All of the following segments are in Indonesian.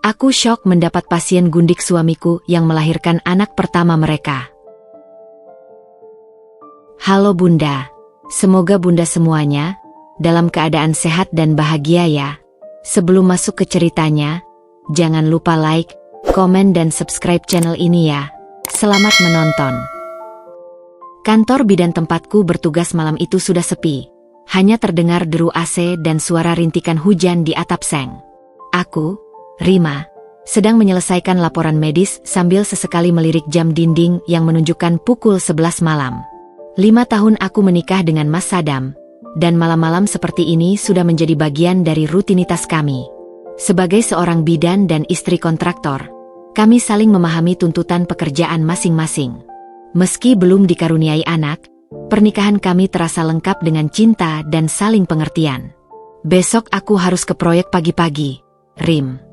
Aku syok mendapat pasien gundik suamiku yang melahirkan anak pertama mereka. Halo Bunda, semoga Bunda semuanya dalam keadaan sehat dan bahagia ya. Sebelum masuk ke ceritanya, jangan lupa like, komen dan subscribe channel ini ya. Selamat menonton. Kantor bidan tempatku bertugas malam itu sudah sepi. Hanya terdengar deru AC dan suara rintikan hujan di atap seng. Aku, Rima, sedang menyelesaikan laporan medis sambil sesekali melirik jam dinding yang menunjukkan pukul 11 malam. 5 tahun aku menikah dengan Mas Sadam, dan malam-malam seperti ini sudah menjadi bagian dari rutinitas kami. Sebagai seorang bidan dan istri kontraktor, kami saling memahami tuntutan pekerjaan masing-masing. Meski belum dikaruniai anak, pernikahan kami terasa lengkap dengan cinta dan saling pengertian. Besok aku harus ke proyek pagi-pagi, Rim.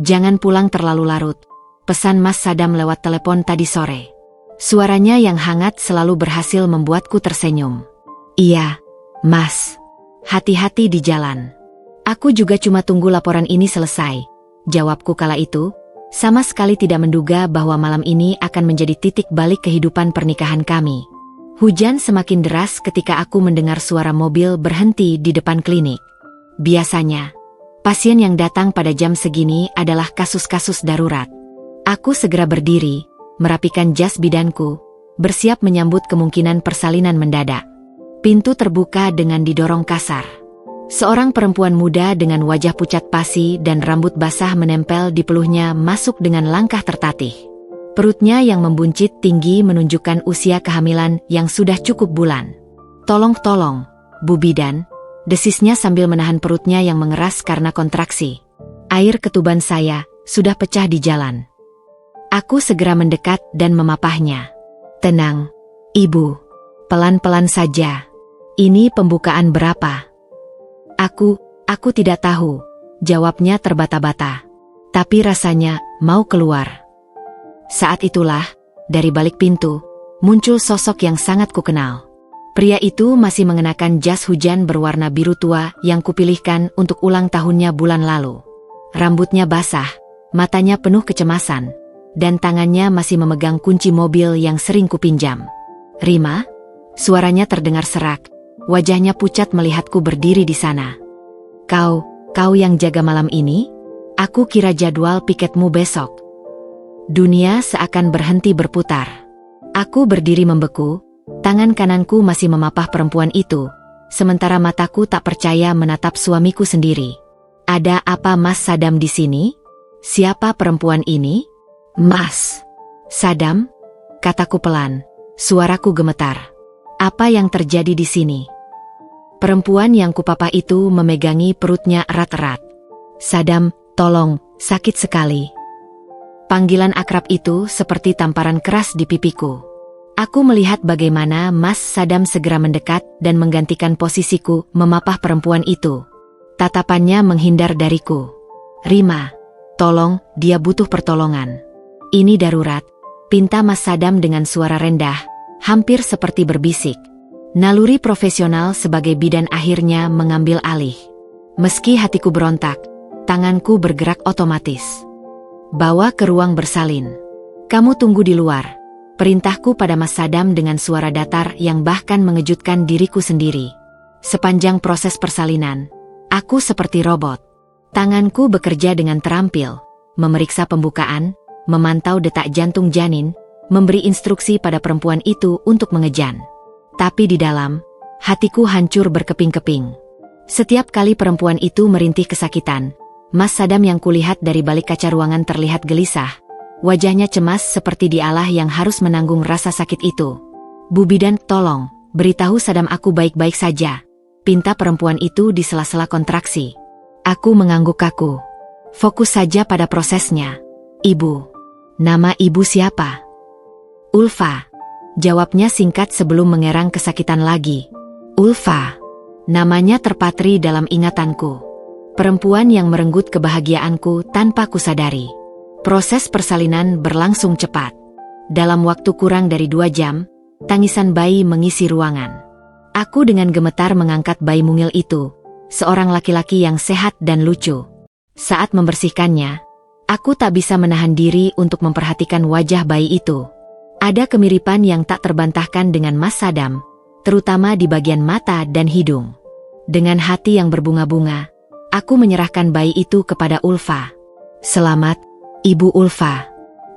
Jangan pulang terlalu larut, pesan Mas Sadam lewat telepon tadi sore. Suaranya yang hangat selalu berhasil membuatku tersenyum. Iya, Mas. Hati-hati di jalan. Aku juga cuma tunggu laporan ini selesai, jawabku kala itu, sama sekali tidak menduga bahwa malam ini akan menjadi titik balik kehidupan pernikahan kami. Hujan semakin deras ketika aku mendengar suara mobil berhenti di depan klinik. Biasanya, pasien yang datang pada jam segini adalah kasus-kasus darurat. Aku segera berdiri, merapikan jas bidanku, bersiap menyambut kemungkinan persalinan mendadak. Pintu terbuka dengan didorong kasar. Seorang perempuan muda dengan wajah pucat pasi dan rambut basah menempel di peluhnya masuk dengan langkah tertatih. Perutnya yang membuncit tinggi menunjukkan usia kehamilan yang sudah cukup bulan. Tolong, Bu Bidan, desisnya sambil menahan perutnya yang mengeras karena kontraksi. Air ketuban saya sudah pecah di jalan. Aku segera mendekat dan memapahnya. Tenang, Ibu. Pelan-pelan saja. Ini pembukaan berapa? Aku tidak tahu, jawabnya terbata-bata. Tapi rasanya mau keluar. Saat itulah, dari balik pintu, muncul sosok yang sangat kukenal. Pria itu masih mengenakan jas hujan berwarna biru tua yang kupilihkan untuk ulang tahunnya bulan lalu. Rambutnya basah, matanya penuh kecemasan, dan tangannya masih memegang kunci mobil yang sering kupinjam. Rima? Suaranya terdengar serak. Wajahnya pucat melihatku berdiri di sana. Kau yang jaga malam ini? Aku kira jadwal piketmu besok. Dunia seakan berhenti berputar. Aku berdiri membeku, tangan kananku masih memapah perempuan itu, sementara mataku tak percaya menatap suamiku sendiri. Ada apa Mas Sadam di sini? Siapa perempuan ini? Mas Sadam? Kataku pelan, suaraku gemetar. Apa yang terjadi di sini? Perempuan yang kupapah itu memegangi perutnya erat-erat. Sadam, tolong, sakit sekali. Panggilan akrab itu seperti tamparan keras di pipiku. Aku melihat bagaimana Mas Sadam segera mendekat dan menggantikan posisiku memapah perempuan itu. Tatapannya menghindar dariku. Rima, tolong, dia butuh pertolongan. Ini darurat, pinta Mas Sadam dengan suara rendah, hampir seperti berbisik. Naluri profesional sebagai bidan akhirnya mengambil alih. Meski hatiku berontak, tanganku bergerak otomatis. Bawa ke ruang bersalin. Kamu tunggu di luar. Perintahku pada Mas Sadam dengan suara datar yang bahkan mengejutkan diriku sendiri. Sepanjang proses persalinan, aku seperti robot. Tanganku bekerja dengan terampil, memeriksa pembukaan, memantau detak jantung janin, memberi instruksi pada perempuan itu untuk mengejan. Tapi di dalam, hatiku hancur berkeping-keping. Setiap kali perempuan itu merintih kesakitan, Mas Sadam yang kulihat dari balik kaca ruangan terlihat gelisah. Wajahnya cemas seperti dialah yang harus menanggung rasa sakit itu. Bu Bidan, tolong, beritahu Sadam aku baik-baik saja. Pinta perempuan itu di sela-sela kontraksi. Aku mengangguk kaku. Fokus saja pada prosesnya. Ibu. Nama ibu siapa? Ulfa. Jawabnya singkat sebelum mengerang kesakitan lagi. Ulfa. Namanya terpatri dalam ingatanku. Perempuan yang merenggut kebahagiaanku tanpa kusadari. Proses persalinan berlangsung cepat. Dalam waktu kurang dari 2 jam, tangisan bayi mengisi ruangan. Aku dengan gemetar mengangkat bayi mungil itu, seorang laki-laki yang sehat dan lucu. Saat membersihkannya, Aku tak bisa menahan diri untuk memperhatikan wajah bayi itu. Ada kemiripan yang tak terbantahkan dengan Mas Sadam, terutama di bagian mata dan hidung. Dengan hati yang berbunga-bunga, aku menyerahkan bayi itu kepada Ulfa. Selamat, Ibu Ulfa.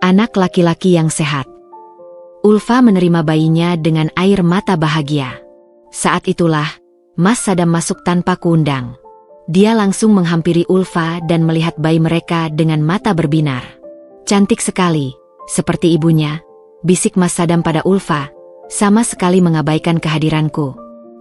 Anak laki-laki yang sehat. Ulfa menerima bayinya dengan air mata bahagia. Saat itulah, Mas Sadam masuk tanpa kuundang. Dia langsung menghampiri Ulfa dan melihat bayi mereka dengan mata berbinar. Cantik sekali, seperti ibunya, bisik Mas Sadam pada Ulfa, sama sekali mengabaikan kehadiranku.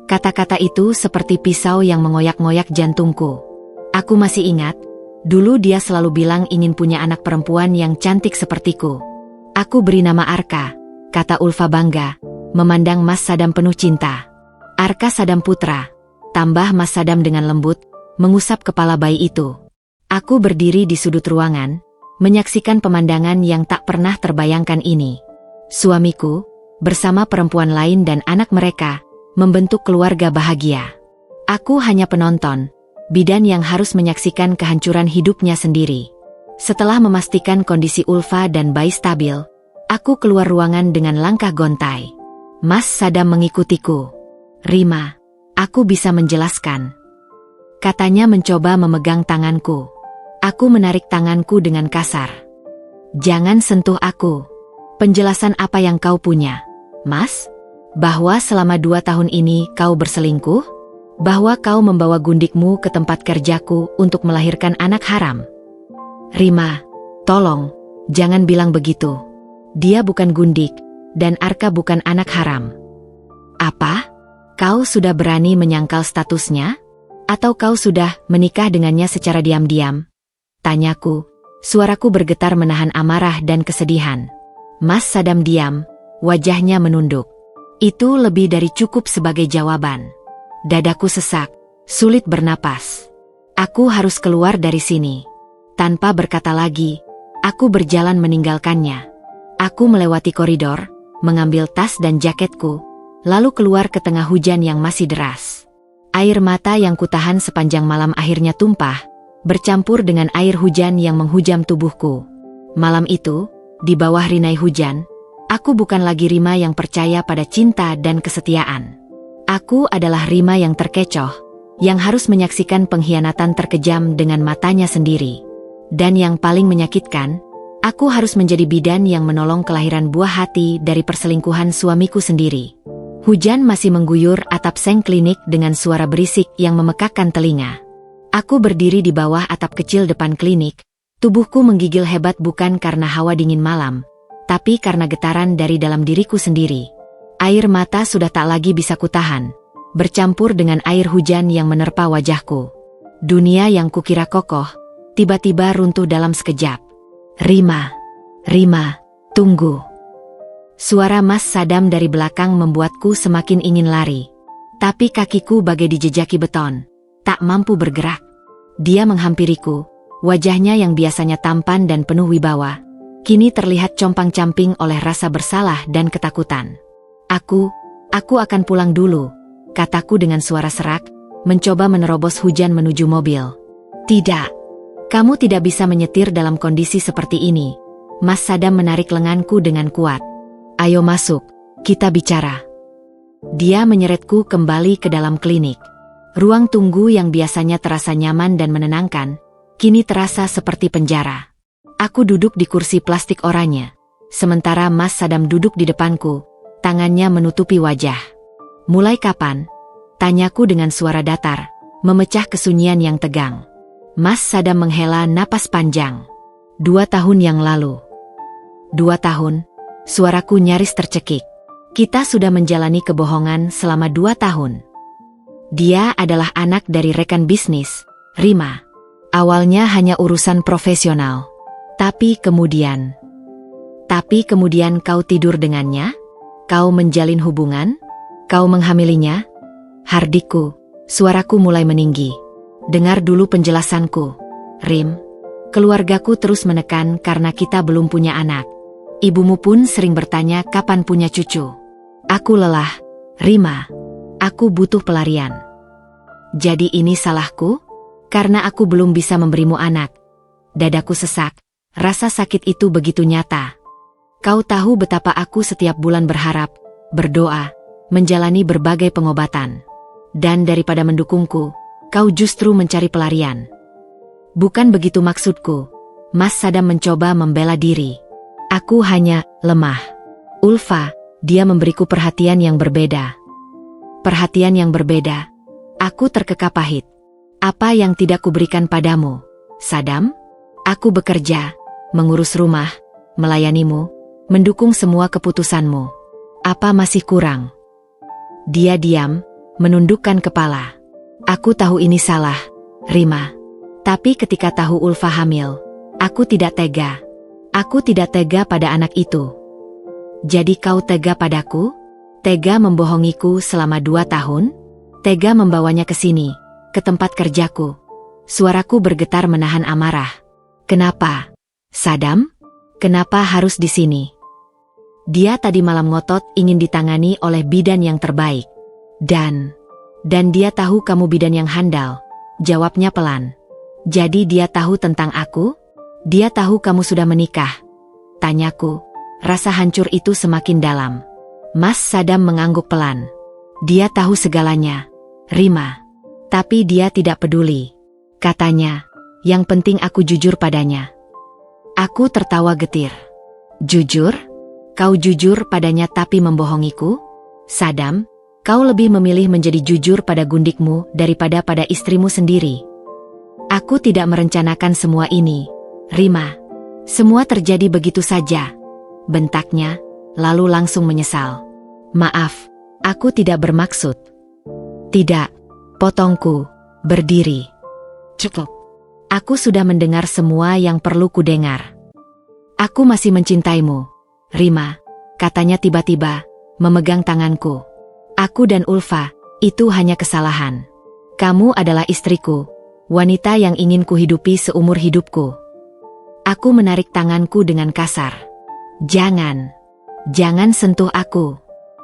Kata-kata itu seperti pisau yang mengoyak-ngoyak jantungku. Aku masih ingat, dulu dia selalu bilang ingin punya anak perempuan yang cantik sepertiku. Aku beri nama Arka, kata Ulfa bangga, memandang Mas Sadam penuh cinta. Arka Sadam Putra, tambah Mas Sadam dengan lembut, mengusap kepala bayi itu. Aku berdiri di sudut ruangan, menyaksikan pemandangan yang tak pernah terbayangkan ini. Suamiku, bersama perempuan lain dan anak mereka, membentuk keluarga bahagia. Aku hanya penonton, bidan yang harus menyaksikan kehancuran hidupnya sendiri. Setelah memastikan kondisi Ulfa dan bayi stabil, aku keluar ruangan dengan langkah gontai. Mas Sadam mengikutiku. Rima, aku bisa menjelaskan. Katanya mencoba memegang tanganku. Aku menarik tanganku dengan kasar. Jangan sentuh aku. Penjelasan apa yang kau punya, Mas? Bahwa selama 2 tahun ini kau berselingkuh? Bahwa kau membawa gundikmu ke tempat kerjaku untuk melahirkan anak haram? Rima, tolong, jangan bilang begitu. Dia bukan gundik, dan Arka bukan anak haram. Apa? Kau sudah berani menyangkal statusnya? Atau kau sudah menikah dengannya secara diam-diam? Tanyaku, suaraku bergetar menahan amarah dan kesedihan. Mas Sadam diam, wajahnya menunduk. Itu lebih dari cukup sebagai jawaban. Dadaku sesak, sulit bernapas. Aku harus keluar dari sini. Tanpa berkata lagi, aku berjalan meninggalkannya. Aku melewati koridor, mengambil tas dan jaketku, lalu keluar ke tengah hujan yang masih deras. Air mata yang kutahan sepanjang malam akhirnya tumpah, bercampur dengan air hujan yang menghujam tubuhku. Malam itu, di bawah rinai hujan, aku bukan lagi Rima yang percaya pada cinta dan kesetiaan. Aku adalah Rima yang terkecoh, yang harus menyaksikan pengkhianatan terkejam dengan matanya sendiri. Dan yang paling menyakitkan, aku harus menjadi bidan yang menolong kelahiran buah hati dari perselingkuhan suamiku sendiri. Hujan masih mengguyur atap seng klinik dengan suara berisik yang memekakkan telinga. Aku berdiri di bawah atap kecil depan klinik, tubuhku menggigil hebat bukan karena hawa dingin malam, tapi karena getaran dari dalam diriku sendiri. Air mata sudah tak lagi bisa kutahan, bercampur dengan air hujan yang menerpa wajahku. Dunia yang kukira kokoh, tiba-tiba runtuh dalam sekejap. Rima, Rima, tunggu. Suara Mas Sadam dari belakang membuatku semakin ingin lari. Tapi kakiku bagai dijejaki beton, tak mampu bergerak. Dia menghampiriku, wajahnya yang biasanya tampan dan penuh wibawa, kini terlihat compang-camping oleh rasa bersalah dan ketakutan. Aku akan pulang dulu, kataku dengan suara serak, mencoba menerobos hujan menuju mobil. Tidak, kamu tidak bisa menyetir dalam kondisi seperti ini. Mas Sadam menarik lenganku dengan kuat. Ayo masuk, kita bicara. Dia menyeretku kembali ke dalam klinik. Ruang tunggu yang biasanya terasa nyaman dan menenangkan, kini terasa seperti penjara. Aku duduk di kursi plastik oranye, sementara Mas Sadam duduk di depanku, tangannya menutupi wajah. Mulai kapan? Tanyaku dengan suara datar, memecah kesunyian yang tegang. Mas Sadam menghela napas panjang. 2 tahun yang lalu. 2 tahun? Suaraku nyaris tercekik. Kita sudah menjalani kebohongan selama 2 tahun. Dia adalah anak dari rekan bisnis, Rima. Awalnya hanya urusan profesional. Tapi kemudian kau tidur dengannya? Kau menjalin hubungan? Kau menghamilinya? Hardikku, suaraku mulai meninggi. Dengar dulu penjelasanku, Rim. Keluargaku terus menekan karena kita belum punya anak. Ibumu pun sering bertanya kapan punya cucu. Aku lelah, Rima. Aku butuh pelarian. Jadi ini salahku? Karena aku belum bisa memberimu anak. Dadaku sesak, rasa sakit itu begitu nyata. Kau tahu betapa aku setiap bulan berharap, berdoa, menjalani berbagai pengobatan. Dan daripada mendukungku, kau justru mencari pelarian. Bukan begitu maksudku. Mas Sadam mencoba membela diri. Aku hanya lemah. Ulfa, dia memberiku perhatian yang berbeda. Perhatian yang berbeda. Aku terkekang pahit. Apa yang tidak kuberikan padamu, Sadam? Aku bekerja, mengurus rumah, melayanimu, mendukung semua keputusanmu. Apa masih kurang? Dia diam, menundukkan kepala. Aku tahu ini salah, Rima. Tapi ketika tahu Ulfa hamil, aku tidak tega. Aku tidak tega pada anak itu. Jadi kau tega padaku? Tega membohongiku selama 2 tahun? Tega membawanya ke sini, ke tempat kerjaku. Suaraku bergetar menahan amarah. Kenapa, Sadam? Kenapa harus di sini? Dia tadi malam ngotot ingin ditangani oleh bidan yang terbaik. Dan dia tahu kamu bidan yang handal. Jawabnya pelan. Jadi dia tahu tentang aku? Dia tahu kamu sudah menikah? Tanyaku. Rasa hancur itu semakin dalam. Mas Sadam mengangguk pelan. Dia tahu segalanya, Rima. Tapi dia tidak peduli. Katanya, yang penting aku jujur padanya. Aku tertawa getir. Jujur? Kau jujur padanya tapi membohongiku? Sadam, kau lebih memilih menjadi jujur pada gundikmu daripada pada istrimu sendiri. Aku tidak merencanakan semua ini, Rima. Semua terjadi begitu saja. Bentaknya, lalu langsung menyesal. Maaf, aku tidak bermaksud. Tidak, potongku, berdiri. Cukup. Aku sudah mendengar semua yang perlu kudengar. Aku masih mencintaimu, Rima, katanya tiba-tiba, memegang tanganku. Aku dan Ulfa, itu hanya kesalahan. Kamu adalah istriku, wanita yang ingin kuhidupi seumur hidupku. Aku menarik tanganku dengan kasar. Jangan sentuh aku.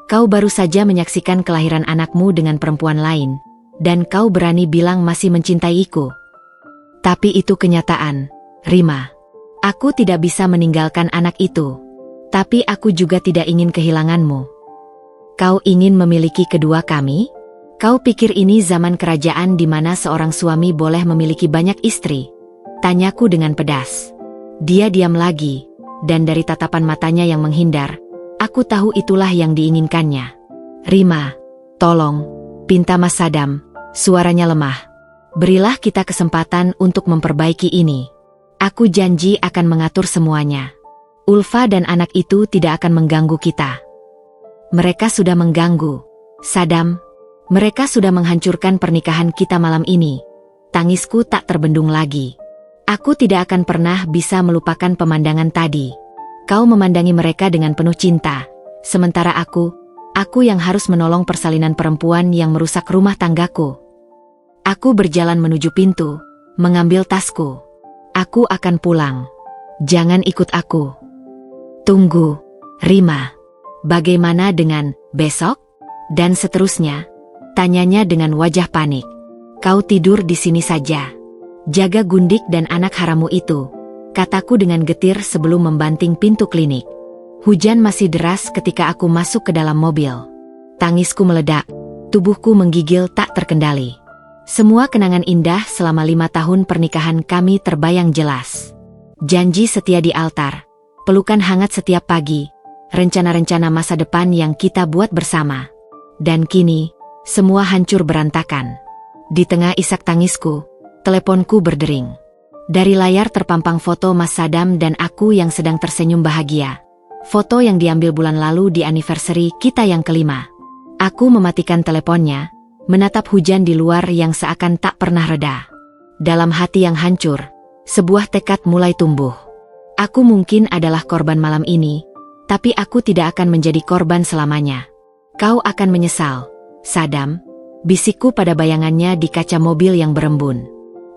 Kau baru saja menyaksikan kelahiran anakmu dengan perempuan lain, dan kau berani bilang masih mencintaiku. Tapi itu kenyataan, Rima. Aku tidak bisa meninggalkan anak itu. Tapi aku juga tidak ingin kehilanganmu. Kau ingin memiliki kedua kami? Kau pikir ini zaman kerajaan di mana seorang suami boleh memiliki banyak istri? Tanyaku dengan pedas. Dia diam lagi, dan dari tatapan matanya yang menghindar, aku tahu itulah yang diinginkannya. Rima, tolong, pinta Mas Sadam, suaranya lemah. Berilah kita kesempatan untuk memperbaiki ini. Aku janji akan mengatur semuanya. Ulfa dan anak itu tidak akan mengganggu kita. Mereka sudah mengganggu, Sadam. Mereka sudah menghancurkan pernikahan kita malam ini. Tangisku tak terbendung lagi. Aku tidak akan pernah bisa melupakan pemandangan tadi. Kau memandangi mereka dengan penuh cinta. Sementara aku yang harus menolong persalinan perempuan yang merusak rumah tanggaku. Aku berjalan menuju pintu, mengambil tasku. Aku akan pulang. Jangan ikut aku. Tunggu, Rima. Bagaimana dengan besok? Dan seterusnya, tanyanya dengan wajah panik. Kau tidur di sini saja. Jaga Gundik dan anak haramu itu, kataku dengan getir sebelum membanting pintu klinik. Hujan masih deras ketika aku masuk ke dalam mobil. Tangisku meledak, tubuhku menggigil tak terkendali. Semua kenangan indah selama 5 tahun pernikahan kami terbayang jelas. Janji setia di altar, pelukan hangat setiap pagi, rencana-rencana masa depan yang kita buat bersama. Dan kini, semua hancur berantakan. Di tengah isak tangisku, teleponku berdering. Dari layar terpampang foto Mas Sadam dan aku yang sedang tersenyum bahagia. Foto yang diambil bulan lalu di anniversary kita yang kelima. Aku mematikan teleponnya, menatap hujan di luar yang seakan tak pernah reda. Dalam hati yang hancur, sebuah tekad mulai tumbuh. Aku mungkin adalah korban malam ini, tapi aku tidak akan menjadi korban selamanya. Kau akan menyesal, Sadam, bisikku pada bayangannya di kaca mobil yang berembun.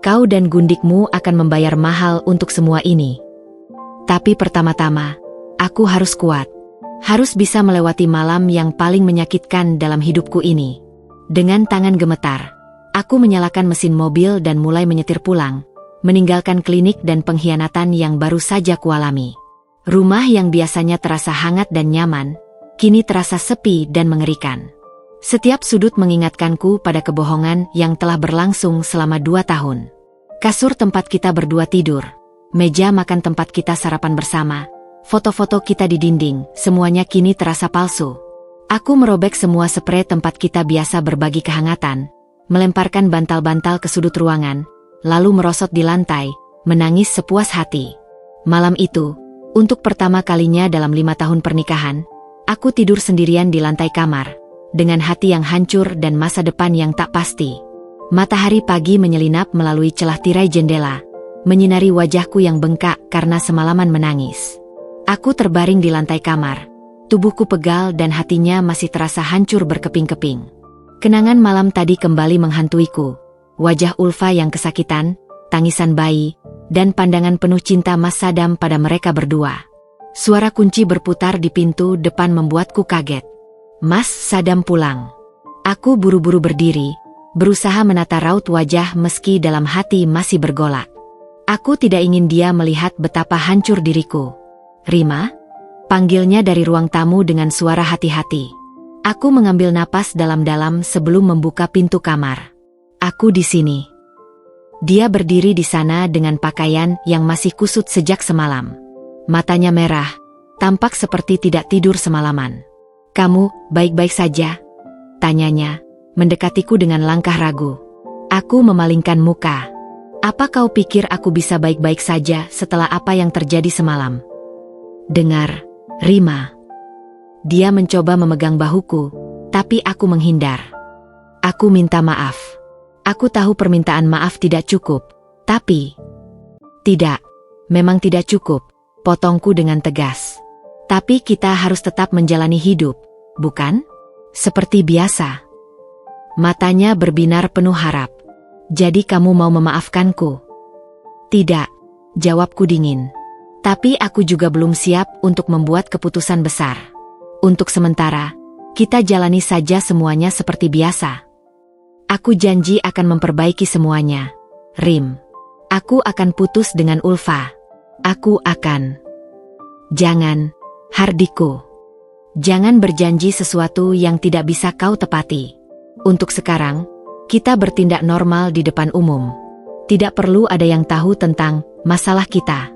Kau dan Gundikmu akan membayar mahal untuk semua ini. Tapi pertama-tama, aku harus kuat. Harus bisa melewati malam yang paling menyakitkan dalam hidupku ini. Dengan tangan gemetar, aku menyalakan mesin mobil dan mulai menyetir pulang, meninggalkan klinik dan pengkhianatan yang baru saja kualami. Rumah yang biasanya terasa hangat dan nyaman, kini terasa sepi dan mengerikan. Setiap sudut mengingatkanku pada kebohongan yang telah berlangsung selama 2 tahun. Kasur tempat kita berdua tidur, meja makan tempat kita sarapan bersama, foto-foto kita di dinding, semuanya kini terasa palsu. Aku merobek semua sprei tempat kita biasa berbagi kehangatan, melemparkan bantal-bantal ke sudut ruangan, lalu merosot di lantai, menangis sepuas hati. Malam itu, untuk pertama kalinya dalam 5 tahun pernikahan, aku tidur sendirian di lantai kamar, dengan hati yang hancur dan masa depan yang tak pasti. Matahari pagi menyelinap melalui celah tirai jendela, menyinari wajahku yang bengkak karena semalaman menangis. Aku terbaring di lantai kamar, tubuhku pegal dan hatinya masih terasa hancur berkeping-keping. Kenangan malam tadi kembali menghantuiku. Wajah Ulfa yang kesakitan, tangisan bayi, dan pandangan penuh cinta Mas Sadam pada mereka berdua. Suara kunci berputar di pintu depan membuatku kaget. Mas Sadam pulang. Aku buru-buru berdiri, berusaha menata raut wajah meski dalam hati masih bergolak. Aku tidak ingin dia melihat betapa hancur diriku. Rima? Panggilnya dari ruang tamu dengan suara hati-hati. Aku mengambil napas dalam-dalam sebelum membuka pintu kamar. Aku di sini. Dia berdiri di sana dengan pakaian yang masih kusut sejak semalam. Matanya merah, tampak seperti tidak tidur semalaman. Kamu baik-baik saja? Tanyanya, mendekatiku dengan langkah ragu. Aku memalingkan muka. Apa kau pikir aku bisa baik-baik saja setelah apa yang terjadi semalam? Dengar, Rima. Dia mencoba memegang bahuku, tapi aku menghindar. Aku minta maaf. Aku tahu permintaan maaf tidak cukup, tapi... Tidak, memang tidak cukup, potongku dengan tegas. Tapi kita harus tetap menjalani hidup, bukan? Seperti biasa. Matanya berbinar penuh harap. Jadi kamu mau memaafkanku? Tidak, jawabku dingin. Tapi aku juga belum siap untuk membuat keputusan besar. Untuk sementara, kita jalani saja semuanya seperti biasa. Aku janji akan memperbaiki semuanya. Rim. Aku akan putus dengan Ulfa. Aku akan. Jangan, Hardiko. Jangan berjanji sesuatu yang tidak bisa kau tepati. Untuk sekarang, kita bertindak normal di depan umum. Tidak perlu ada yang tahu tentang masalah kita.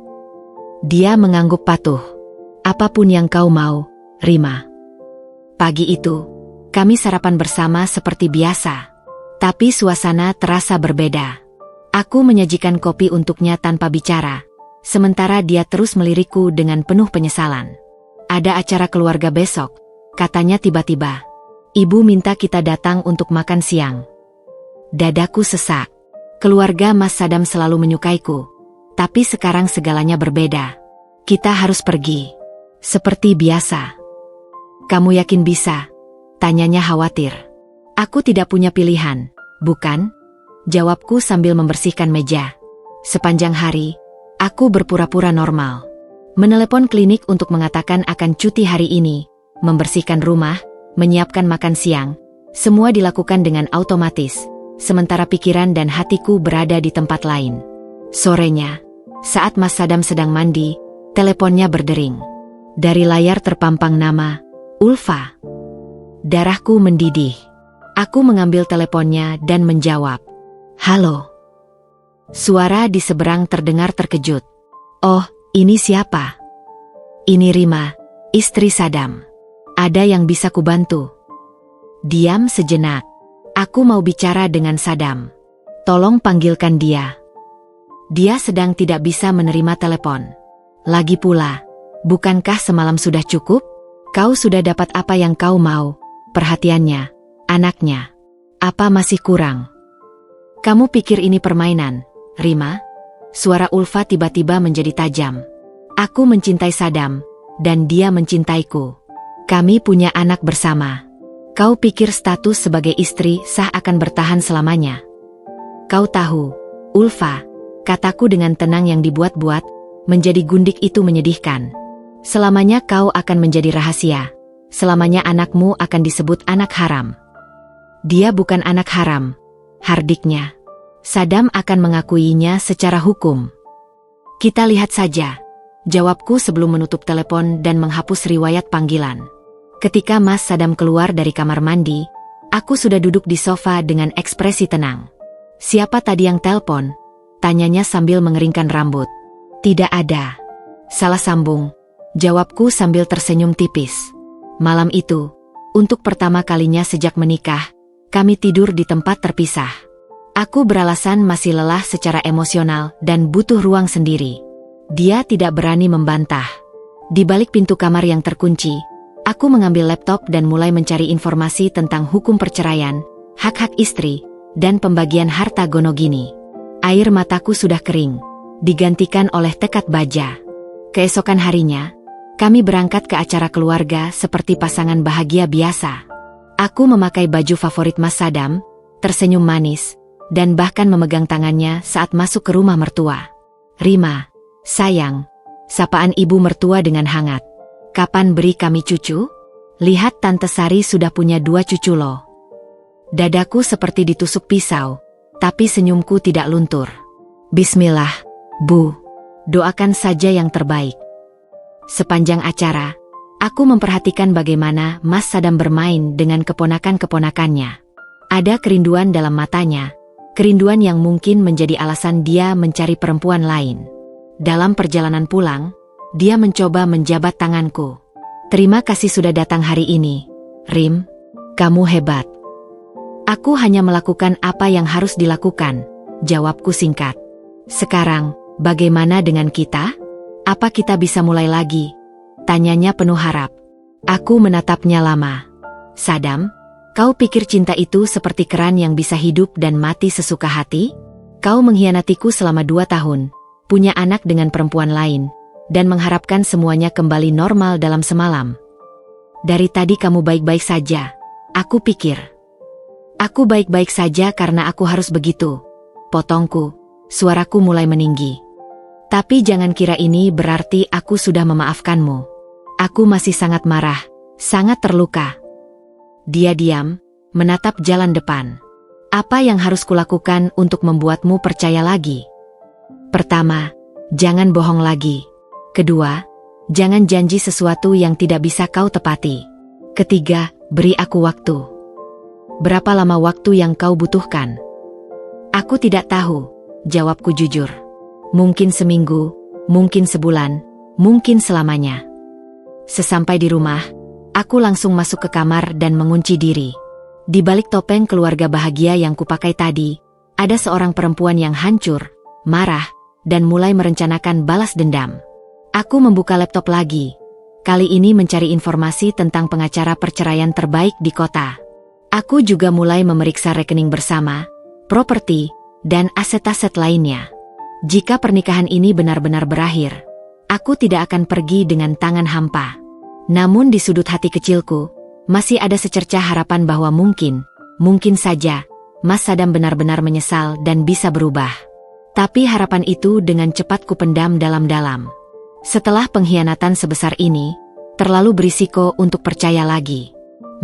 Dia mengangguk patuh. Apapun yang kau mau, Rima. Pagi itu, kami sarapan bersama seperti biasa. Tapi suasana terasa berbeda. Aku menyajikan kopi untuknya tanpa bicara, sementara dia terus melirikku dengan penuh penyesalan. Ada acara keluarga besok, katanya tiba-tiba. Ibu minta kita datang untuk makan siang. Dadaku sesak. Keluarga Mas Sadam selalu menyukaiku, tapi sekarang segalanya berbeda. Kita harus pergi. Seperti biasa. Kamu yakin bisa? Tanyanya khawatir. Aku tidak punya pilihan, bukan? Jawabku sambil membersihkan meja. Sepanjang hari, aku berpura-pura normal. Menelepon klinik untuk mengatakan akan cuti hari ini, membersihkan rumah, menyiapkan makan siang, semua dilakukan dengan otomatis, sementara pikiran dan hatiku berada di tempat lain. Sorenya, saat Mas Sadam sedang mandi, teleponnya berdering. Dari layar terpampang nama, Ulfa. Darahku mendidih. Aku mengambil teleponnya dan menjawab. Halo. Suara di seberang terdengar terkejut. Oh, ini siapa? Ini Rima, istri Sadam. Ada yang bisa kubantu? Diam sejenak. Aku mau bicara dengan Sadam. Tolong panggilkan dia. Dia sedang tidak bisa menerima telepon. Lagi pula, bukankah semalam sudah cukup? Kau sudah dapat apa yang kau mau, perhatiannya. Anaknya. Apa masih kurang? Kamu pikir ini permainan, Rima? Suara Ulfa tiba-tiba menjadi tajam. Aku mencintai Sadam, dan dia mencintaiku. Kami punya anak bersama. Kau pikir status sebagai istri sah akan bertahan selamanya? Kau tahu, Ulfa, kataku dengan tenang yang dibuat-buat, menjadi gundik itu menyedihkan. Selamanya kau akan menjadi rahasia. Selamanya anakmu akan disebut anak haram. Dia bukan anak haram, Hardiknya. Sadam akan mengakuinya secara hukum. Kita lihat saja, jawabku sebelum menutup telepon dan menghapus riwayat panggilan. Ketika Mas Sadam keluar dari kamar mandi, aku sudah duduk di sofa dengan ekspresi tenang. Siapa tadi yang telpon? Tanyanya sambil mengeringkan rambut. Tidak ada. Salah sambung, jawabku sambil tersenyum tipis. Malam itu, untuk pertama kalinya sejak menikah, kami tidur di tempat terpisah. Aku beralasan masih lelah secara emosional dan butuh ruang sendiri. Dia tidak berani membantah. Di balik pintu kamar yang terkunci, aku mengambil laptop dan mulai mencari informasi tentang hukum perceraian, hak-hak istri, dan pembagian harta gonogini. Air mataku sudah kering, digantikan oleh tekad baja. Keesokan harinya, kami berangkat ke acara keluarga seperti pasangan bahagia biasa. Aku memakai baju favorit Mas Sadam, tersenyum manis, dan bahkan memegang tangannya saat masuk ke rumah mertua. Rima, sayang, sapaan ibu mertua dengan hangat. Kapan beri kami cucu? Lihat Tante Sari sudah punya 2 cucu loh. Dadaku seperti ditusuk pisau, tapi senyumku tidak luntur. Bismillah, Bu. Doakan saja yang terbaik. Sepanjang acara, aku memperhatikan bagaimana Mas Sadam bermain dengan keponakan-keponakannya. Ada kerinduan dalam matanya, kerinduan yang mungkin menjadi alasan dia mencari perempuan lain. Dalam perjalanan pulang, dia mencoba menjabat tanganku. Terima kasih sudah datang hari ini, Rim. Kamu hebat. Aku hanya melakukan apa yang harus dilakukan, jawabku singkat. Sekarang, bagaimana dengan kita? Apa kita bisa mulai lagi? Tanyanya penuh harap. Aku menatapnya lama. Sadam, kau pikir cinta itu seperti keran yang bisa hidup dan mati sesuka hati? Kau mengkhianatiku selama 2 tahun, punya anak dengan perempuan lain, dan mengharapkan semuanya kembali normal dalam semalam. Dari tadi kamu baik-baik saja, aku pikir. Aku baik-baik saja karena aku harus begitu. Potongku, suaraku mulai meninggi. Tapi jangan kira ini berarti aku sudah memaafkanmu. Aku masih sangat marah, sangat terluka. Dia diam, menatap jalan depan. Apa yang harus kulakukan untuk membuatmu percaya lagi? Pertama, jangan bohong lagi. Kedua, jangan janji sesuatu yang tidak bisa kau tepati. Ketiga, beri aku waktu. Berapa lama waktu yang kau butuhkan? Aku tidak tahu, jawabku jujur. Mungkin seminggu, mungkin sebulan, mungkin selamanya. Sesampai di rumah, aku langsung masuk ke kamar dan mengunci diri. Di balik topeng keluarga bahagia yang kupakai tadi, ada seorang perempuan yang hancur, marah, dan mulai merencanakan balas dendam. Aku membuka laptop lagi. Kali ini mencari informasi tentang pengacara perceraian terbaik di kota. Aku juga mulai memeriksa rekening bersama, properti, dan aset-aset lainnya. Jika pernikahan ini benar-benar berakhir, aku tidak akan pergi dengan tangan hampa. Namun di sudut hati kecilku, masih ada secercah harapan bahwa mungkin saja, Mas Sadam benar-benar menyesal dan bisa berubah. Tapi harapan itu dengan cepat kupendam dalam-dalam. Setelah pengkhianatan sebesar ini, terlalu berisiko untuk percaya lagi.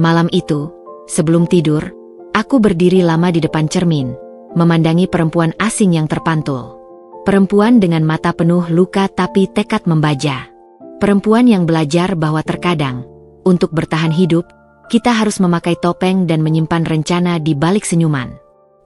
Malam itu, sebelum tidur, aku berdiri lama di depan cermin, memandangi perempuan asing yang terpantul. Perempuan dengan mata penuh luka tapi tekad membaja. Perempuan yang belajar bahwa terkadang, untuk bertahan hidup, kita harus memakai topeng dan menyimpan rencana di balik senyuman.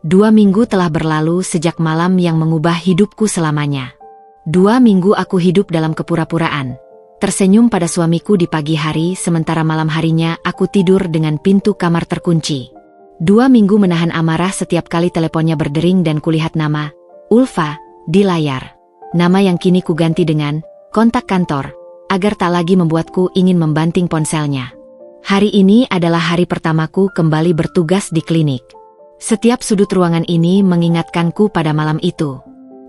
2 minggu telah berlalu sejak malam yang mengubah hidupku selamanya. 2 minggu aku hidup dalam kepura-puraan, tersenyum pada suamiku di pagi hari sementara malam harinya aku tidur dengan pintu kamar terkunci. 2 minggu menahan amarah setiap kali teleponnya berdering dan kulihat nama, Ulfa, di layar. Nama yang kini kuganti dengan kontak kantor, agar tak lagi membuatku ingin membanting ponselnya. Hari ini adalah hari pertamaku kembali bertugas di klinik. Setiap sudut ruangan ini mengingatkanku pada malam itu.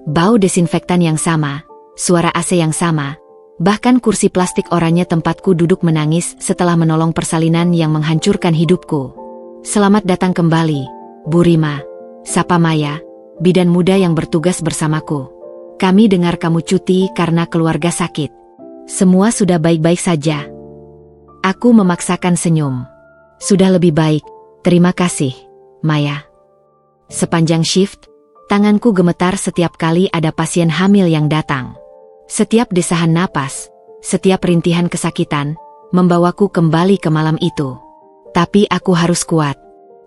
Bau desinfektan yang sama, suara AC yang sama, bahkan kursi plastik oranye tempatku duduk menangis setelah menolong persalinan yang menghancurkan hidupku. Selamat datang kembali, Bu Rima, sapa Maya, bidan muda yang bertugas bersamaku. Kami dengar kamu cuti karena keluarga sakit. Semua sudah baik-baik saja. Aku memaksakan senyum. Sudah lebih baik, terima kasih, Maya. Sepanjang shift, Tanganku gemetar setiap kali ada pasien hamil yang datang. Setiap desahan napas, setiap rintihan kesakitan, membawaku kembali ke malam itu. Tapi aku harus kuat.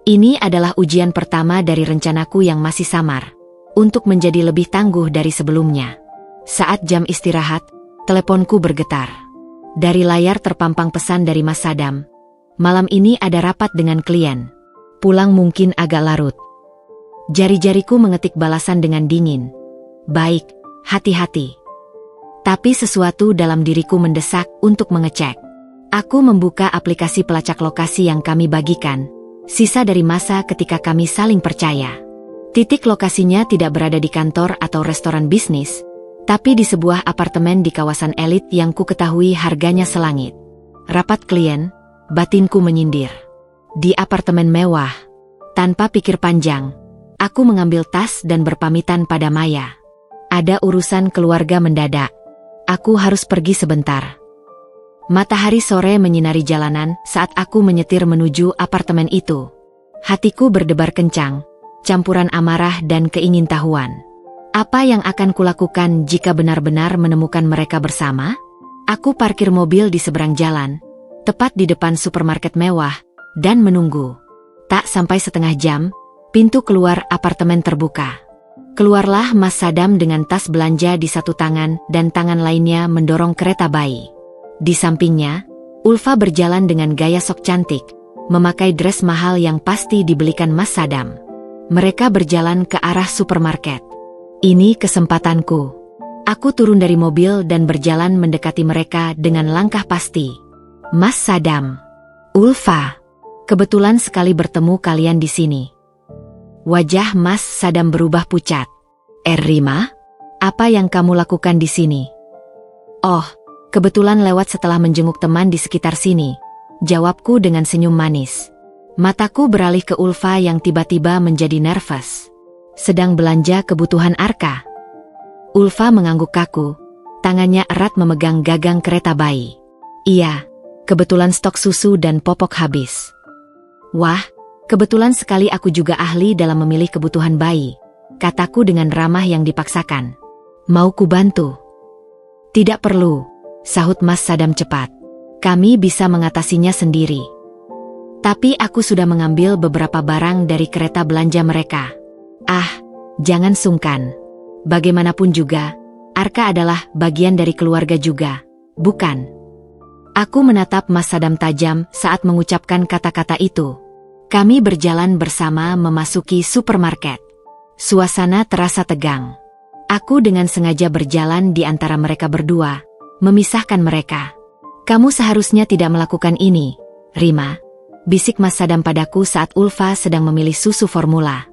Ini adalah ujian pertama dari rencanaku yang masih samar, untuk menjadi lebih tangguh dari sebelumnya. Saat jam istirahat, teleponku bergetar. Dari layar terpampang pesan dari Mas Sadam. Malam ini ada rapat dengan klien. Pulang mungkin agak larut. Jari-jariku mengetik balasan dengan dingin. Baik, hati-hati. Tapi sesuatu dalam diriku mendesak untuk mengecek. Aku membuka aplikasi pelacak lokasi yang kami bagikan, sisa dari masa ketika kami saling percaya. Titik lokasinya tidak berada di kantor atau restoran bisnis, tapi di sebuah apartemen di kawasan elit yang ku ketahui harganya selangit. Rapat klien, batinku menyindir. Di apartemen mewah, tanpa pikir panjang, aku mengambil tas dan berpamitan pada Maya. Ada urusan keluarga mendadak. Aku harus pergi sebentar. Matahari sore menyinari jalanan saat aku menyetir menuju apartemen itu. Hatiku berdebar kencang, campuran amarah dan keingintahuan. Apa yang akan kulakukan jika benar-benar menemukan mereka bersama? Aku parkir mobil di seberang jalan, tepat di depan supermarket mewah, dan menunggu. Tak sampai setengah jam, pintu keluar apartemen terbuka. Keluarlah Mas Sadam dengan tas belanja di satu tangan dan tangan lainnya mendorong kereta bayi. Di sampingnya, Ulfa berjalan dengan gaya sok cantik, memakai dress mahal yang pasti dibelikan Mas Sadam. Mereka berjalan ke arah supermarket. Ini kesempatanku. Aku turun dari mobil dan berjalan mendekati mereka dengan langkah pasti. Mas Sadam. Ulfa. Kebetulan sekali bertemu kalian di sini. Wajah Mas Sadam berubah pucat. Rima, apa yang kamu lakukan di sini? Oh, kebetulan lewat setelah menjenguk teman di sekitar sini. Jawabku dengan senyum manis. Mataku beralih ke Ulfa yang tiba-tiba menjadi nervous. Sedang belanja kebutuhan Arka. Ulfa mengangguk kaku. Tangannya erat memegang gagang kereta bayi. Iya, kebetulan stok susu dan popok habis. Wah, kebetulan sekali aku juga ahli dalam memilih kebutuhan bayi, kataku dengan ramah yang dipaksakan. Mau ku bantu? Tidak perlu, sahut Mas Sadam cepat. Kami bisa mengatasinya sendiri. Tapi aku sudah mengambil beberapa barang dari kereta belanja mereka. Ah, jangan sungkan. Bagaimanapun juga, Arka adalah bagian dari keluarga juga, bukan? Aku menatap Mas Sadam tajam saat mengucapkan kata-kata itu. Kami berjalan bersama memasuki supermarket. Suasana terasa tegang. Aku dengan sengaja berjalan di antara mereka berdua, memisahkan mereka. Kamu seharusnya tidak melakukan ini, Rima, bisik Mas Sadam padaku saat Ulfa sedang memilih susu formula.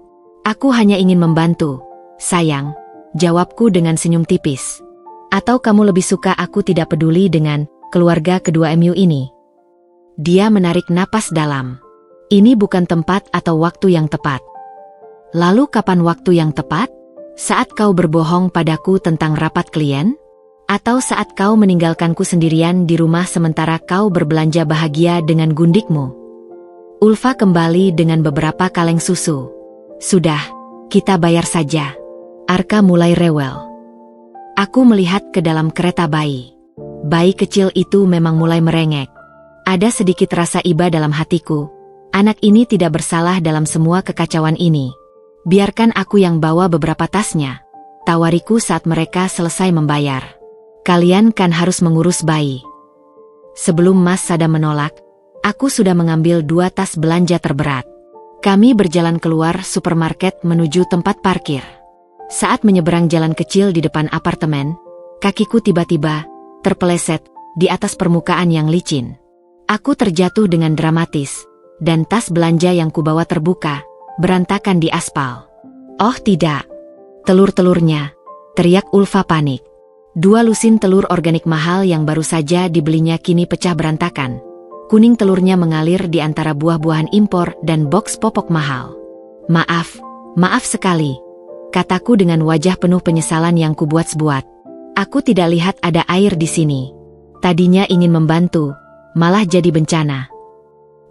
Aku hanya ingin membantu, sayang, jawabku dengan senyum tipis. Atau kamu lebih suka aku tidak peduli dengan keluarga kedua MU ini? Dia menarik napas dalam. Ini bukan tempat atau waktu yang tepat. Lalu kapan waktu yang tepat? Saat kau berbohong padaku tentang rapat klien? Atau saat kau meninggalkanku sendirian di rumah sementara kau berbelanja bahagia dengan gundikmu? Ulfa kembali dengan beberapa kaleng susu. Sudah, kita bayar saja. Arka mulai rewel. Aku melihat ke dalam kereta bayi. Bayi kecil itu memang mulai merengek. Ada sedikit rasa iba dalam hatiku. Anak ini tidak bersalah dalam semua kekacauan ini. Biarkan aku yang bawa beberapa tasnya, tawariku saat mereka selesai membayar. Kalian kan harus mengurus bayi. Sebelum Mas Sadam menolak, aku sudah mengambil 2 tas belanja terberat. Kami berjalan keluar supermarket menuju tempat parkir. Saat menyeberang jalan kecil di depan apartemen, kakiku tiba-tiba terpeleset di atas permukaan yang licin. Aku terjatuh dengan dramatis, dan tas belanja yang kubawa terbuka, berantakan di aspal. Oh tidak, telur-telurnya, teriak Ulfa panik. 2 lusin telur organik mahal yang baru saja dibelinya kini pecah berantakan. Kuning telurnya mengalir di antara buah-buahan impor dan boks popok mahal. Maaf sekali, kataku dengan wajah penuh penyesalan yang kubuat-buat. Aku tidak lihat ada air di sini. Tadinya ingin membantu, malah jadi bencana.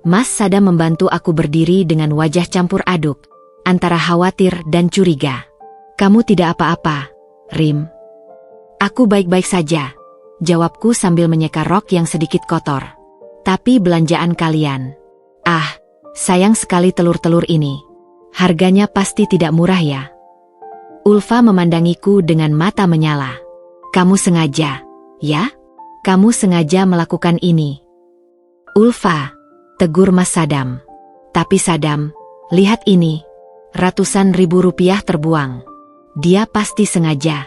Mas Sadam membantu aku berdiri dengan wajah campur aduk, antara khawatir dan curiga. Kamu tidak apa-apa, Rim. Aku baik-baik saja, jawabku sambil menyeka rok yang sedikit kotor. Tapi belanjaan kalian. Ah, sayang sekali telur-telur ini. Harganya pasti tidak murah ya. Ulfa memandangiku dengan mata menyala. Kamu sengaja, ya? Kamu sengaja melakukan ini. Ulfa, tegur Mas Sadam. Tapi Sadam, lihat ini. Ratusan ribu rupiah terbuang. Dia pasti sengaja.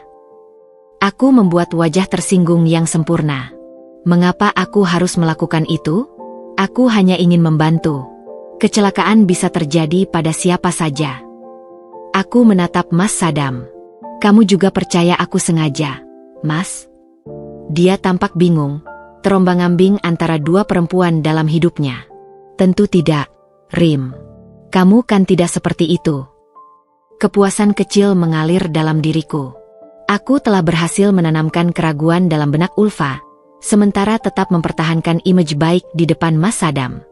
Aku membuat wajah tersinggung yang sempurna. Mengapa aku harus melakukan itu? Aku hanya ingin membantu. Kecelakaan bisa terjadi pada siapa saja. Aku menatap Mas Sadam. Kamu juga percaya aku sengaja, Mas? Dia tampak bingung, terombang-ambing antara dua perempuan dalam hidupnya. Tentu tidak, Rim. Kamu kan tidak seperti itu. Kepuasan kecil mengalir dalam diriku. Aku telah berhasil menanamkan keraguan dalam benak Ulfa, sementara tetap mempertahankan image baik di depan Mas Sadam.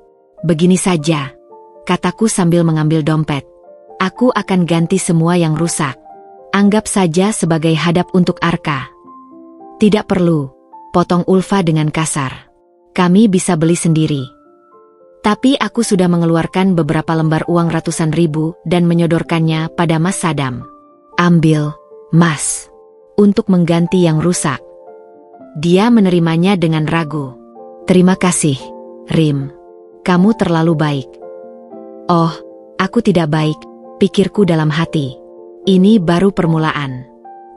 Begini saja, kataku sambil mengambil dompet. Aku akan ganti semua yang rusak. Anggap saja sebagai hadap untuk Arka. Tidak perlu, potong Ulfa dengan kasar. Kami bisa beli sendiri. Tapi aku sudah mengeluarkan beberapa lembar uang ratusan ribu dan menyodorkannya pada Mas Sadam. Ambil, Mas, untuk mengganti yang rusak. Dia menerimanya dengan ragu. Terima kasih, Rim. Kamu terlalu baik. Oh, aku tidak baik, pikirku dalam hati. Ini baru permulaan.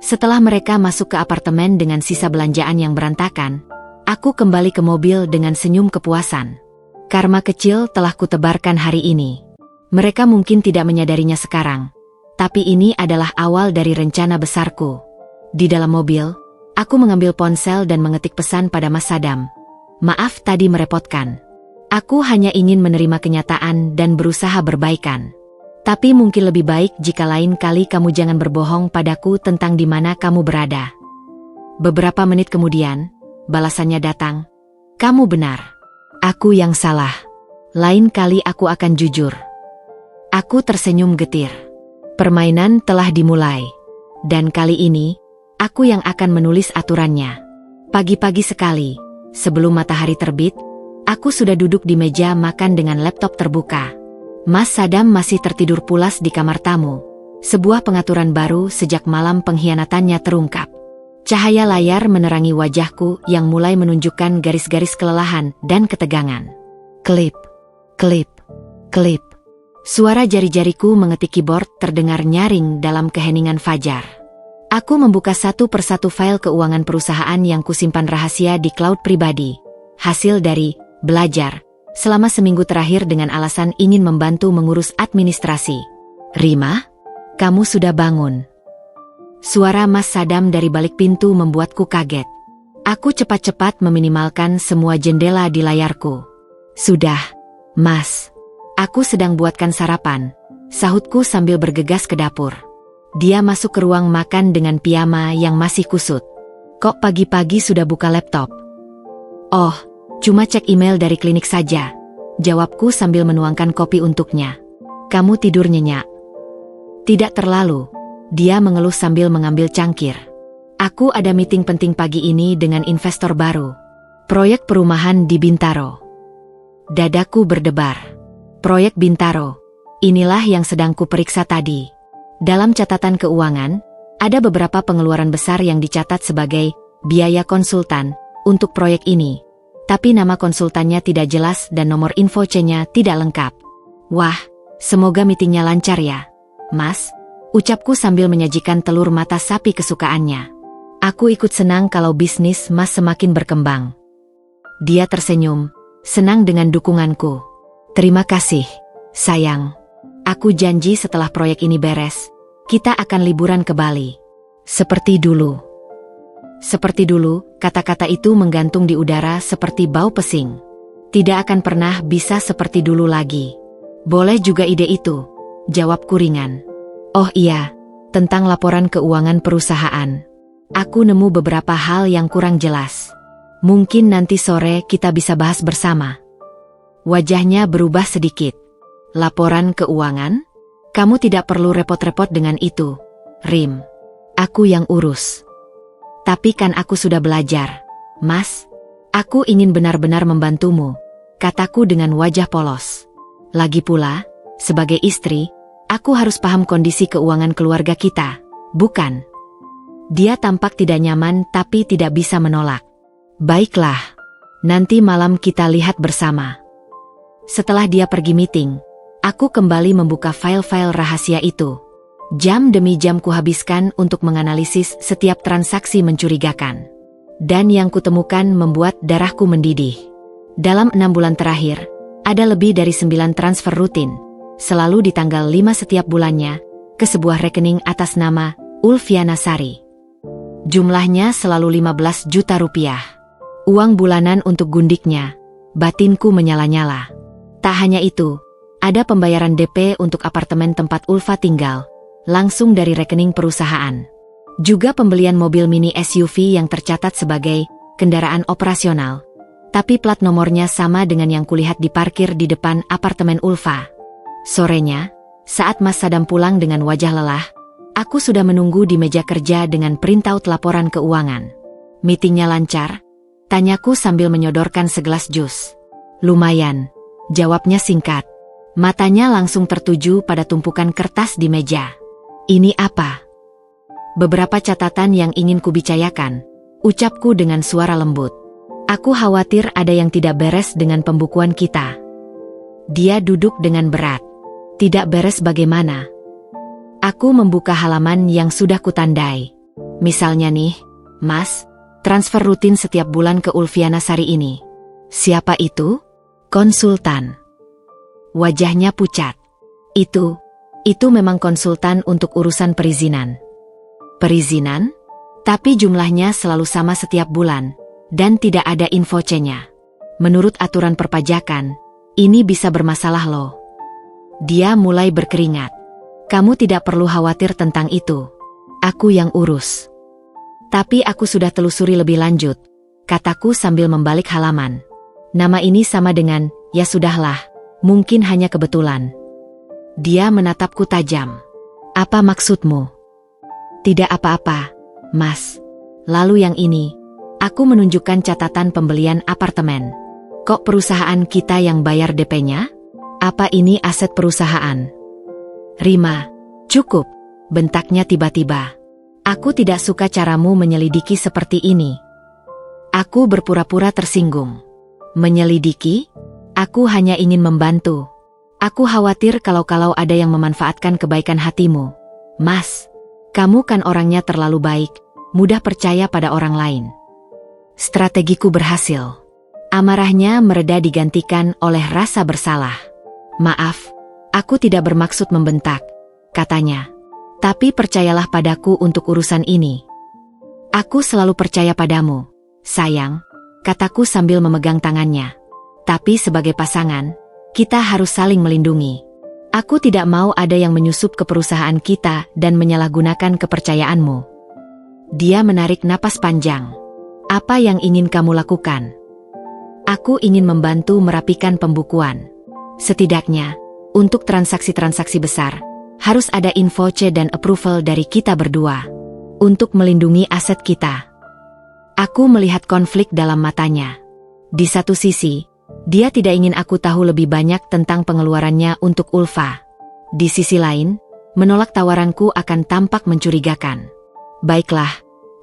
Setelah mereka masuk ke apartemen dengan sisa belanjaan yang berantakan, aku kembali ke mobil dengan senyum kepuasan. Karma kecil telah kutebarkan hari ini. Mereka mungkin tidak menyadarinya sekarang, tapi ini adalah awal dari rencana besarku. Di dalam mobil, aku mengambil ponsel dan mengetik pesan pada Mas Sadam. Maaf tadi merepotkan. Aku hanya ingin menerima kenyataan dan berusaha berbaikan. Tapi mungkin lebih baik jika lain kali kamu jangan berbohong padaku tentang di mana kamu berada. Beberapa menit kemudian, balasannya datang. Kamu benar. Aku yang salah. Lain kali aku akan jujur. Aku tersenyum getir. Permainan telah dimulai. Dan kali ini, aku yang akan menulis aturannya. Pagi-pagi sekali, sebelum matahari terbit, aku sudah duduk di meja makan dengan laptop terbuka. Mas Sadam masih tertidur pulas di kamar tamu. Sebuah pengaturan baru sejak malam pengkhianatannya terungkap. Cahaya layar menerangi wajahku yang mulai menunjukkan garis-garis kelelahan dan ketegangan. Klip, klip, klip. Suara jari-jariku mengetik keyboard terdengar nyaring dalam keheningan fajar. Aku membuka satu persatu file keuangan perusahaan yang kusimpan rahasia di cloud pribadi. Hasil dari belajar selama seminggu terakhir dengan alasan ingin membantu mengurus administrasi. Rima, kamu sudah bangun. Suara Mas Sadam dari balik pintu membuatku kaget. Aku cepat-cepat meminimalkan semua jendela di layarku. Sudah, Mas. Aku sedang buatkan sarapan, sahutku sambil bergegas ke dapur. Dia masuk ke ruang makan dengan piyama yang masih kusut. Kok pagi-pagi sudah buka laptop? Oh, cuma cek email dari klinik saja, jawabku sambil menuangkan kopi untuknya. Kamu tidur nyenyak? Tidak terlalu, dia mengeluh sambil mengambil cangkir. Aku ada meeting penting pagi ini dengan investor baru. Proyek perumahan di Bintaro. Dadaku berdebar. Proyek Bintaro, inilah yang sedang kuperiksa tadi. Dalam catatan keuangan, ada beberapa pengeluaran besar yang dicatat sebagai biaya konsultan untuk proyek ini. Tapi nama konsultannya tidak jelas dan nomor info C-nya tidak lengkap. Wah, semoga meetingnya lancar ya, Mas, ucapku sambil menyajikan telur mata sapi kesukaannya. Aku ikut senang kalau bisnis Mas semakin berkembang. Dia tersenyum, senang dengan dukunganku. Terima kasih, sayang. Aku janji setelah proyek ini beres, kita akan liburan ke Bali. Seperti dulu. Seperti dulu, kata-kata itu menggantung di udara seperti bau pesing. Tidak akan pernah bisa seperti dulu lagi. Boleh juga ide itu, jawabku ringan. Oh iya, tentang laporan keuangan perusahaan. Aku nemu beberapa hal yang kurang jelas. Mungkin nanti sore kita bisa bahas bersama. Wajahnya berubah sedikit. Laporan keuangan? Kamu tidak perlu repot-repot dengan itu. Rim, aku yang urus. Tapi kan aku sudah belajar. Mas, aku ingin benar-benar membantumu, kataku dengan wajah polos. Lagi pula, sebagai istri, aku harus paham kondisi keuangan keluarga kita, bukan? Dia tampak tidak nyaman tapi tidak bisa menolak. Baiklah, nanti malam kita lihat bersama. Setelah dia pergi meeting, aku kembali membuka file-file rahasia itu. Jam demi jam kuhabiskan untuk menganalisis setiap transaksi mencurigakan. Dan yang kutemukan membuat darahku mendidih. Dalam 6 bulan terakhir, ada lebih dari 9 transfer rutin, selalu di tanggal 5 setiap bulannya, ke sebuah rekening atas nama Ulfiana Sari. Jumlahnya selalu 15 juta rupiah. Uang bulanan untuk gundiknya. Batinku menyala-nyala. Tak hanya itu, ada pembayaran DP untuk apartemen tempat Ulfa tinggal, langsung dari rekening perusahaan. Juga pembelian mobil mini SUV yang tercatat sebagai kendaraan operasional, tapi plat nomornya sama dengan yang kulihat diparkir di depan apartemen Ulfa. Sorenya, saat Mas Sadam pulang dengan wajah lelah, aku sudah menunggu di meja kerja dengan printout laporan keuangan. Meetingnya lancar? Tanyaku sambil menyodorkan segelas jus. Lumayan, jawabnya singkat. Matanya langsung tertuju pada tumpukan kertas di meja. Ini apa? Beberapa catatan yang ingin kubicarakan, ucapku dengan suara lembut. Aku khawatir ada yang tidak beres dengan pembukuan kita. Dia duduk dengan berat. Tidak beres bagaimana? Aku membuka halaman yang sudah kutandai. Misalnya nih, Mas, transfer rutin setiap bulan ke Ulfiana Sari ini. Siapa itu? Konsultan. Wajahnya pucat. Itu memang konsultan untuk urusan perizinan. Perizinan? Tapi jumlahnya selalu sama setiap bulan, dan tidak ada info C-nya. Menurut aturan perpajakan, ini bisa bermasalah loh. Dia mulai berkeringat. Kamu tidak perlu khawatir tentang itu. Aku yang urus. Tapi aku sudah telusuri lebih lanjut, kataku sambil membalik halaman. Nama ini sama dengan, ya sudahlah, mungkin hanya kebetulan. Dia menatapku tajam. Apa maksudmu? Tidak apa-apa, Mas. Lalu yang ini, aku menunjukkan catatan pembelian apartemen. Kok perusahaan kita yang bayar DP-nya? Apa ini aset perusahaan? Rima, cukup, bentaknya tiba-tiba. Aku tidak suka caramu menyelidiki seperti ini. Aku berpura-pura tersinggung. Menyelidiki? Aku hanya ingin membantu. Aku khawatir kalau ada yang memanfaatkan kebaikan hatimu. Mas, kamu kan orangnya terlalu baik, mudah percaya pada orang lain. Strategiku berhasil. Amarahnya mereda digantikan oleh rasa bersalah. Maaf, aku tidak bermaksud membentak, katanya. Tapi percayalah padaku untuk urusan ini. Aku selalu percaya padamu, sayang, kataku sambil memegang tangannya. Tapi sebagai pasangan, kita harus saling melindungi. Aku tidak mau ada yang menyusup ke perusahaan kita dan menyalahgunakan kepercayaanmu. Dia menarik napas panjang. Apa yang ingin kamu lakukan? Aku ingin membantu merapikan pembukuan. Setidaknya, untuk transaksi-transaksi besar, harus ada info C dan approval dari kita berdua. Untuk melindungi aset kita. Aku melihat konflik dalam matanya. Di satu sisi, dia tidak ingin aku tahu lebih banyak tentang pengeluarannya untuk Ulfa. Di sisi lain, menolak tawaranku akan tampak mencurigakan. Baiklah,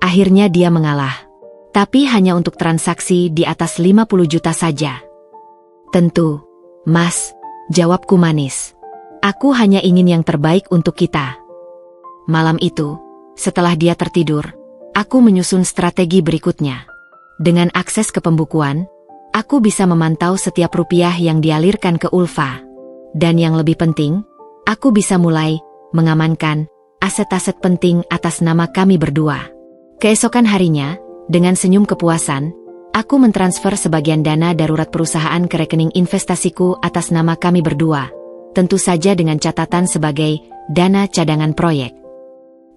akhirnya dia mengalah. Tapi hanya untuk transaksi di atas 50 juta saja. Tentu, Mas, jawabku manis. Aku hanya ingin yang terbaik untuk kita. Malam itu, setelah dia tertidur, aku menyusun strategi berikutnya. Dengan akses ke pembukuan, aku bisa memantau setiap rupiah yang dialirkan ke Ulfa. Dan yang lebih penting, aku bisa mulai mengamankan aset-aset penting atas nama kami berdua. Keesokan harinya, dengan senyum kepuasan, aku mentransfer sebagian dana darurat perusahaan ke rekening investasiku atas nama kami berdua. Tentu saja dengan catatan sebagai dana cadangan proyek.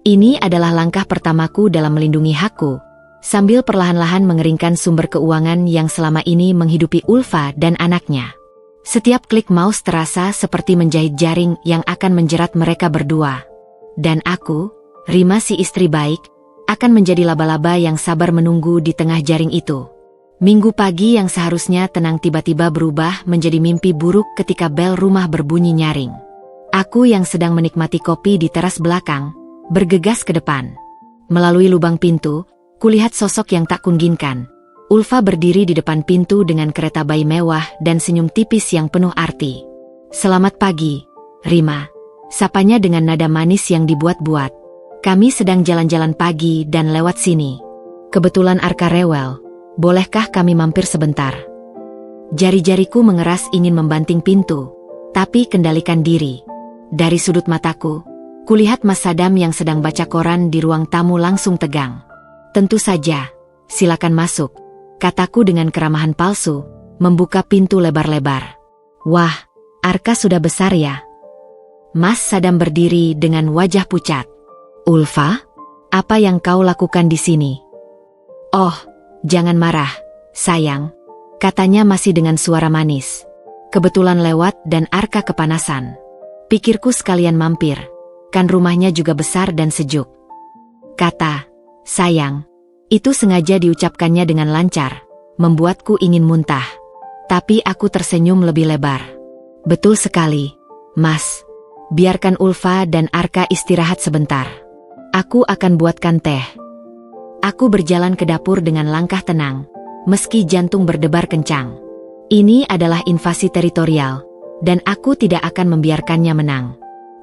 Ini adalah langkah pertamaku dalam melindungi hakku, sambil perlahan-lahan mengeringkan sumber keuangan yang selama ini menghidupi Ulfa dan anaknya. Setiap klik mouse terasa seperti menjahit jaring yang akan menjerat mereka berdua. Dan aku, Rima si istri baik, akan menjadi laba-laba yang sabar menunggu di tengah jaring itu. Minggu pagi yang seharusnya tenang tiba-tiba berubah menjadi mimpi buruk ketika bel rumah berbunyi nyaring. Aku yang sedang menikmati kopi di teras belakang, bergegas ke depan. Melalui lubang pintu, kulihat sosok yang tak kungginkan. Ulfa berdiri di depan pintu dengan kereta bayi mewah dan senyum tipis yang penuh arti. "Selamat pagi, Rima," sapanya dengan nada manis yang dibuat-buat. "Kami sedang jalan-jalan pagi dan lewat sini. Kebetulan Arka rewel. Bolehkah kami mampir sebentar?" Jari-jariku mengeras ingin membanting pintu, tapi kendalikan diri. Dari sudut mataku, kulihat Mas Sadam yang sedang baca koran di ruang tamu langsung tegang. "Tentu saja, silakan masuk," kataku dengan keramahan palsu, membuka pintu lebar-lebar. "Wah, Arka sudah besar ya?" Mas Sadam berdiri dengan wajah pucat. "Ulfa, apa yang kau lakukan di sini?" "Oh, jangan marah, sayang," katanya masih dengan suara manis. "Kebetulan lewat dan Arka kepanasan. Pikirku sekalian mampir, kan rumahnya juga besar dan sejuk." Kata "sayang" itu sengaja diucapkannya dengan lancar, membuatku ingin muntah. Tapi aku tersenyum lebih lebar. "Betul sekali, Mas. Biarkan Ulfa dan Arka istirahat sebentar. Aku akan buatkan teh." Aku berjalan ke dapur dengan langkah tenang, meski jantung berdebar kencang. Ini adalah invasi teritorial, dan aku tidak akan membiarkannya menang.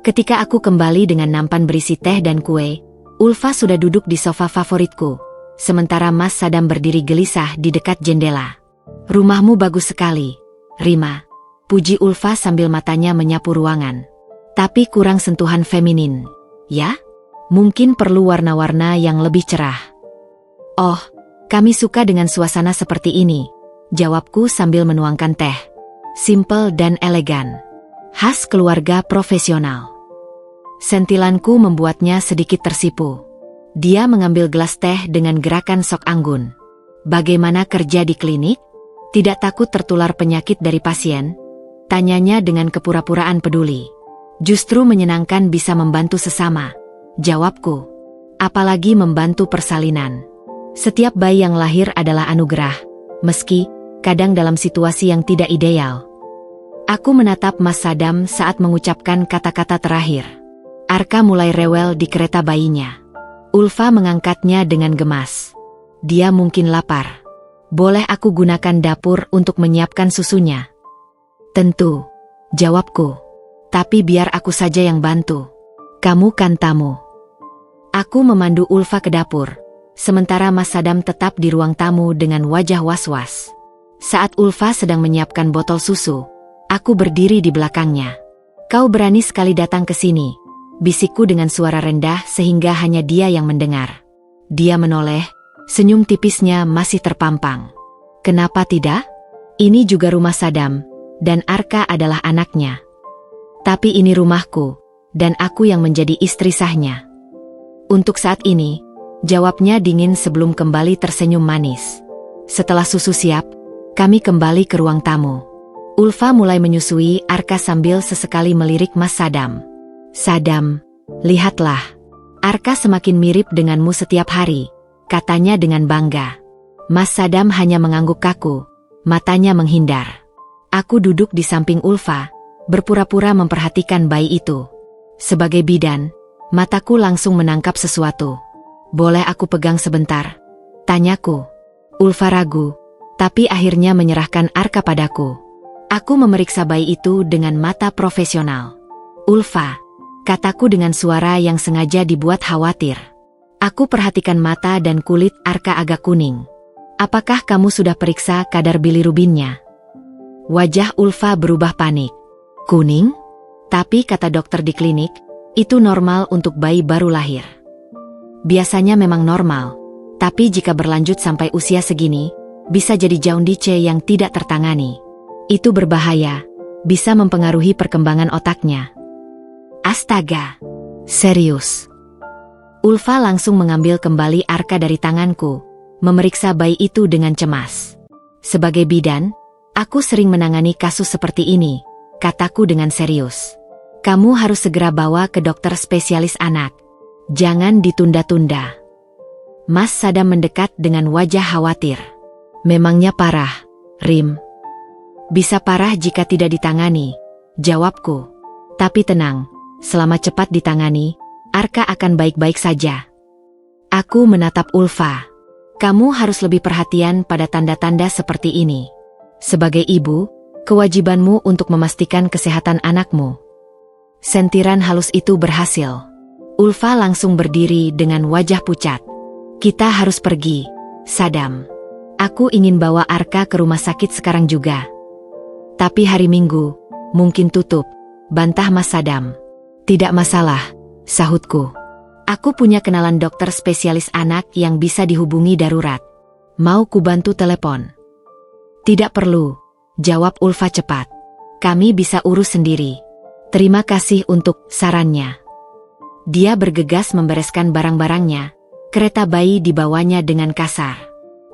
Ketika aku kembali dengan nampan berisi teh dan kue, Ulfa sudah duduk di sofa favoritku, sementara Mas Sadam berdiri gelisah di dekat jendela. "Rumahmu bagus sekali, Rima," puji Ulfa sambil matanya menyapu ruangan. "Tapi kurang sentuhan feminin, ya? Mungkin perlu warna-warna yang lebih cerah." "Oh, kami suka dengan suasana seperti ini," jawabku sambil menuangkan teh. Simple dan elegan. Khas keluarga profesional. Sentilanku membuatnya sedikit tersipu. Dia mengambil gelas teh dengan gerakan sok anggun. "Bagaimana kerja di klinik? Tidak takut tertular penyakit dari pasien?" tanyanya dengan kepura-puraan peduli. "Justru menyenangkan bisa membantu sesama," jawabku. "Apalagi membantu persalinan. Setiap bayi yang lahir adalah anugerah, meski kadang dalam situasi yang tidak ideal." Aku menatap Mas Sadam saat mengucapkan kata-kata terakhir. Arka mulai rewel di kereta bayinya. Ulfa mengangkatnya dengan gemas. "Dia mungkin lapar. Boleh aku gunakan dapur untuk menyiapkan susunya?" "Tentu," jawabku. "Tapi biar aku saja yang bantu. Kamu kan tamu." Aku memandu Ulfa ke dapur, sementara Mas Sadam tetap di ruang tamu dengan wajah was-was. Saat Ulfa sedang menyiapkan botol susu, aku berdiri di belakangnya. "Kau berani sekali datang ke sini," bisikku dengan suara rendah sehingga hanya dia yang mendengar. Dia menoleh, senyum tipisnya masih terpampang. "Kenapa tidak? Ini juga rumah Sadam, dan Arka adalah anaknya. Tapi ini rumahku, dan aku yang menjadi istri sahnya." "Untuk saat ini," jawabnya dingin sebelum kembali tersenyum manis. Setelah susu siap, kami kembali ke ruang tamu. Ulfa mulai menyusui Arka sambil sesekali melirik Mas Sadam. "Sadam, lihatlah. Arka semakin mirip denganmu setiap hari," katanya dengan bangga. Mas Sadam hanya mengangguk kaku, matanya menghindar. Aku duduk di samping Ulfa, berpura-pura memperhatikan bayi itu. Sebagai bidan, mataku langsung menangkap sesuatu. "Boleh aku pegang sebentar?" tanyaku. Ulfa ragu, tapi akhirnya menyerahkan Arka padaku. Aku memeriksa bayi itu dengan mata profesional. "Ulfa," kataku dengan suara yang sengaja dibuat khawatir. Aku perhatikan mata dan kulit Arka agak kuning. "Apakah kamu sudah periksa kadar bilirubinnya?" Wajah Ulfa berubah panik. "Kuning? Tapi kata dokter di klinik, itu normal untuk bayi baru lahir." "Biasanya memang normal, tapi jika berlanjut sampai usia segini, bisa jadi jaundice yang tidak tertangani. Itu berbahaya, bisa mempengaruhi perkembangan otaknya." "Astaga, serius?" Ulfa langsung mengambil kembali Arka dari tanganku, memeriksa bayi itu dengan cemas. "Sebagai bidan, aku sering menangani kasus seperti ini," kataku dengan serius. "Kamu harus segera bawa ke dokter spesialis anak. Jangan ditunda-tunda. Mas Sadam mendekat dengan wajah khawatir. Memangnya parah, Rim? Bisa parah jika tidak ditangani, jawabku. Tapi tenang, selama cepat ditangani, Arka akan baik-baik saja. Aku menatap Ulfa. Kamu harus lebih perhatian pada tanda-tanda seperti ini. Sebagai ibu, kewajibanmu untuk memastikan kesehatan anakmu. Sentiran halus itu berhasil. Ulfa langsung berdiri dengan wajah pucat. Kita harus pergi, Sadam. Aku ingin bawa Arka ke rumah sakit sekarang juga. Tapi hari Minggu, mungkin tutup, bantah Mas Sadam. Tidak masalah, sahutku. Aku punya kenalan dokter spesialis anak yang bisa dihubungi darurat. Mau kubantu telepon? Tidak perlu, jawab Ulfa cepat. Kami bisa urus sendiri. Terima kasih untuk sarannya. Dia bergegas membereskan barang-barangnya. Kereta bayi dibawanya dengan kasar.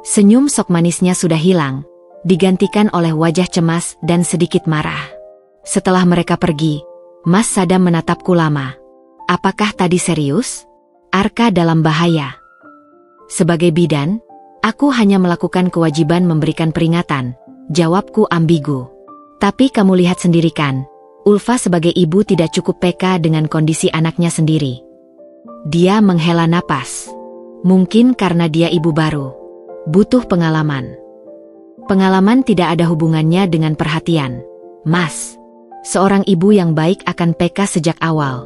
Senyum sok manisnya sudah hilang, digantikan oleh wajah cemas dan sedikit marah. Setelah mereka pergi, Mas Sadam menatapku lama. Apakah tadi serius? Arka dalam bahaya. Sebagai bidan, aku hanya melakukan kewajiban memberikan peringatan, jawabku ambigu. Tapi kamu lihat sendiri kan, Ulfa sebagai ibu tidak cukup peka dengan kondisi anaknya sendiri. Dia menghela napas. Mungkin karena dia ibu baru. Butuh pengalaman. Pengalaman tidak ada hubungannya dengan perhatian, Mas. Seorang ibu yang baik akan peka sejak awal.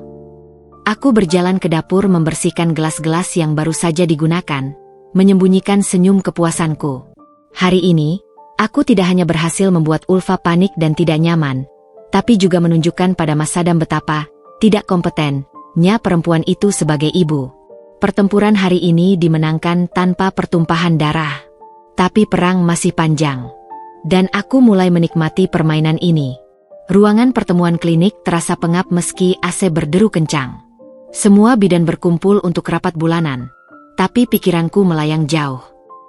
Aku berjalan ke dapur membersihkan gelas-gelas yang baru saja digunakan, menyembunyikan senyum kepuasanku. Hari ini, aku tidak hanya berhasil membuat Ulfa panik dan tidak nyaman, tapi juga menunjukkan pada Mas Sadam betapa tidak kompetennya perempuan itu sebagai ibu. Pertempuran hari ini dimenangkan tanpa pertumpahan darah. Tapi perang masih panjang. Dan aku mulai menikmati permainan ini. Ruangan pertemuan klinik terasa pengap meski AC berderu kencang. Semua bidan berkumpul untuk rapat bulanan. Tapi pikiranku melayang jauh.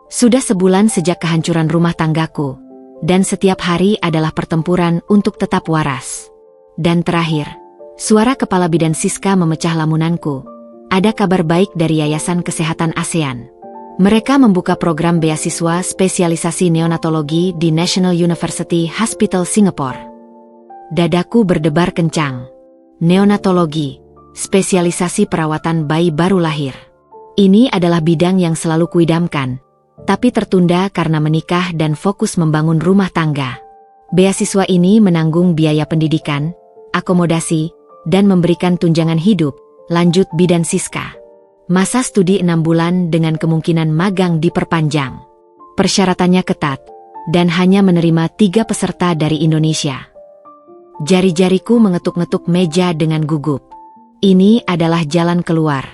Sudah sebulan sejak kehancuran rumah tanggaku. Dan setiap hari adalah pertempuran untuk tetap waras. Dan terakhir, suara kepala bidan Siska memecah lamunanku. Ada kabar baik dari Yayasan Kesehatan ASEAN. Mereka membuka program beasiswa spesialisasi neonatologi di National University Hospital Singapore. Dadaku berdebar kencang. Neonatologi, spesialisasi perawatan bayi baru lahir. Ini adalah bidang yang selalu kuidamkan, tapi tertunda karena menikah dan fokus membangun rumah tangga. Beasiswa ini menanggung biaya pendidikan, akomodasi, dan memberikan tunjangan hidup, lanjut bidan Siska. Masa studi 6 bulan dengan kemungkinan magang diperpanjang. Persyaratannya ketat, dan hanya menerima 3 peserta dari Indonesia. Jari-jariku mengetuk-ngetuk meja dengan gugup. Ini adalah jalan keluar.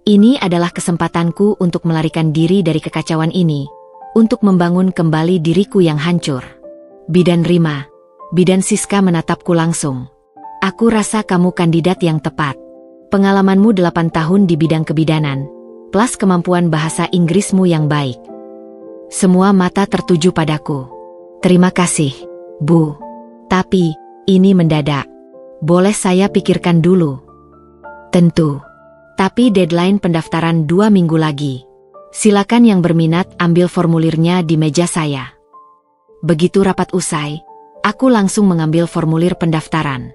Ini adalah kesempatanku untuk melarikan diri dari kekacauan ini, untuk membangun kembali diriku yang hancur. Bidan Rima, bidan Siska menatapku langsung. Aku rasa kamu kandidat yang tepat. Pengalamanmu 8 tahun di bidang kebidanan, plus kemampuan bahasa Inggrismu yang baik. Semua mata tertuju padaku. Terima kasih, Bu. Tapi, ini mendadak. Boleh saya pikirkan dulu? Tentu. Tapi deadline pendaftaran 2 minggu lagi. Silakan yang berminat ambil formulirnya di meja saya. Begitu rapat usai, aku langsung mengambil formulir pendaftaran.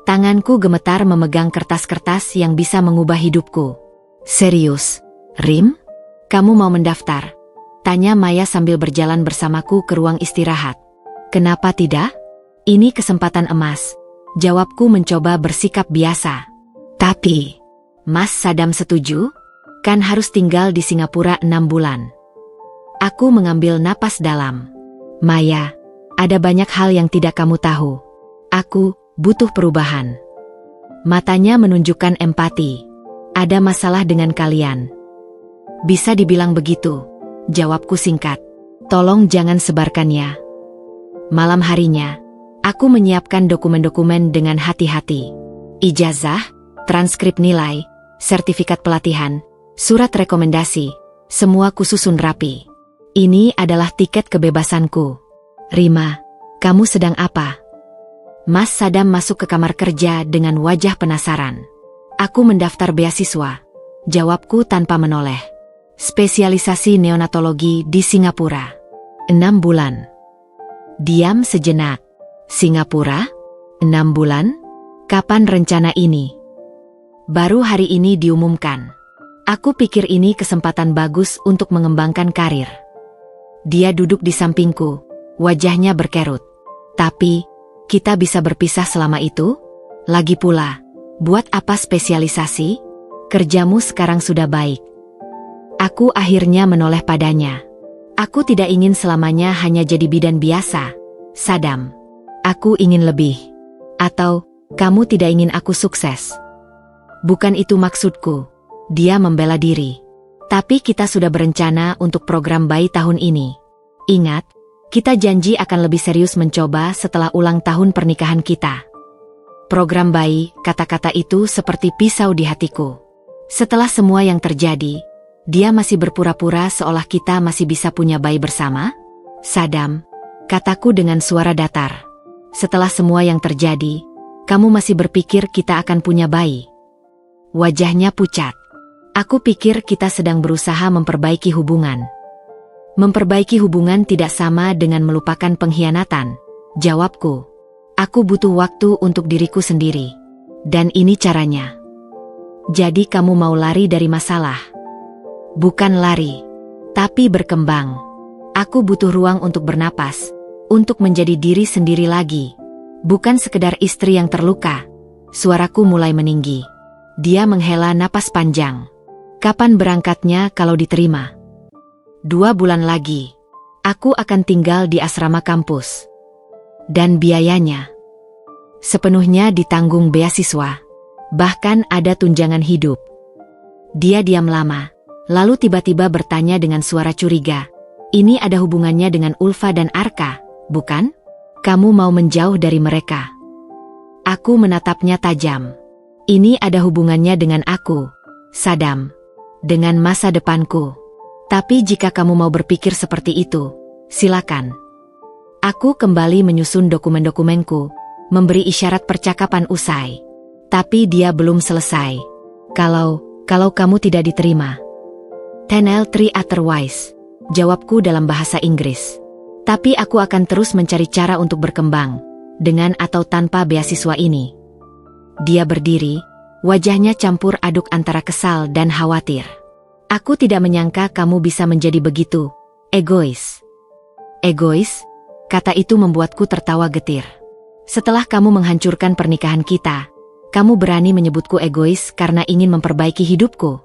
Tanganku gemetar memegang kertas-kertas yang bisa mengubah hidupku. Serius, Rim? Kamu mau mendaftar? Tanya Maya sambil berjalan bersamaku ke ruang istirahat. Kenapa tidak? Ini kesempatan emas. Jawabku mencoba bersikap biasa. Tapi, Mas Sadam setuju? Kan harus tinggal di Singapura 6 bulan. Aku mengambil napas dalam. Maya, ada banyak hal yang tidak kamu tahu. Aku butuh perubahan. Matanya menunjukkan empati. Ada masalah dengan kalian. Bisa dibilang begitu, jawabku singkat. Tolong jangan sebarkan ya. Malam harinya, aku menyiapkan dokumen-dokumen dengan hati-hati. Ijazah, transkrip nilai, sertifikat pelatihan, surat rekomendasi, semua kususun rapi. Ini adalah tiket kebebasanku. Rima, kamu sedang apa? Mas Sadam masuk ke kamar kerja dengan wajah penasaran. Aku mendaftar beasiswa, Jawabku tanpa menoleh. Spesialisasi neonatologi di Singapura. 6 bulan. Diam sejenak. Singapura? 6 bulan? Kapan rencana ini? Baru hari ini diumumkan. Aku pikir ini kesempatan bagus untuk mengembangkan karir. Dia duduk di sampingku, wajahnya berkerut. Tapi, kita bisa berpisah selama itu? Lagi pula, buat apa spesialisasi? Kerjamu sekarang sudah baik. Aku akhirnya menoleh padanya. Aku tidak ingin selamanya hanya jadi bidan biasa, Sadam. Aku ingin lebih. Atau, kamu tidak ingin aku sukses? Bukan itu maksudku. Dia membela diri. Tapi kita sudah berencana untuk program bayi tahun ini. Ingat, kita janji akan lebih serius mencoba setelah ulang tahun pernikahan kita. Program bayi, kata-kata itu seperti pisau di hatiku. Setelah semua yang terjadi, dia masih berpura-pura seolah kita masih bisa punya bayi bersama? Sadam, kataku dengan suara datar. Setelah semua yang terjadi, kamu masih berpikir kita akan punya bayi? Wajahnya pucat. Aku pikir kita sedang berusaha memperbaiki hubungan. Memperbaiki hubungan tidak sama dengan melupakan pengkhianatan, jawabku. Aku butuh waktu untuk diriku sendiri. Dan ini caranya. Jadi kamu mau lari dari masalah? Bukan lari, tapi berkembang. Aku butuh ruang untuk bernapas, untuk menjadi diri sendiri lagi. Bukan sekedar istri yang terluka. Suaraku mulai meninggi. Dia menghela napas panjang. Kapan berangkatnya kalau diterima? 2 bulan lagi. Aku akan tinggal di asrama kampus. Dan biayanya sepenuhnya ditanggung beasiswa. Bahkan ada tunjangan hidup. Dia diam lama, lalu tiba-tiba bertanya dengan suara curiga. Ini ada hubungannya dengan Ulfa dan Arka, bukan? Kamu mau menjauh dari mereka? Aku menatapnya tajam. Ini ada hubungannya dengan aku, Sadam. Dengan masa depanku. Tapi jika kamu mau berpikir seperti itu, silakan. Aku kembali menyusun dokumen-dokumenku, memberi isyarat percakapan usai. Tapi dia belum selesai. Kalau kamu tidak diterima. Tell 3 otherwise, jawabku dalam bahasa Inggris. Tapi aku akan terus mencari cara untuk berkembang, dengan atau tanpa beasiswa ini. Dia berdiri, wajahnya campur aduk antara kesal dan khawatir. Aku tidak menyangka kamu bisa menjadi begitu egois. Egois? Kata itu membuatku tertawa getir. Setelah kamu menghancurkan pernikahan kita, kamu berani menyebutku egois karena ingin memperbaiki hidupku.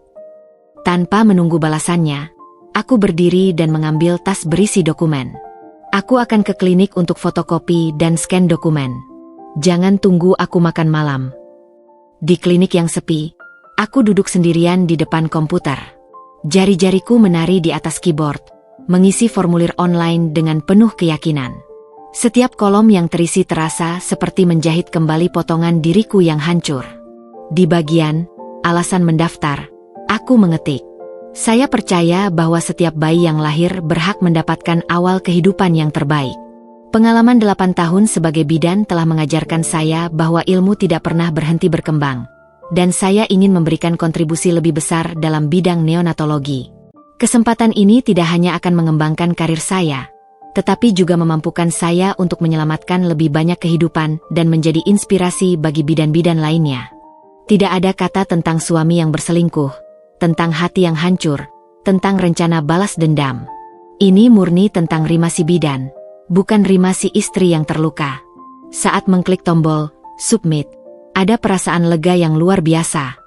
Tanpa menunggu balasannya, aku berdiri dan mengambil tas berisi dokumen. Aku akan ke klinik untuk fotokopi dan scan dokumen. Jangan tunggu aku makan malam. Di klinik yang sepi, aku duduk sendirian di depan komputer. Jari-jariku menari di atas keyboard, mengisi formulir online dengan penuh keyakinan. Setiap kolom yang terisi terasa seperti menjahit kembali potongan diriku yang hancur. Di bagian alasan mendaftar, aku mengetik. Saya percaya bahwa setiap bayi yang lahir berhak mendapatkan awal kehidupan yang terbaik. Pengalaman 8 tahun sebagai bidan telah mengajarkan saya bahwa ilmu tidak pernah berhenti berkembang. Dan saya ingin memberikan kontribusi lebih besar dalam bidang neonatologi. Kesempatan ini tidak hanya akan mengembangkan karir saya, tetapi juga memampukan saya untuk menyelamatkan lebih banyak kehidupan dan menjadi inspirasi bagi bidan-bidan lainnya. Tidak ada kata tentang suami yang berselingkuh, tentang hati yang hancur, tentang rencana balas dendam. Ini murni tentang Rima si bidan, bukan Rima si istri yang terluka. Saat mengklik tombol submit, ada perasaan lega yang luar biasa.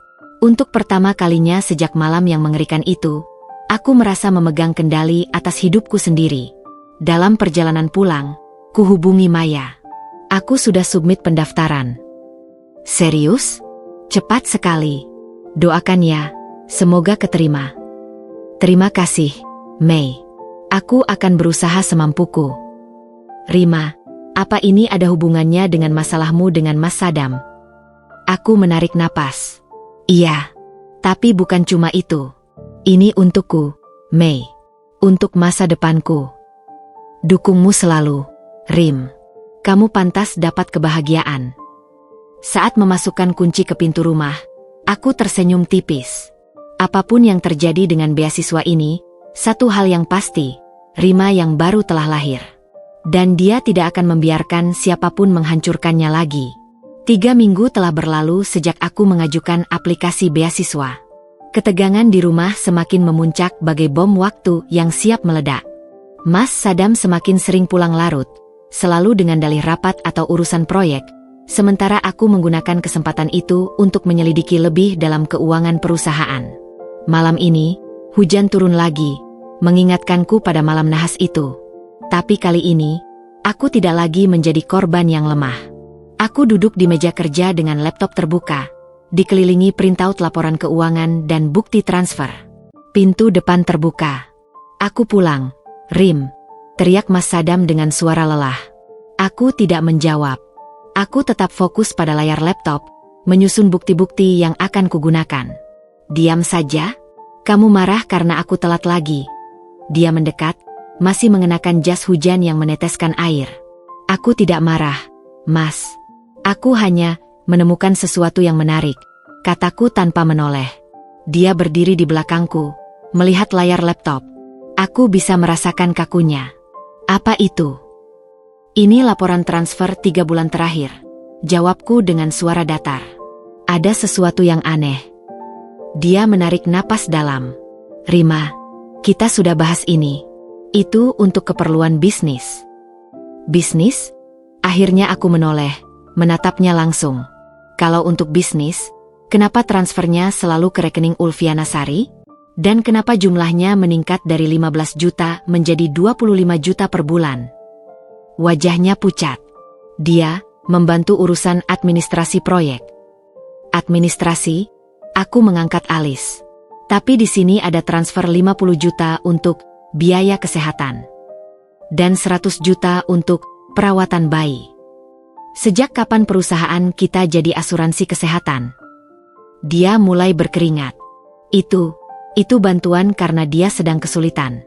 Untuk pertama kalinya sejak malam yang mengerikan itu, aku merasa memegang kendali atas hidupku sendiri. Dalam perjalanan pulang, kuhubungi Maya. Aku sudah submit pendaftaran. Serius? Cepat sekali. Doakan ya, semoga keterima. Terima kasih, Mei. Aku akan berusaha semampuku. Rima, apa ini ada hubungannya dengan masalahmu dengan Mas Sadam? Aku menarik napas. Iya, tapi bukan cuma itu. Ini untukku, Mei. Untuk masa depanku. Dukungmu selalu, Rim. Kamu pantas dapat kebahagiaan. Saat memasukkan kunci ke pintu rumah, aku tersenyum tipis. Apapun yang terjadi dengan beasiswa ini, satu hal yang pasti, Rima yang baru telah lahir. Dan dia tidak akan membiarkan siapapun menghancurkannya lagi. 3 minggu telah berlalu sejak aku mengajukan aplikasi beasiswa. Ketegangan di rumah semakin memuncak bagai bom waktu yang siap meledak. Mas Sadam semakin sering pulang larut, selalu dengan dalih rapat atau urusan proyek, sementara aku menggunakan kesempatan itu untuk menyelidiki lebih dalam keuangan perusahaan. Malam ini, hujan turun lagi, mengingatkanku pada malam nahas itu. Tapi kali ini, aku tidak lagi menjadi korban yang lemah. Aku duduk di meja kerja dengan laptop terbuka, dikelilingi printout laporan keuangan dan bukti transfer. Pintu depan terbuka. Aku pulang, Rim, teriak Mas Sadam dengan suara lelah. Aku tidak menjawab. Aku tetap fokus pada layar laptop, menyusun bukti-bukti yang akan kugunakan. Diam saja? Kamu marah karena aku telat lagi? Dia mendekat, masih mengenakan jas hujan yang meneteskan air. Aku tidak marah, Mas. Aku hanya menemukan sesuatu yang menarik, kataku tanpa menoleh. Dia berdiri di belakangku, melihat layar laptop. Aku bisa merasakan kakunya. Apa itu? Ini laporan transfer 3 bulan terakhir, jawabku dengan suara datar. Ada sesuatu yang aneh. Dia menarik napas dalam. Rima, kita sudah bahas ini. Itu untuk keperluan bisnis. Bisnis? Akhirnya aku menoleh, menatapnya langsung. Kalau untuk bisnis, kenapa transfernya selalu ke rekening Ulfiana Sari? Dan kenapa jumlahnya meningkat dari 15 juta menjadi 25 juta per bulan? Wajahnya pucat. Dia membantu urusan administrasi proyek. Administrasi? Aku mengangkat alis. Tapi di sini ada transfer 50 juta untuk biaya kesehatan. Dan 100 juta untuk perawatan bayi. Sejak kapan perusahaan kita jadi asuransi kesehatan? Dia mulai berkeringat. Itu bantuan karena dia sedang kesulitan.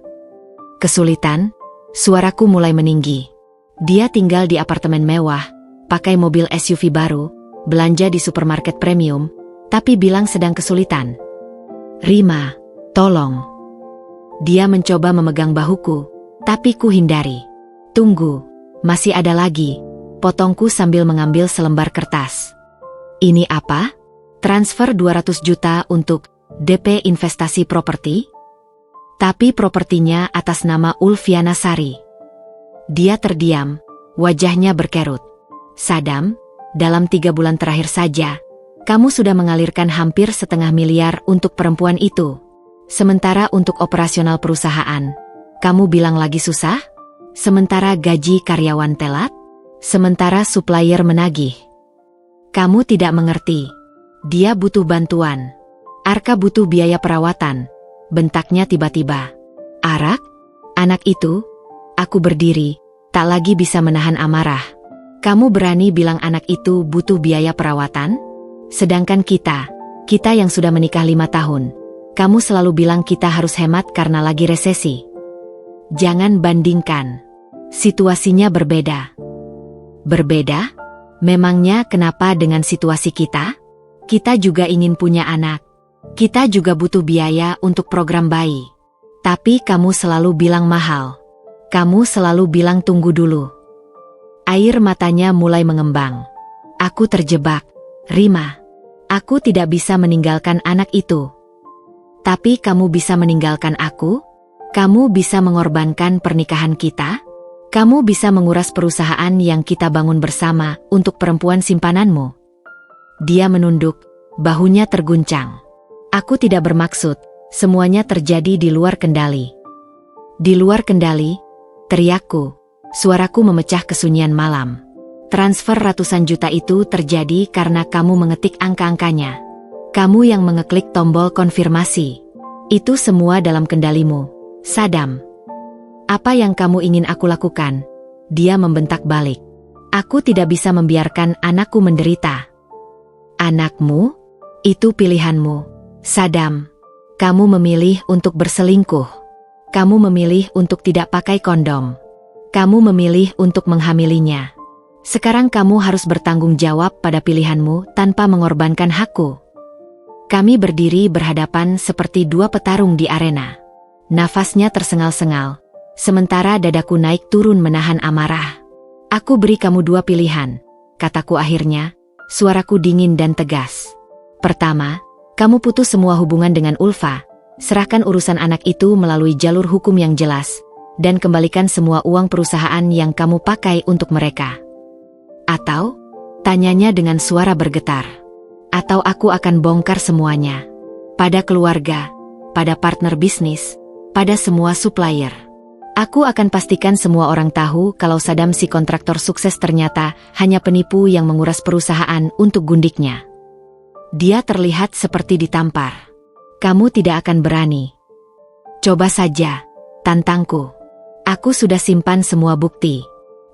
Kesulitan? Suaraku mulai meninggi. Dia tinggal di apartemen mewah, pakai mobil SUV baru, belanja di supermarket premium, tapi bilang sedang kesulitan. Rima, tolong. Dia mencoba memegang bahuku, tapi ku hindari. Tunggu, masih ada lagi, potongku sambil mengambil selembar kertas. Ini apa? Transfer 200 juta untuk DP investasi properti? Tapi propertinya atas nama Ulfiana Sari. Dia terdiam, wajahnya berkerut. Sadam, dalam 3 bulan terakhir saja, kamu sudah mengalirkan hampir 500 miliar untuk perempuan itu. Sementara untuk operasional perusahaan, kamu bilang lagi susah? Sementara gaji karyawan telat? Sementara supplier menagih. Kamu tidak mengerti. Dia butuh bantuan. Arka butuh biaya perawatan. Bentaknya tiba-tiba. Arak? Anak itu? Aku berdiri, tak lagi bisa menahan amarah. Kamu berani bilang anak itu butuh biaya perawatan? Sedangkan kita yang sudah menikah 5 tahun, kamu selalu bilang kita harus hemat karena lagi resesi. Jangan bandingkan. Situasinya berbeda. Berbeda? Memangnya kenapa dengan situasi kita? Kita juga ingin punya anak. Kita juga butuh biaya untuk program bayi. Tapi kamu selalu bilang mahal. Kamu selalu bilang tunggu dulu. Air matanya mulai mengembang. Aku terjebak. Rima, aku tidak bisa meninggalkan anak itu. Tapi kamu bisa meninggalkan aku? Kamu bisa mengorbankan pernikahan kita? Kamu bisa menguras perusahaan yang kita bangun bersama untuk perempuan simpananmu? Dia menunduk, bahunya terguncang. Aku tidak bermaksud, semuanya terjadi di luar kendali. Di luar kendali? Teriakku, suaraku memecah kesunyian malam. Transfer ratusan juta itu terjadi karena kamu mengetik angka-angkanya. Kamu yang mengeklik tombol konfirmasi. Itu semua dalam kendalimu, Sadam. Apa yang kamu ingin aku lakukan? Dia membentak balik. Aku tidak bisa membiarkan anakku menderita. Anakmu? Itu pilihanmu, Sadam. Kamu memilih untuk berselingkuh. Kamu memilih untuk tidak pakai kondom. Kamu memilih untuk menghamilinya. Sekarang kamu harus bertanggung jawab pada pilihanmu tanpa mengorbankan hakku. Kami berdiri berhadapan seperti dua petarung di arena. Nafasnya tersengal-sengal, sementara dadaku naik turun menahan amarah. Aku beri kamu dua pilihan, kataku akhirnya, suaraku dingin dan tegas. Pertama, kamu putus semua hubungan dengan Ulfa, serahkan urusan anak itu melalui jalur hukum yang jelas, dan kembalikan semua uang perusahaan yang kamu pakai untuk mereka. Atau, tanyanya dengan suara bergetar. Atau aku akan bongkar semuanya. Pada keluarga, pada partner bisnis, pada semua supplier. Aku akan pastikan semua orang tahu kalau Sadam si kontraktor sukses ternyata hanya penipu yang menguras perusahaan untuk gundiknya. Dia terlihat seperti ditampar. Kamu tidak akan berani. Coba saja, tantangku. Aku sudah simpan semua bukti.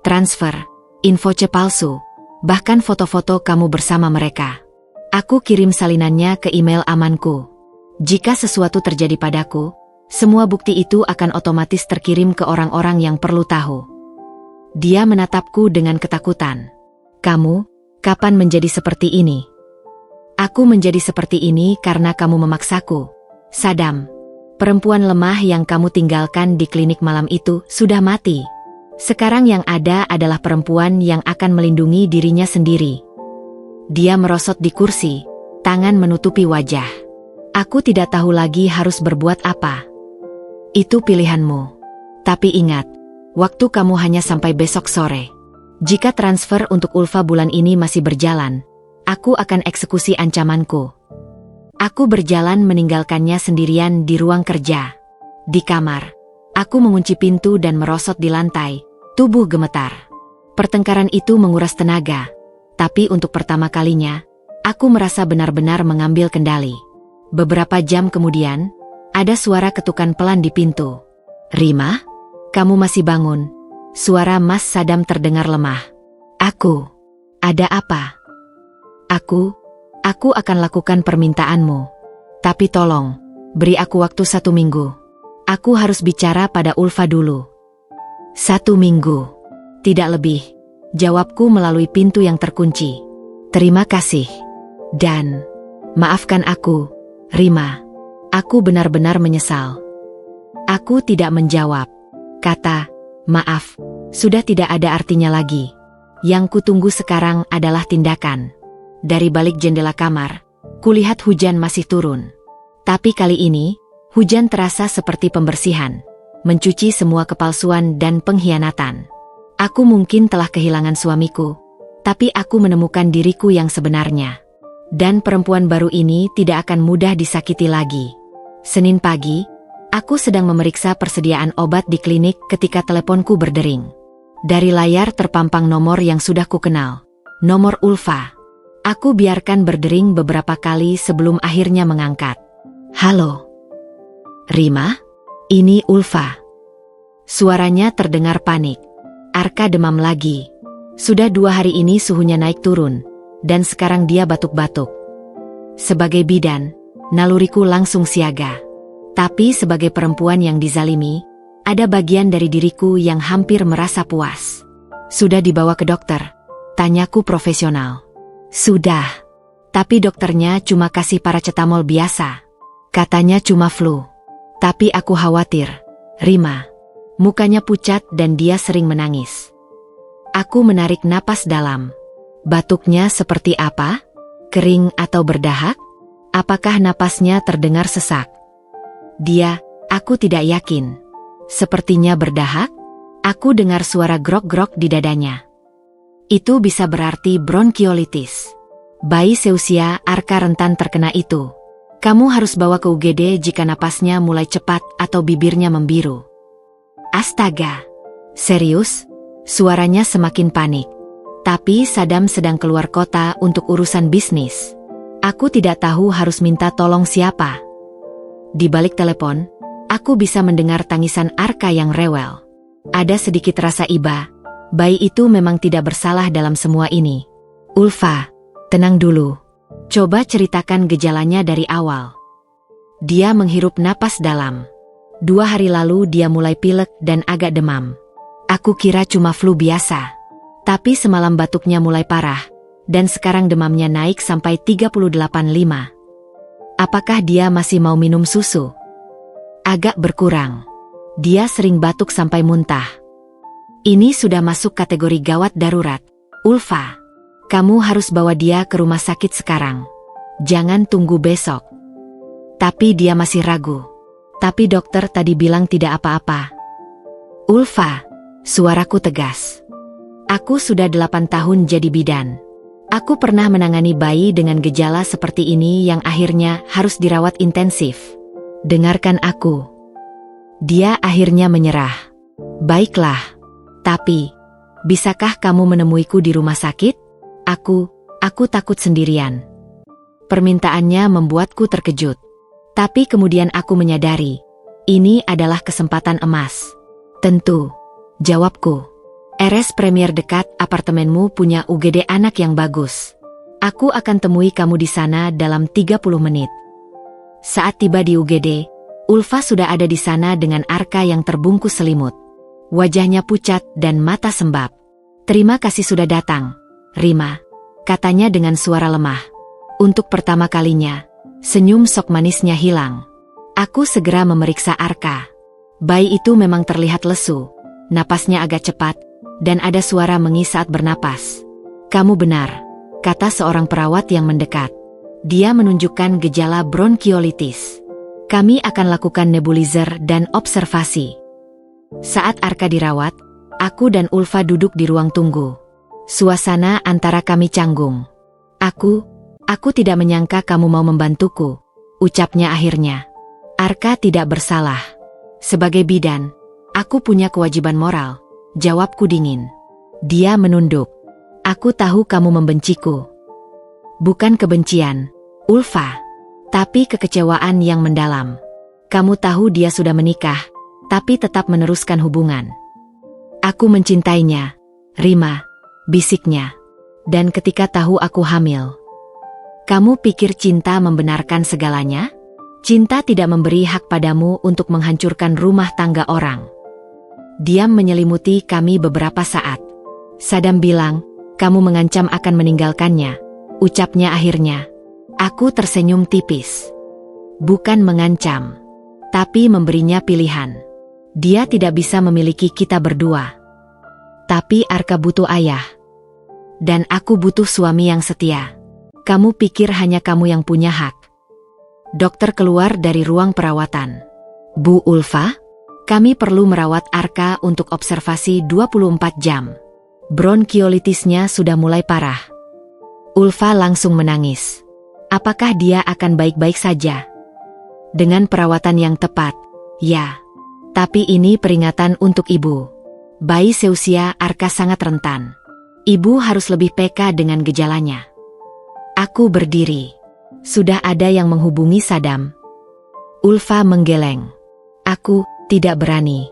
Transfer, info palsu, bahkan foto-foto kamu bersama mereka. Aku kirim salinannya ke email amanku. Jika sesuatu terjadi padaku, semua bukti itu akan otomatis terkirim ke orang-orang yang perlu tahu. Dia menatapku dengan ketakutan. Kamu, kapan menjadi seperti ini? Aku menjadi seperti ini karena kamu memaksaku. Sadam, perempuan lemah yang kamu tinggalkan di klinik malam itu sudah mati. Sekarang yang ada adalah perempuan yang akan melindungi dirinya sendiri. Dia merosot di kursi, tangan menutupi wajah. Aku tidak tahu lagi harus berbuat apa. Itu pilihanmu. Tapi ingat, waktu kamu hanya sampai besok sore. Jika transfer untuk Ulfa bulan ini masih berjalan, aku akan eksekusi ancamanku. Aku berjalan meninggalkannya sendirian di ruang kerja. Di kamar, aku mengunci pintu dan merosot di lantai, tubuh gemetar. Pertengkaran itu menguras tenaga, tapi untuk pertama kalinya, aku merasa benar-benar mengambil kendali. Beberapa jam kemudian, ada suara ketukan pelan di pintu. Rima, kamu masih bangun? Suara Mas Sadam terdengar lemah. Ada apa? Aku akan lakukan permintaanmu. Tapi tolong, beri aku waktu 1 minggu. Aku harus bicara pada Ulfa dulu. 1 minggu. Tidak lebih. Jawabku melalui pintu yang terkunci. Terima kasih. Dan, maafkan aku, Rima. Aku benar-benar menyesal. Aku tidak menjawab. Kata, maaf, sudah tidak ada artinya lagi. Yang kutunggu sekarang adalah tindakan. Dari balik jendela kamar, kulihat hujan masih turun. Tapi kali ini, hujan terasa seperti pembersihan, mencuci semua kepalsuan dan pengkhianatan. Aku mungkin telah kehilangan suamiku, tapi aku menemukan diriku yang sebenarnya. Dan perempuan baru ini tidak akan mudah disakiti lagi. Senin pagi, aku sedang memeriksa persediaan obat di klinik ketika teleponku berdering. Dari layar terpampang nomor yang sudah kukenal, nomor Ulfa. Aku biarkan berdering beberapa kali sebelum akhirnya mengangkat. Halo? Rima? Ini Ulfa. Suaranya terdengar panik. Arka demam lagi. Sudah 2 hari ini suhunya naik turun, dan sekarang dia batuk-batuk. Sebagai bidan, naluriku langsung siaga. Tapi sebagai perempuan yang dizalimi, ada bagian dari diriku yang hampir merasa puas. Sudah dibawa ke dokter? Tanyaku profesional. Sudah. Tapi dokternya cuma kasih paracetamol biasa. Katanya cuma flu. Tapi aku khawatir. Rima. Mukanya pucat dan dia sering menangis. Aku menarik napas dalam. Batuknya seperti apa? Kering atau berdahak? Apakah napasnya terdengar sesak? Aku tidak yakin. Sepertinya berdahak? Aku dengar suara grok-grok di dadanya. Itu bisa berarti bronkiolitis. Bayi seusia Arka rentan terkena itu. Kamu harus bawa ke UGD jika napasnya mulai cepat atau bibirnya membiru. Astaga. Serius? Suaranya semakin panik. Tapi Sadam sedang keluar kota untuk urusan bisnis. Aku tidak tahu harus minta tolong siapa. Di balik telepon, aku bisa mendengar tangisan Arka yang rewel. Ada sedikit rasa iba. Bayi itu memang tidak bersalah dalam semua ini. Ulfa, tenang dulu. Coba ceritakan gejalanya dari awal. Dia menghirup napas dalam. 2 hari lalu dia mulai pilek dan agak demam. Aku kira cuma flu biasa. Tapi semalam batuknya mulai parah, dan sekarang demamnya naik sampai 38,5. Apakah dia masih mau minum susu? Agak berkurang. Dia sering batuk sampai muntah. Ini sudah masuk kategori gawat darurat. Ulfa, kamu harus bawa dia ke rumah sakit sekarang. Jangan tunggu besok. Tapi dia masih ragu. Tapi dokter tadi bilang tidak apa-apa. Ulfa, suaraku tegas. Aku sudah 8 tahun jadi bidan. Aku pernah menangani bayi dengan gejala seperti ini yang akhirnya harus dirawat intensif. Dengarkan aku. Dia akhirnya menyerah. Baiklah. Tapi, bisakah kamu menemuiku di rumah sakit? Aku takut sendirian. Permintaannya membuatku terkejut. Tapi kemudian aku menyadari, ini adalah kesempatan emas. Tentu, jawabku. RS Premier dekat apartemenmu punya UGD anak yang bagus. Aku akan temui kamu di sana dalam 30 menit. Saat tiba di UGD, Ulfa sudah ada di sana dengan Arka yang terbungkus selimut. Wajahnya pucat dan mata sembab. Terima kasih sudah datang, Rima, katanya dengan suara lemah. Untuk pertama kalinya, senyum sok manisnya hilang. Aku segera memeriksa Arka. Bayi itu memang terlihat lesu, napasnya agak cepat, dan ada suara mengis saat bernapas. Kamu benar, kata seorang perawat yang mendekat. Dia menunjukkan gejala bronkiolitis. Kami akan lakukan nebulizer dan observasi. Saat Arka dirawat, aku dan Ulfa duduk di ruang tunggu. Suasana antara kami canggung. Aku tidak menyangka kamu mau membantuku, ucapnya akhirnya. Arka tidak bersalah. Sebagai bidan, aku punya kewajiban moral, jawabku dingin. Dia menunduk. Aku tahu kamu membenciku. Bukan kebencian, Ulfa. Tapi kekecewaan yang mendalam. Kamu tahu dia sudah menikah, tapi tetap meneruskan hubungan. Aku mencintainya, Rima, bisiknya. Dan ketika tahu aku hamil. Kamu pikir cinta membenarkan segalanya? Cinta tidak memberi hak padamu untuk menghancurkan rumah tangga orang. Diam menyelimuti kami beberapa saat. Sadam bilang, kamu mengancam akan meninggalkannya, ucapnya akhirnya. Aku tersenyum tipis. Bukan mengancam, tapi memberinya pilihan. Dia tidak bisa memiliki kita berdua. Tapi Arka butuh ayah. Dan aku butuh suami yang setia. Kamu pikir hanya kamu yang punya hak. Dokter keluar dari ruang perawatan. Bu Ulfa, kami perlu merawat Arka untuk observasi 24 jam. Bronkiolitisnya sudah mulai parah. Ulfa langsung menangis. Apakah dia akan baik-baik saja? Dengan perawatan yang tepat, ya. Tapi ini peringatan untuk ibu. Bayi seusia Arka sangat rentan. Ibu harus lebih peka dengan gejalanya. Aku berdiri. Sudah ada yang menghubungi Sadam. Ulfa menggeleng. Aku tidak berani.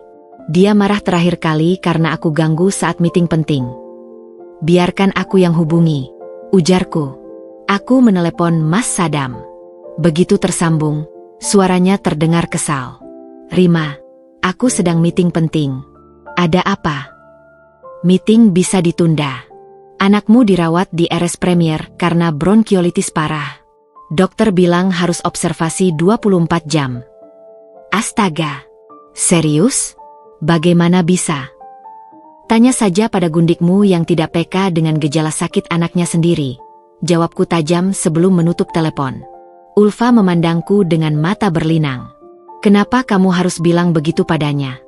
Dia marah terakhir kali karena aku ganggu saat meeting penting. Biarkan aku yang hubungi, ujarku. Aku menelepon Mas Sadam. Begitu tersambung, suaranya terdengar kesal. Rima, aku sedang meeting penting. Ada apa? Meeting bisa ditunda. Anakmu dirawat di RS Premier karena bronkiolitis parah. Dokter bilang harus observasi 24 jam. Astaga, serius? Bagaimana bisa? Tanya saja pada gundikmu yang tidak peka dengan gejala sakit anaknya sendiri. Jawabku tajam sebelum menutup telepon. Ulfa memandangku dengan mata berlinang. Kenapa kamu harus bilang begitu padanya?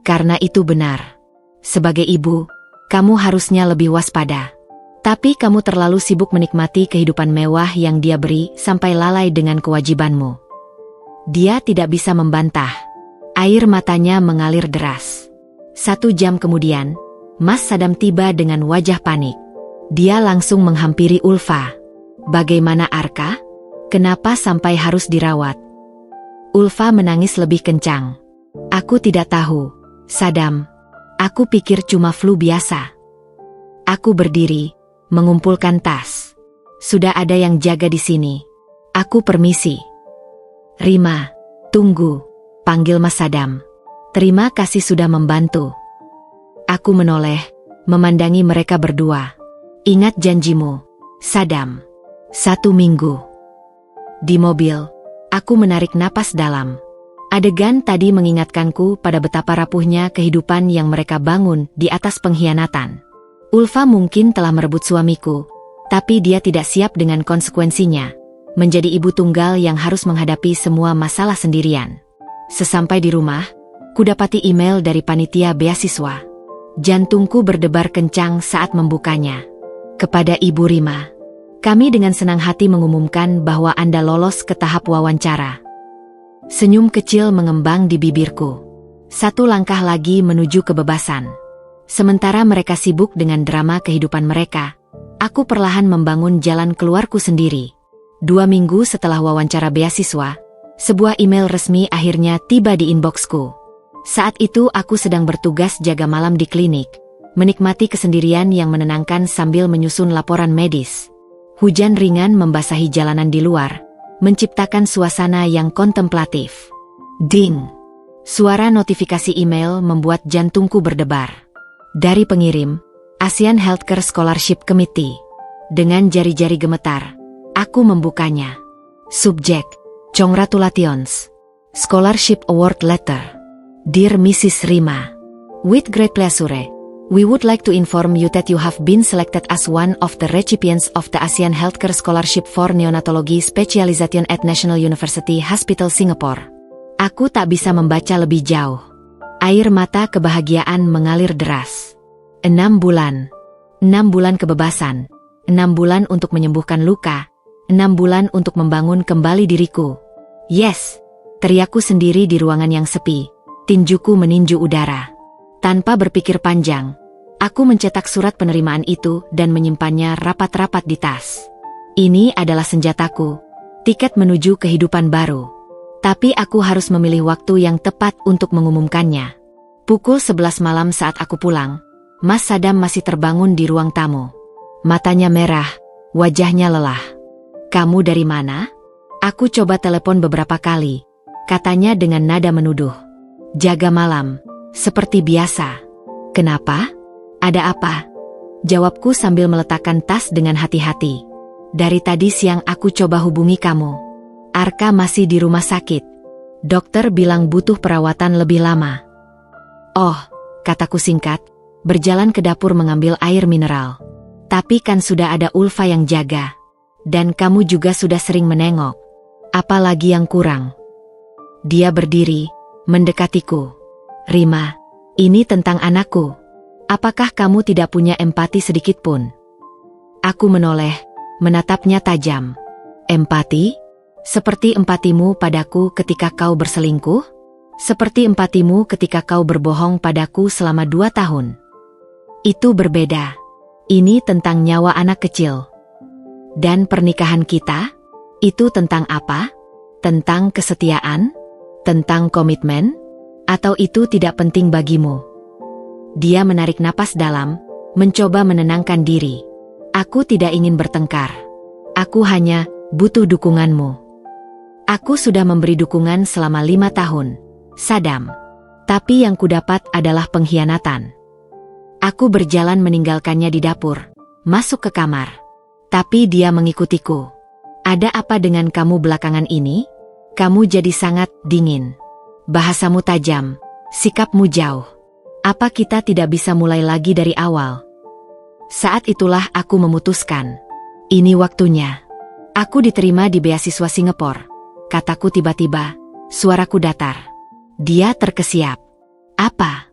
Karena itu benar. Sebagai ibu, kamu harusnya lebih waspada. Tapi kamu terlalu sibuk menikmati kehidupan mewah yang dia beri sampai lalai dengan kewajibanmu. Dia tidak bisa membantah. Air matanya mengalir deras. 1 jam kemudian, Mas Sadam tiba dengan wajah panik. Dia langsung menghampiri Ulfa. Bagaimana Arka? Kenapa sampai harus dirawat? Ulfa menangis lebih kencang. Aku tidak tahu, Sadam. Aku pikir cuma flu biasa. Aku berdiri, mengumpulkan tas. Sudah ada yang jaga di sini. Aku permisi. Rima, tunggu, panggil Mas Sadam. Terima kasih sudah membantu. Aku menoleh, memandangi mereka berdua. Ingat janjimu, Sadam. 1 minggu. Di mobil, aku menarik napas dalam. Adegan tadi mengingatkanku pada betapa rapuhnya kehidupan yang mereka bangun di atas pengkhianatan. Ulfa mungkin telah merebut suamiku, tapi dia tidak siap dengan konsekuensinya. Menjadi ibu tunggal yang harus menghadapi semua masalah sendirian. Sesampai di rumah, kudapati email dari panitia beasiswa. Jantungku berdebar kencang saat membukanya. Kepada Ibu Rima, kami dengan senang hati mengumumkan bahwa Anda lolos ke tahap wawancara. Senyum kecil mengembang di bibirku. Satu langkah lagi menuju kebebasan. Sementara mereka sibuk dengan drama kehidupan mereka, aku perlahan membangun jalan keluarku sendiri. 2 minggu setelah wawancara beasiswa, sebuah email resmi akhirnya tiba di inboxku. Saat itu aku sedang bertugas jaga malam di klinik, menikmati kesendirian yang menenangkan sambil menyusun laporan medis. Hujan ringan membasahi jalanan di luar, menciptakan suasana yang kontemplatif. Ding! Suara notifikasi email membuat jantungku berdebar. Dari pengirim, ASEAN Healthcare Scholarship Committee. Dengan jari-jari gemetar, aku membukanya. Subjek, Congratulations. Scholarship Award Letter. Dear Mrs. Rima, with great pleasure, we would like to inform you that you have been selected as one of the recipients of the ASEAN Healthcare Scholarship for Neonatology Specialization at National University Hospital Singapore. Aku tak bisa membaca lebih jauh. Air mata kebahagiaan mengalir deras. 6 bulan. 6 bulan kebebasan. 6 bulan untuk menyembuhkan luka. 6 bulan untuk membangun kembali diriku. Yes, teriakku sendiri di ruangan yang sepi. Tinjuku meninju udara. Tanpa berpikir panjang, aku mencetak surat penerimaan itu dan menyimpannya rapat-rapat di tas. Ini adalah senjataku, tiket menuju kehidupan baru. Tapi aku harus memilih waktu yang tepat untuk mengumumkannya. Pukul 11 malam saat aku pulang, Mas Sadam masih terbangun di ruang tamu. Matanya merah, wajahnya lelah. Kamu dari mana? Aku coba telepon beberapa kali, katanya dengan nada menuduh. Jaga malam. Seperti biasa. Kenapa? Ada apa? Jawabku sambil meletakkan tas dengan hati-hati. Dari tadi siang aku coba hubungi kamu. Arka masih di rumah sakit. Dokter bilang butuh perawatan lebih lama. Oh, kataku singkat, berjalan ke dapur mengambil air mineral. Tapi kan sudah ada Ulfa yang jaga. Dan kamu juga sudah sering menengok. Apalagi yang kurang? Dia berdiri, mendekatiku. Rima, ini tentang anakku. Apakah kamu tidak punya empati sedikit pun? Aku menoleh, menatapnya tajam. Empati? Seperti empatimu padaku ketika kau berselingkuh? Seperti empatimu ketika kau berbohong padaku selama 2 tahun? Itu berbeda. Ini tentang nyawa anak kecil. Dan pernikahan kita? Itu tentang apa? Tentang kesetiaan? Tentang komitmen? Atau itu tidak penting bagimu? Dia menarik napas dalam, mencoba menenangkan diri. Aku tidak ingin bertengkar. Aku hanya butuh dukunganmu. Aku sudah memberi dukungan selama 5 tahun, Sadam. Tapi yang kudapat adalah pengkhianatan. Aku berjalan meninggalkannya di dapur, masuk ke kamar. Tapi dia mengikutiku. Ada apa dengan kamu belakangan ini? Kamu jadi sangat dingin. Bahasamu tajam, sikapmu jauh. Apa kita tidak bisa mulai lagi dari awal? Saat itulah aku memutuskan. Ini waktunya. Aku diterima di beasiswa Singapura. Kataku tiba-tiba, suaraku datar. Dia terkesiap. Apa?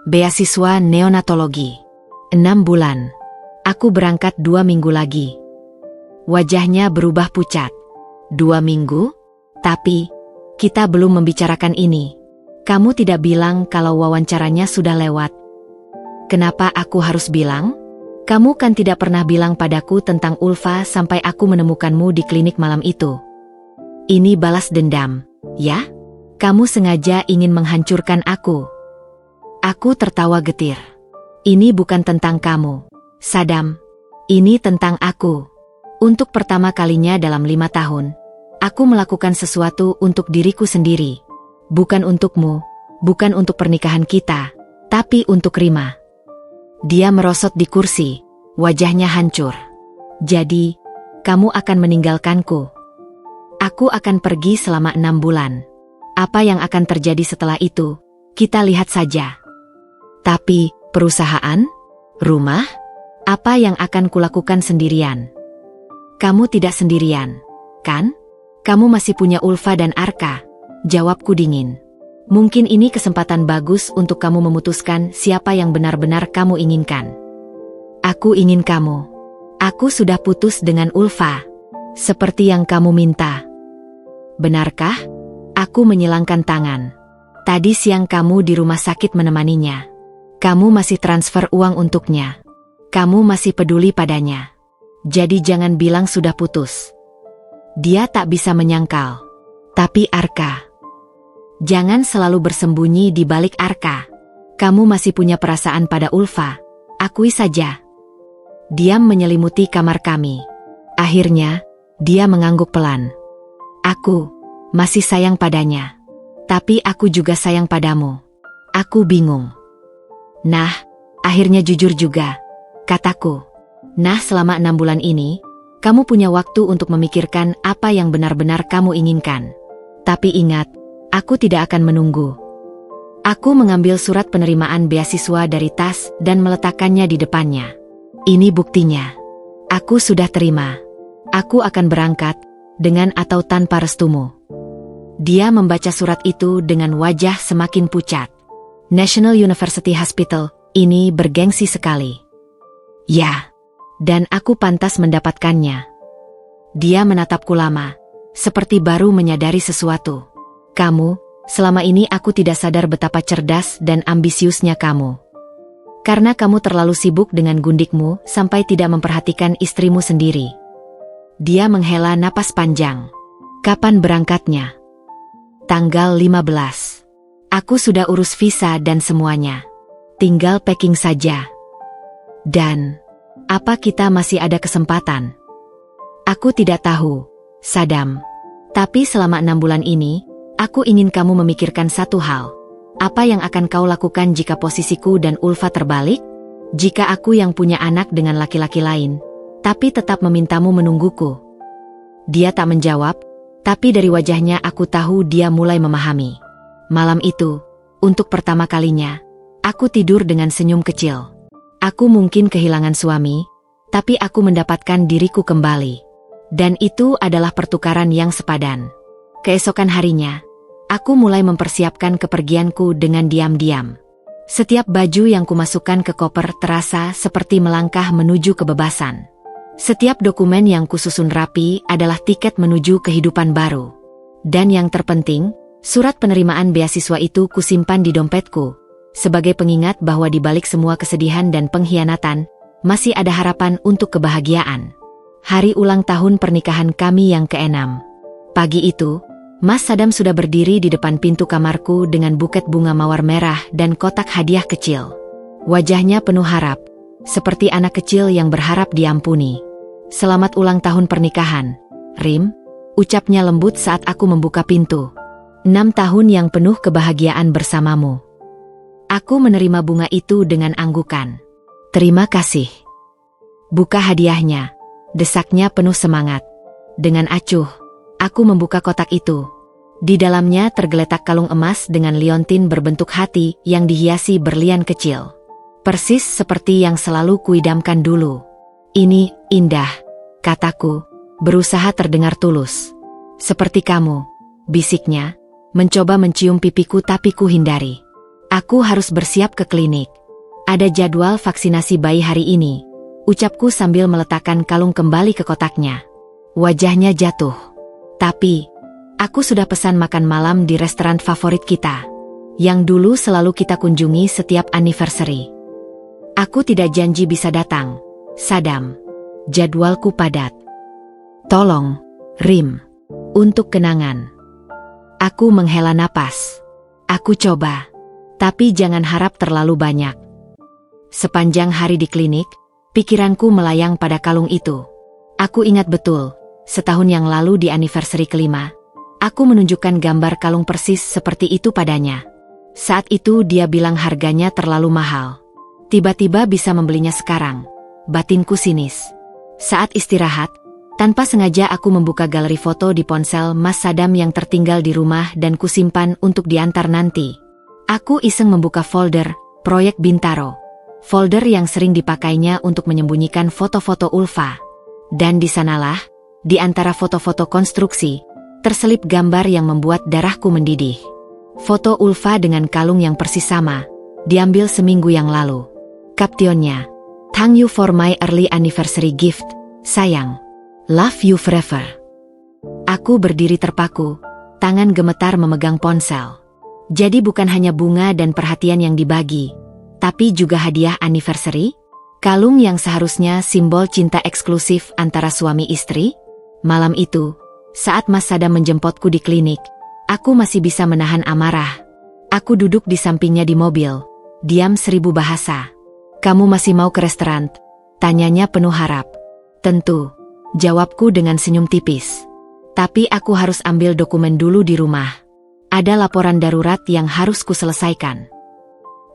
Beasiswa neonatologi. 6 bulan. Aku berangkat 2 minggu lagi. Wajahnya berubah pucat. 2 minggu? Tapi, kita belum membicarakan ini. Kamu tidak bilang kalau wawancaranya sudah lewat. Kenapa aku harus bilang? Kamu kan tidak pernah bilang padaku tentang Ulfa sampai aku menemukanmu di klinik malam itu. Ini balas dendam, ya? Kamu sengaja ingin menghancurkan aku. Aku tertawa getir. Ini bukan tentang kamu, Sadam. Ini tentang aku. Untuk pertama kalinya dalam 5 tahun, aku melakukan sesuatu untuk diriku sendiri. Bukan untukmu, bukan untuk pernikahan kita, tapi untuk Rima. Dia merosot di kursi, wajahnya hancur. Jadi, kamu akan meninggalkanku? Aku akan pergi selama 6 bulan. Apa yang akan terjadi setelah itu, kita lihat saja. Tapi, perusahaan? Rumah? Apa yang akan kulakukan sendirian? Kamu tidak sendirian, kan? Kamu masih punya Ulfa dan Arka. Jawabku dingin. Mungkin ini kesempatan bagus untuk kamu memutuskan siapa yang benar-benar kamu inginkan. Aku ingin kamu. Aku sudah putus dengan Ulfa. Seperti yang kamu minta. Benarkah? Aku menyilangkan tangan. Tadi siang kamu di rumah sakit menemaninya. Kamu masih transfer uang untuknya. Kamu masih peduli padanya. Jadi jangan bilang sudah putus. Dia tak bisa menyangkal. Tapi Arka. Jangan selalu bersembunyi di balik Arka. Kamu masih punya perasaan pada Ulfa. Akui saja. Diam menyelimuti kamar kami. Akhirnya, dia mengangguk pelan. Aku masih sayang padanya. Tapi aku juga sayang padamu. Aku bingung. Nah, akhirnya jujur juga, kataku. Nah, selama 6 bulan ini, kamu punya waktu untuk memikirkan apa yang benar-benar kamu inginkan. Tapi ingat, aku tidak akan menunggu. Aku mengambil surat penerimaan beasiswa dari tas dan meletakkannya di depannya. Ini buktinya. Aku sudah terima. Aku akan berangkat, dengan atau tanpa restumu. Dia membaca surat itu dengan wajah semakin pucat. National University Hospital, ini bergengsi sekali. Ya, dan aku pantas mendapatkannya. Dia menatapku lama, seperti baru menyadari sesuatu. Kamu, selama ini aku tidak sadar betapa cerdas dan ambisiusnya kamu. Karena kamu terlalu sibuk dengan gundikmu sampai tidak memperhatikan istrimu sendiri. Dia menghela napas panjang. Kapan berangkatnya? Tanggal 15. Aku sudah urus visa dan semuanya. Tinggal packing saja. Dan, apa kita masih ada kesempatan? Aku tidak tahu, Sadam. Tapi selama 6 bulan ini, aku ingin kamu memikirkan satu hal. Apa yang akan kau lakukan jika posisiku dan Ulfa terbalik? Jika aku yang punya anak dengan laki-laki lain, tapi tetap memintamu menungguku. Dia tak menjawab, tapi dari wajahnya aku tahu dia mulai memahami. Malam itu, untuk pertama kalinya, aku tidur dengan senyum kecil. Aku mungkin kehilangan suami, tapi aku mendapatkan diriku kembali. Dan itu adalah pertukaran yang sepadan. Keesokan harinya, aku mulai mempersiapkan kepergianku dengan diam-diam. Setiap baju yang kumasukkan ke koper terasa seperti melangkah menuju kebebasan. Setiap dokumen yang kususun rapi adalah tiket menuju kehidupan baru. Dan yang terpenting, surat penerimaan beasiswa itu kusimpan di dompetku, sebagai pengingat bahwa di balik semua kesedihan dan pengkhianatan, masih ada harapan untuk kebahagiaan. Hari ulang tahun pernikahan kami yang ke-6. Pagi itu, Mas Sadam sudah berdiri di depan pintu kamarku dengan buket bunga mawar merah dan kotak hadiah kecil. Wajahnya penuh harap, seperti anak kecil yang berharap diampuni. Selamat ulang tahun pernikahan, Rim, ucapnya lembut saat aku membuka pintu. 6 tahun yang penuh kebahagiaan bersamamu. Aku menerima bunga itu dengan anggukan. Terima kasih. Buka hadiahnya, desaknya penuh semangat. Dengan acuh, aku membuka kotak itu. Di dalamnya tergeletak kalung emas dengan liontin berbentuk hati yang dihiasi berlian kecil. Persis seperti yang selalu kuidamkan dulu. Ini indah, kataku, berusaha terdengar tulus. Seperti kamu, bisiknya, mencoba mencium pipiku tapi ku hindari. Aku harus bersiap ke klinik. Ada jadwal vaksinasi bayi hari ini, ucapku sambil meletakkan kalung kembali ke kotaknya. Wajahnya jatuh. Tapi, aku sudah pesan makan malam di restoran favorit kita, yang dulu selalu kita kunjungi setiap anniversary. Aku tidak janji bisa datang, Sadam. Jadwalku padat. Tolong, Rim. Untuk kenangan. Aku menghela napas. Aku coba. Tapi jangan harap terlalu banyak. Sepanjang hari di klinik, pikiranku melayang pada kalung itu. Aku ingat betul, setahun yang lalu di anniversary ke-5, aku menunjukkan gambar kalung persis seperti itu padanya. Saat itu dia bilang harganya terlalu mahal. Tiba-tiba bisa membelinya sekarang. Batinku sinis. Saat istirahat, Tanpa sengaja aku membuka galeri foto di ponsel Mas Sadam yang tertinggal di rumah dan kusimpan untuk diantar nanti. Aku iseng membuka folder Proyek Bintaro. Folder yang sering dipakainya untuk menyembunyikan foto-foto Ulfa. Dan di sanalah, di antara foto-foto konstruksi, terselip gambar yang membuat darahku mendidih. Foto Ulfa dengan kalung yang persis sama, diambil seminggu yang lalu. Kaptionnya, "Thank you for my early anniversary gift, sayang. Love you forever." Aku berdiri terpaku, tangan gemetar memegang ponsel. Jadi bukan hanya bunga dan perhatian yang dibagi, tapi juga hadiah anniversary? Kalung yang seharusnya simbol cinta eksklusif antara suami istri? Malam itu, saat Mas Sadam menjemputku di klinik, aku masih bisa menahan amarah. Aku duduk di sampingnya di mobil, diam 1000 bahasa. "Kamu masih mau ke restoran?" tanyanya penuh harap. "Tentu," jawabku dengan senyum tipis. "Tapi aku harus ambil dokumen dulu di rumah. Ada laporan darurat yang harus kuselesaikan."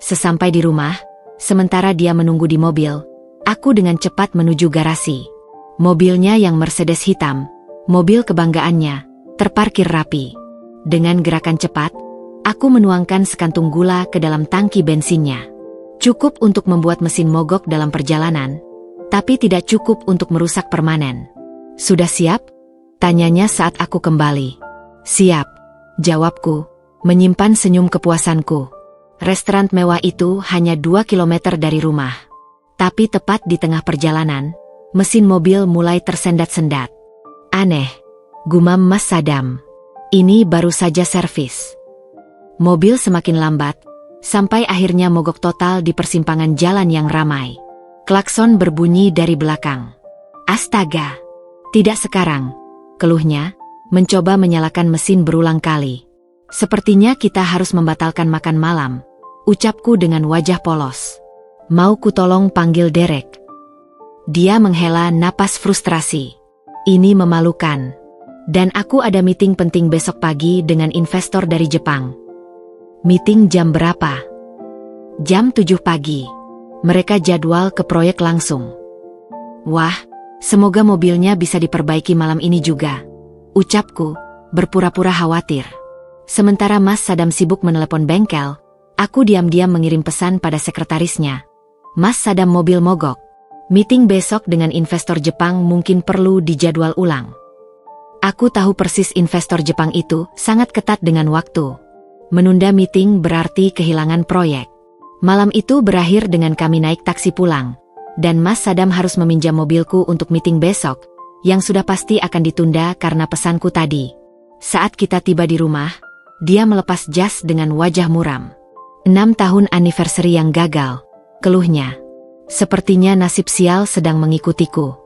Sesampai di rumah, sementara dia menunggu di mobil, aku dengan cepat menuju garasi. Mobilnya yang Mercedes hitam, mobil kebanggaannya, terparkir rapi. Dengan gerakan cepat, aku menuangkan sekantung gula ke dalam tangki bensinnya. Cukup untuk membuat mesin mogok dalam perjalanan, tapi tidak cukup untuk merusak permanen. "Sudah siap?" tanyanya saat aku kembali. "Siap," jawabku, menyimpan senyum kepuasanku. Restoran mewah itu hanya 2 kilometer dari rumah. Tapi tepat di tengah perjalanan, mesin mobil mulai tersendat-sendat. "Aneh," gumam Mas Sadam. "Ini baru saja servis." Mobil semakin lambat, sampai akhirnya mogok total di persimpangan jalan yang ramai. Klakson berbunyi dari belakang. "Astaga, tidak sekarang," keluhnya, mencoba menyalakan mesin berulang kali. "Sepertinya kita harus membatalkan makan malam," ucapku dengan wajah polos. "Mau ku tolong panggil Derek?" Dia menghela napas frustrasi. "Ini memalukan. Dan aku ada meeting penting besok pagi dengan investor dari Jepang." "Meeting jam berapa?" "Jam 7 pagi. Mereka jadwal ke proyek langsung." "Wah, semoga mobilnya bisa diperbaiki malam ini juga," ucapku, berpura-pura khawatir. Sementara Mas Sadam sibuk menelepon bengkel, aku diam-diam mengirim pesan pada sekretarisnya. "Mas Sadam, mobil mogok. Meeting besok dengan investor Jepang mungkin perlu dijadwal ulang." Aku tahu persis investor Jepang itu sangat ketat dengan waktu. Menunda meeting berarti kehilangan proyek. Malam itu berakhir dengan kami naik taksi pulang, dan Mas Sadam harus meminjam mobilku untuk meeting besok, yang sudah pasti akan ditunda karena pesanku tadi. Saat kita tiba di rumah, dia melepas jas dengan wajah muram. 6 tahun anniversary yang gagal, keluhnya. Sepertinya nasib sial sedang mengikutiku.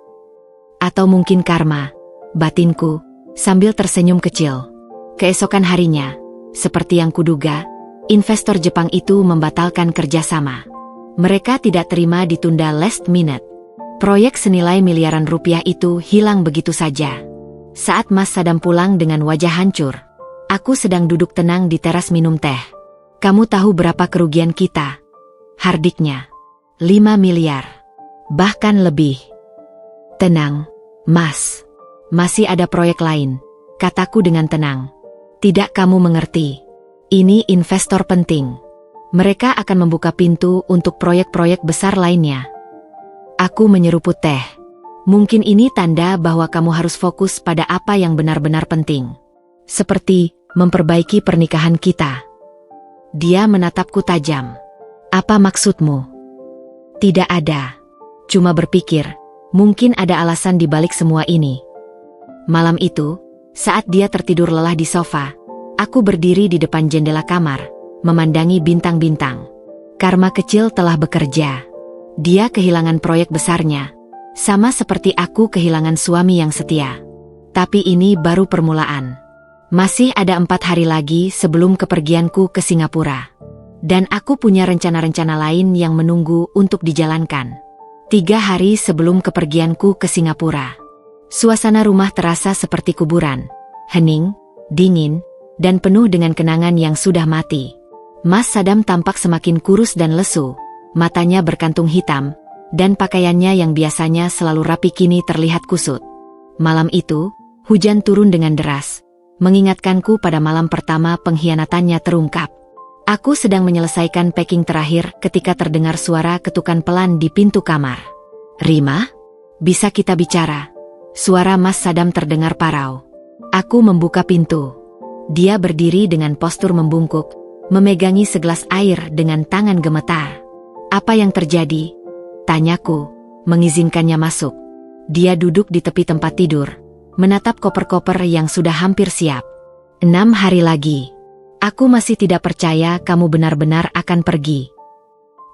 Atau mungkin karma, batinku, sambil tersenyum kecil. Keesokan harinya, seperti yang kuduga, investor Jepang itu membatalkan kerjasama. Mereka tidak terima ditunda last minute. Proyek senilai miliaran rupiah itu hilang begitu saja. Saat Mas Sadam pulang dengan wajah hancur, aku sedang duduk tenang di teras minum teh. "Kamu tahu berapa kerugian kita?" hardiknya. 5 miliar. Bahkan lebih." "Tenang, Mas. Masih ada proyek lain," kataku dengan tenang. "Tidak, kamu mengerti. Ini investor penting. Mereka akan membuka pintu untuk proyek-proyek besar lainnya." Aku menyeruput teh. "Mungkin ini tanda bahwa kamu harus fokus pada apa yang benar-benar penting. Seperti memperbaiki pernikahan kita." Dia menatapku tajam. "Apa maksudmu?" "Tidak ada. Cuma berpikir, mungkin ada alasan di balik semua ini." Malam itu, saat dia tertidur lelah di sofa, aku berdiri di depan jendela kamar, memandangi bintang-bintang. Karma kecil telah bekerja. Dia kehilangan proyek besarnya, sama seperti aku kehilangan suami yang setia. Tapi ini baru permulaan. Masih ada 4 hari lagi sebelum kepergianku ke Singapura. Dan aku punya rencana-rencana lain yang menunggu untuk dijalankan. 3 hari sebelum kepergianku ke Singapura, suasana rumah terasa seperti kuburan. Hening, dingin, dan penuh dengan kenangan yang sudah mati. Mas Sadam tampak semakin kurus dan lesu, matanya berkantung hitam, dan pakaiannya yang biasanya selalu rapi kini terlihat kusut. Malam itu, hujan turun dengan deras, mengingatkanku pada malam pertama pengkhianatannya terungkap. Aku sedang menyelesaikan packing terakhir ketika terdengar suara ketukan pelan di pintu kamar. "Rima, bisa kita bicara?" Suara Mas Sadam terdengar parau. Aku membuka pintu. Dia berdiri dengan postur membungkuk, memegangi segelas air dengan tangan gemetar. "Apa yang terjadi?" tanyaku, mengizinkannya masuk. Dia duduk di tepi tempat tidur, menatap koper-koper yang sudah hampir siap. 6 hari lagi. Aku masih tidak percaya kamu benar-benar akan pergi.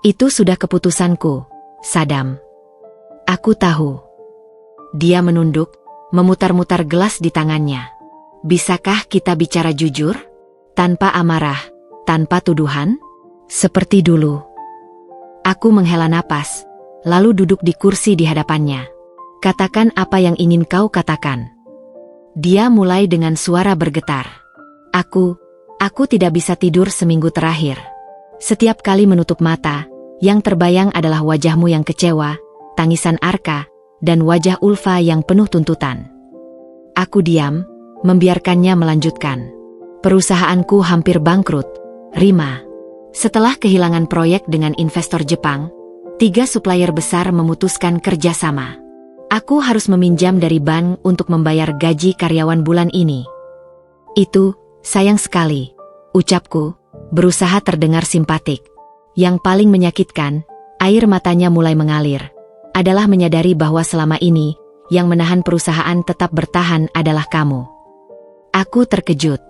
Itu sudah keputusanku, Sadam. Aku tahu. Dia menunduk, memutar-mutar gelas di tangannya. Bisakah kita bicara jujur? Tanpa amarah, tanpa tuduhan? Seperti dulu. Aku menghela napas, lalu duduk di kursi di hadapannya. Katakan apa yang ingin kau katakan. Dia mulai dengan suara bergetar. Aku tidak bisa tidur seminggu terakhir. Setiap kali menutup mata, yang terbayang adalah wajahmu yang kecewa, tangisan Arka, dan wajah Ulfa yang penuh tuntutan. Aku diam, membiarkannya melanjutkan. Perusahaanku hampir bangkrut, Rima. Setelah kehilangan proyek dengan investor Jepang, 3 supplier besar memutuskan kerjasama. Aku harus meminjam dari bank untuk membayar gaji karyawan bulan ini. Itu, sayang sekali, ucapku, berusaha terdengar simpatik. Yang paling menyakitkan, air matanya mulai mengalir, adalah menyadari bahwa selama ini, yang menahan perusahaan tetap bertahan adalah kamu. Aku terkejut.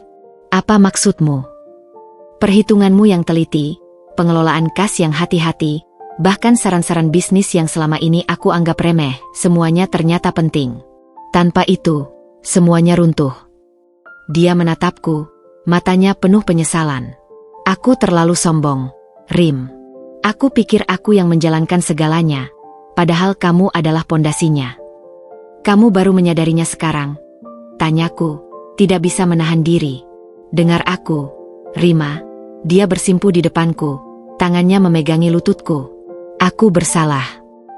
Apa maksudmu? Perhitunganmu yang teliti, pengelolaan kas yang hati-hati, bahkan saran-saran bisnis yang selama ini aku anggap remeh, semuanya ternyata penting. Tanpa itu, semuanya runtuh. Dia menatapku, matanya penuh penyesalan. Aku terlalu sombong, Rim. Aku pikir aku yang menjalankan segalanya, padahal kamu adalah pondasinya. Kamu baru menyadarinya sekarang? Tanyaku, tidak bisa menahan diri. Dengar aku, Rima. Dia bersimpu di depanku, tangannya memegangi lututku. Aku bersalah.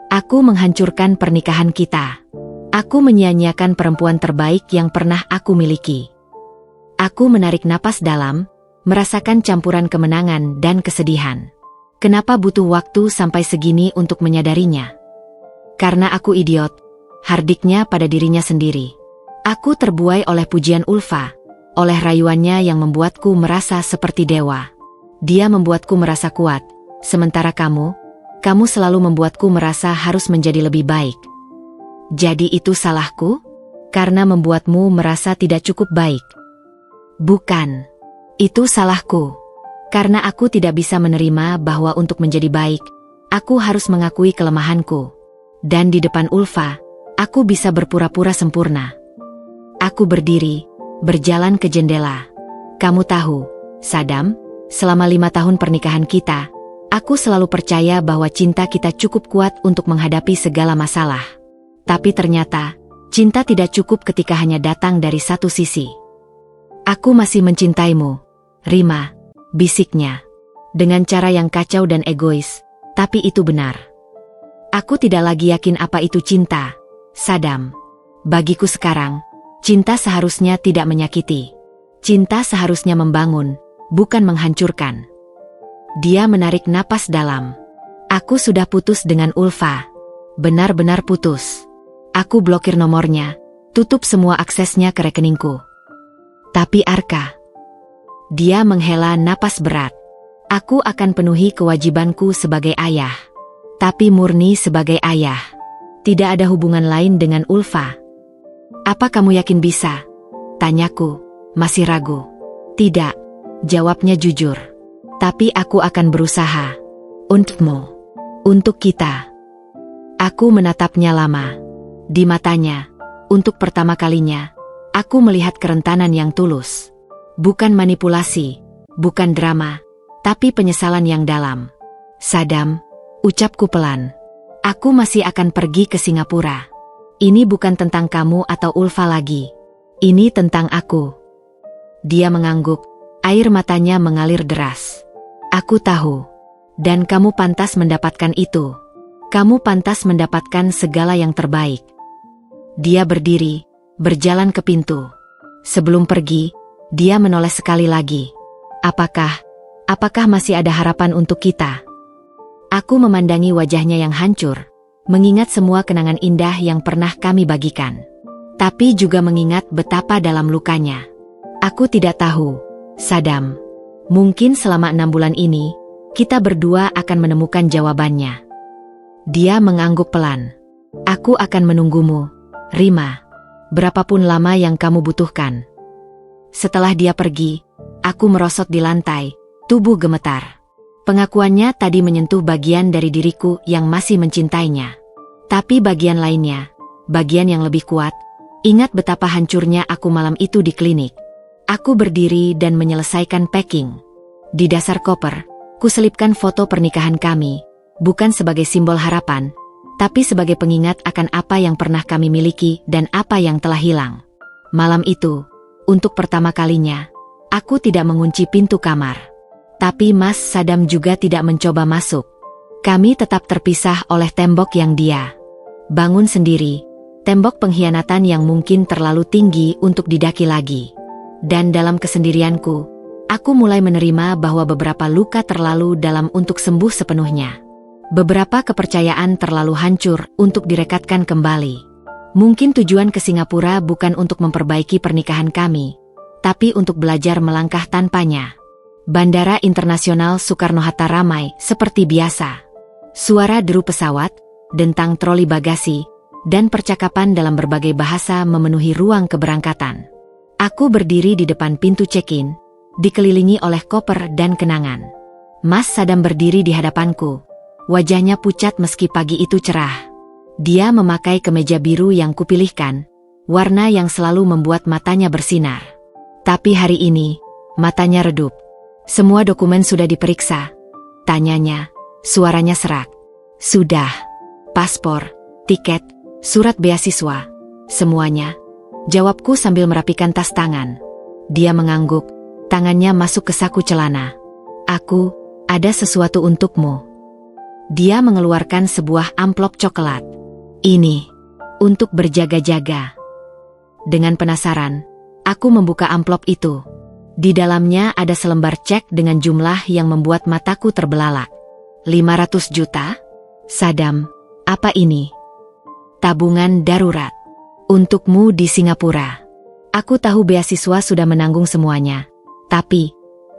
Aku menghancurkan pernikahan kita. Aku menyia-nyiakan perempuan terbaik yang pernah aku miliki. Aku menarik napas dalam, merasakan campuran kemenangan dan kesedihan. Kenapa butuh waktu sampai segini untuk menyadarinya? Karena aku idiot, hardiknya pada dirinya sendiri. Aku terbuai oleh pujian Ulfa, oleh rayuannya yang membuatku merasa seperti dewa. Dia membuatku merasa kuat, sementara kamu selalu membuatku merasa harus menjadi lebih baik. Jadi itu salahku? Karena membuatmu merasa tidak cukup baik? Bukan. Itu salahku. Karena aku tidak bisa menerima bahwa untuk menjadi baik, aku harus mengakui kelemahanku. Dan di depan Ulfa, aku bisa berpura-pura sempurna. Aku berdiri, berjalan ke jendela. Kamu tahu, Sadam, selama 5 tahun pernikahan kita, aku selalu percaya bahwa cinta kita cukup kuat untuk menghadapi segala masalah. Tapi ternyata, cinta tidak cukup ketika hanya datang dari satu sisi. Aku masih mencintaimu, Rima, bisiknya. Dengan cara yang kacau dan egois, tapi itu benar. Aku tidak lagi yakin apa itu cinta, Sadam. Bagiku sekarang, cinta seharusnya tidak menyakiti. Cinta seharusnya membangun, bukan menghancurkan. Dia menarik napas dalam. Aku sudah putus dengan Ulfa. Benar-benar putus. Aku blokir nomornya, tutup semua aksesnya ke rekeningku. Tapi Arka. Dia menghela napas berat. Aku akan penuhi kewajibanku sebagai ayah. Tapi murni sebagai ayah. Tidak ada hubungan lain dengan Ulfa. Apa kamu yakin bisa? Tanyaku, masih ragu. Tidak, jawabnya jujur. Tapi aku akan berusaha. Untukmu. Untuk kita. Aku menatapnya lama. Di matanya, untuk pertama kalinya, aku melihat kerentanan yang tulus. Bukan manipulasi, bukan drama, tapi penyesalan yang dalam. Sadam, ucapku pelan. Aku masih akan pergi ke Singapura. Ini bukan tentang kamu atau Ulfa lagi. Ini tentang aku. Dia mengangguk, air matanya mengalir deras. Aku tahu. Dan kamu pantas mendapatkan itu. Kamu pantas mendapatkan segala yang terbaik. Dia berdiri, berjalan ke pintu. Sebelum pergi, dia menoleh sekali lagi. Apakah masih ada harapan untuk kita? Aku memandangi wajahnya yang hancur, mengingat semua kenangan indah yang pernah kami bagikan. Tapi juga mengingat betapa dalam lukanya. Aku tidak tahu, Saddam. Mungkin selama 6 bulan ini, kita berdua akan menemukan jawabannya. Dia mengangguk pelan. Aku akan menunggumu, Rima. Berapapun lama yang kamu butuhkan. Setelah dia pergi, aku merosot di lantai, tubuh gemetar. Pengakuannya tadi menyentuh bagian dari diriku yang masih mencintainya. Tapi bagian lainnya, bagian yang lebih kuat, ingat betapa hancurnya aku malam itu di klinik. Aku berdiri dan menyelesaikan packing. Di dasar koper, kuselipkan foto pernikahan kami, bukan sebagai simbol harapan, tapi sebagai pengingat akan apa yang pernah kami miliki dan apa yang telah hilang. Malam itu, untuk pertama kalinya, aku tidak mengunci pintu kamar. Tapi Mas Saddam juga tidak mencoba masuk. Kami tetap terpisah oleh tembok yang dia bangun sendiri, tembok pengkhianatan yang mungkin terlalu tinggi untuk didaki lagi. Dan dalam kesendirianku, aku mulai menerima bahwa beberapa luka terlalu dalam untuk sembuh sepenuhnya. Beberapa kepercayaan terlalu hancur untuk direkatkan kembali. Mungkin tujuan ke Singapura bukan untuk memperbaiki pernikahan kami, tapi untuk belajar melangkah tanpanya. Bandara Internasional Soekarno-Hatta ramai seperti biasa. Suara deru pesawat, dentang troli bagasi, dan percakapan dalam berbagai bahasa memenuhi ruang keberangkatan. Aku berdiri di depan pintu check-in, dikelilingi oleh koper dan kenangan. Mas Saddam berdiri di hadapanku. Wajahnya pucat meski pagi itu cerah. Dia memakai kemeja biru yang kupilihkan, warna yang selalu membuat matanya bersinar. Tapi hari ini, matanya redup. Semua dokumen sudah diperiksa. Tanyanya, suaranya serak. Sudah. Paspor, tiket, surat beasiswa. Semuanya. Jawabku sambil merapikan tas tangan. Dia mengangguk, tangannya masuk ke saku celana. Aku, ada sesuatu untukmu. Dia mengeluarkan sebuah amplop coklat. Ini, untuk berjaga-jaga. Dengan penasaran, aku membuka amplop itu. Di dalamnya ada selembar cek dengan jumlah yang membuat mataku terbelalak. 500 juta? Saddam, apa ini? Tabungan darurat. Untukmu di Singapura. Aku tahu beasiswa sudah menanggung semuanya. Tapi,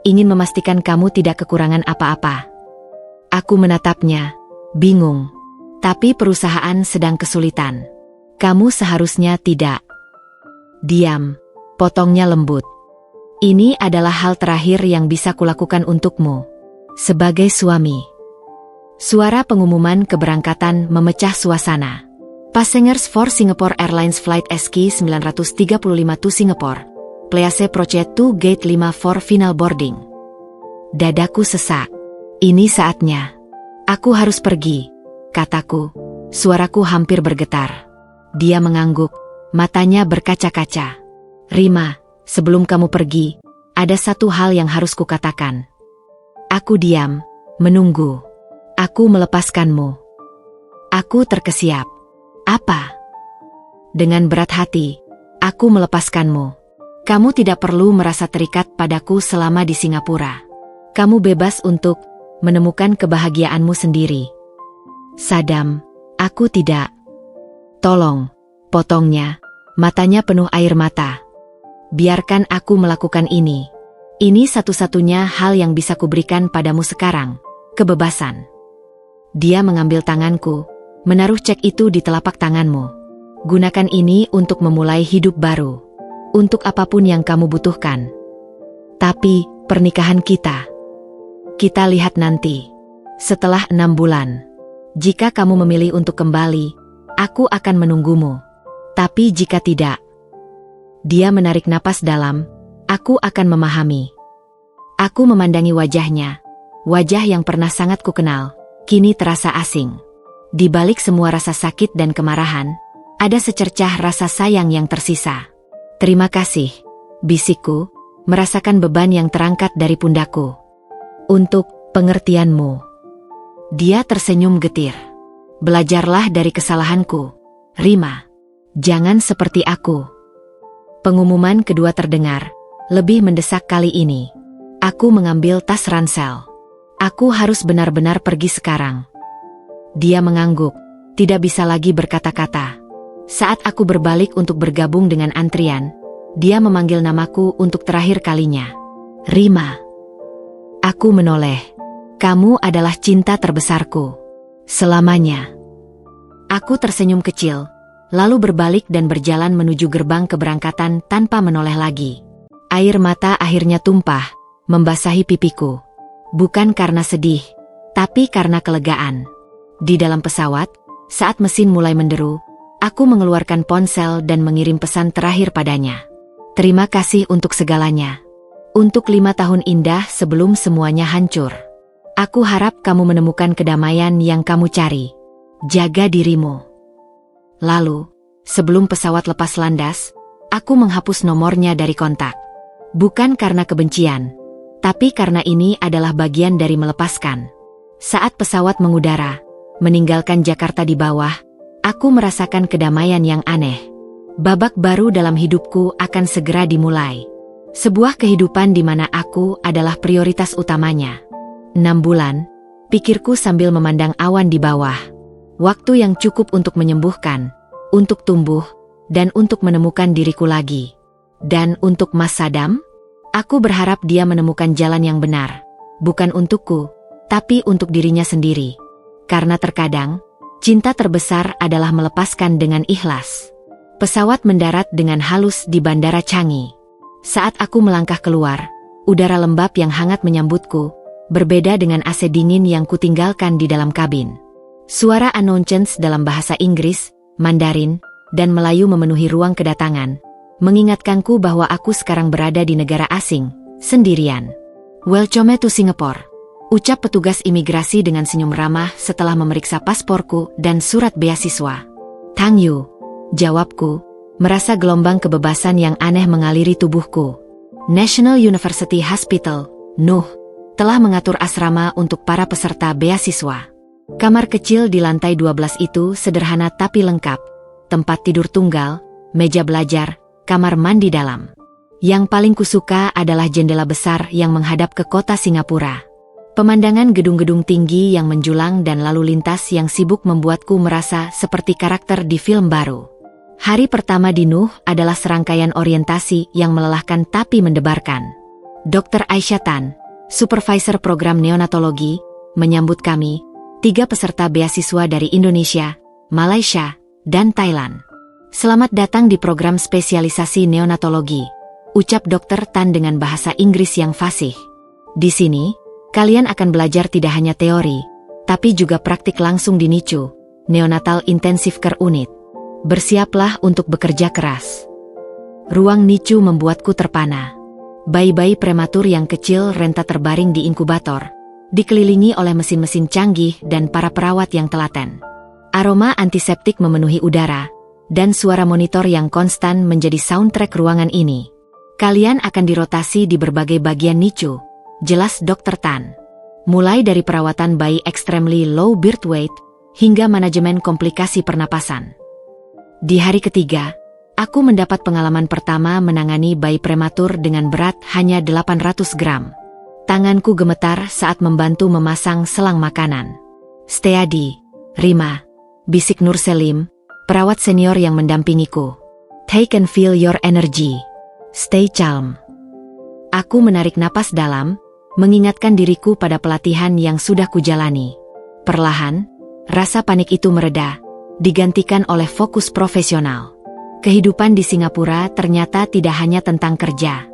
ingin memastikan kamu tidak kekurangan apa-apa. Aku menatapnya, bingung. Tapi perusahaan sedang kesulitan. Kamu seharusnya tidak. Diam, potongnya lembut. Ini adalah hal terakhir yang bisa kulakukan untukmu. Sebagai suami. Suara pengumuman keberangkatan memecah suasana. Passengers for Singapore Airlines Flight SQ935 to Singapore. Please approach to gate 5 for final boarding. Dadaku sesak. Ini saatnya. Aku harus pergi, kataku. Suaraku hampir bergetar. Dia mengangguk, matanya berkaca-kaca. Rima, sebelum kamu pergi, ada satu hal yang harus kukatakan. Aku diam, menunggu. Aku melepaskanmu. Aku terkesiap. Apa? Dengan berat hati, aku melepaskanmu. Kamu tidak perlu merasa terikat padaku selama di Singapura. Kamu bebas untuk menemukan kebahagiaanmu sendiri. Saddam, aku tidak. Tolong, potongnya, matanya penuh air mata. Biarkan aku melakukan ini. Ini satu-satunya hal yang bisa kuberikan padamu sekarang, kebebasan. Dia mengambil tanganku, menaruh cek itu di telapak tanganmu. Gunakan ini untuk memulai hidup baru. Untuk apapun yang kamu butuhkan. Tapi, pernikahan kita lihat nanti. Setelah 6 bulan. Jika kamu memilih untuk kembali, aku akan menunggumu. Tapi jika tidak. Dia menarik napas dalam, aku akan memahami. Aku memandangi wajahnya. Wajah yang pernah sangat kukenal, kini terasa asing. Di balik semua rasa sakit dan kemarahan, ada secercah rasa sayang yang tersisa. Terima kasih, bisikku, merasakan beban yang terangkat dari pundakku. Untuk pengertianmu. Dia tersenyum getir. Belajarlah dari kesalahanku, Rima. Jangan seperti aku. Pengumuman kedua terdengar, lebih mendesak kali ini. Aku mengambil tas ransel. Aku harus benar-benar pergi sekarang. Dia mengangguk, tidak bisa lagi berkata-kata. Saat aku berbalik untuk bergabung dengan antrian, dia memanggil namaku untuk terakhir kalinya. Rima. Aku menoleh. Kamu adalah cinta terbesarku. Selamanya. Aku tersenyum kecil, lalu berbalik dan berjalan menuju gerbang keberangkatan tanpa menoleh lagi. Air mata akhirnya tumpah, membasahi pipiku. Bukan karena sedih, tapi karena kelegaan. Di dalam pesawat, saat mesin mulai menderu, aku mengeluarkan ponsel dan mengirim pesan terakhir padanya. Terima kasih untuk segalanya. Untuk 5 tahun indah sebelum semuanya hancur. Aku harap kamu menemukan kedamaian yang kamu cari. Jaga dirimu. Lalu, sebelum pesawat lepas landas, aku menghapus nomornya dari kontak. Bukan karena kebencian, tapi karena ini adalah bagian dari melepaskan. Saat pesawat mengudara, meninggalkan Jakarta di bawah, aku merasakan kedamaian yang aneh. Babak baru dalam hidupku akan segera dimulai. Sebuah kehidupan di mana aku adalah prioritas utamanya. 6 bulan, pikirku sambil memandang awan di bawah. Waktu yang cukup untuk menyembuhkan, untuk tumbuh, dan untuk menemukan diriku lagi. Dan untuk Mas Sadam, aku berharap dia menemukan jalan yang benar. Bukan untukku, tapi untuk dirinya sendiri. Karena terkadang, cinta terbesar adalah melepaskan dengan ikhlas. Pesawat mendarat dengan halus di Bandara Changi. Saat aku melangkah keluar, udara lembab yang hangat menyambutku, berbeda dengan AC dingin yang kutinggalkan di dalam kabin. Suara announcements dalam bahasa Inggris, Mandarin, dan Melayu memenuhi ruang kedatangan, mengingatkanku bahwa aku sekarang berada di negara asing, sendirian. Welcome to Singapore, ucap petugas imigrasi dengan senyum ramah setelah memeriksa pasporku dan surat beasiswa. Thank you, jawabku, merasa gelombang kebebasan yang aneh mengaliri tubuhku. National University Hospital, NUH, telah mengatur asrama untuk para peserta beasiswa. Kamar kecil di lantai 12 itu sederhana tapi lengkap. Tempat tidur tunggal, meja belajar, kamar mandi dalam. Yang paling kusuka adalah jendela besar yang menghadap ke kota Singapura. Pemandangan gedung-gedung tinggi yang menjulang dan lalu lintas yang sibuk membuatku merasa seperti karakter di film baru. Hari pertama di NUH adalah serangkaian orientasi yang melelahkan tapi mendebarkan. Dr. Aisyah Tan, supervisor program neonatologi, menyambut kami, 3 peserta beasiswa dari Indonesia, Malaysia, dan Thailand. Selamat datang di program spesialisasi neonatologi, ucap Dr. Tan dengan bahasa Inggris yang fasih. Di sini, kalian akan belajar tidak hanya teori, tapi juga praktik langsung di NICU, Neonatal Intensive Care Unit. Bersiaplah untuk bekerja keras. Ruang NICU membuatku terpana. Bayi-bayi prematur yang kecil renta terbaring di inkubator, dikelilingi oleh mesin-mesin canggih dan para perawat yang telaten. Aroma antiseptik memenuhi udara, dan suara monitor yang konstan menjadi soundtrack ruangan ini. Kalian akan dirotasi di berbagai bagian NICU, jelas Dr. Tan. Mulai dari perawatan bayi extremely low birth weight, hingga manajemen komplikasi pernapasan. Di hari ketiga, aku mendapat pengalaman pertama menangani bayi prematur dengan berat hanya 800 gram. Tanganku gemetar saat membantu memasang selang makanan. Steady, Rima, bisik Nur Selim, perawat senior yang mendampingiku. Take and feel your energy. Stay calm. Aku menarik napas dalam, mengingatkan diriku pada pelatihan yang sudah kujalani. Perlahan, rasa panik itu mereda, digantikan oleh fokus profesional. Kehidupan di Singapura ternyata tidak hanya tentang kerja.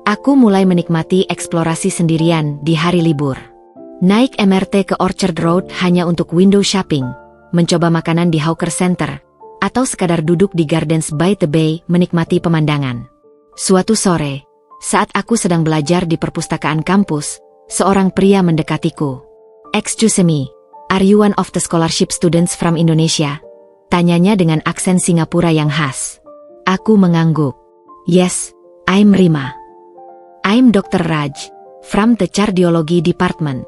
Aku mulai menikmati eksplorasi sendirian di hari libur. Naik MRT ke Orchard Road hanya untuk window shopping, mencoba makanan di Hawker Center, atau sekadar duduk di Gardens by the Bay menikmati pemandangan. Suatu sore, saat aku sedang belajar di perpustakaan kampus, seorang pria mendekatiku. Excuse me, are you one of the scholarship students from Indonesia? Tanyanya dengan aksen Singapura yang khas. Aku mengangguk. Yes, I'm Rima. I'm Dr. Raj, from the Cardiology Department.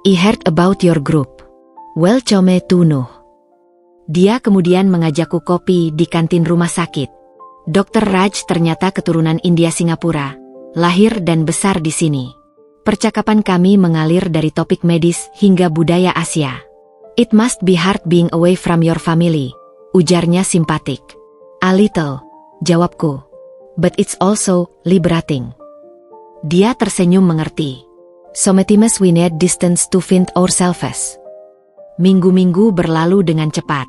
I heard about your group. Welcome to NUH. Dia kemudian mengajakku kopi di kantin rumah sakit. Dr. Raj ternyata keturunan India Singapura, lahir dan besar di sini. Percakapan kami mengalir dari topik medis hingga budaya Asia. It must be hard being away from your family, ujarnya simpatik. A little, jawabku. But it's also liberating. Dia tersenyum mengerti. Sometimes we need distance to find ourselves. Minggu-minggu berlalu dengan cepat.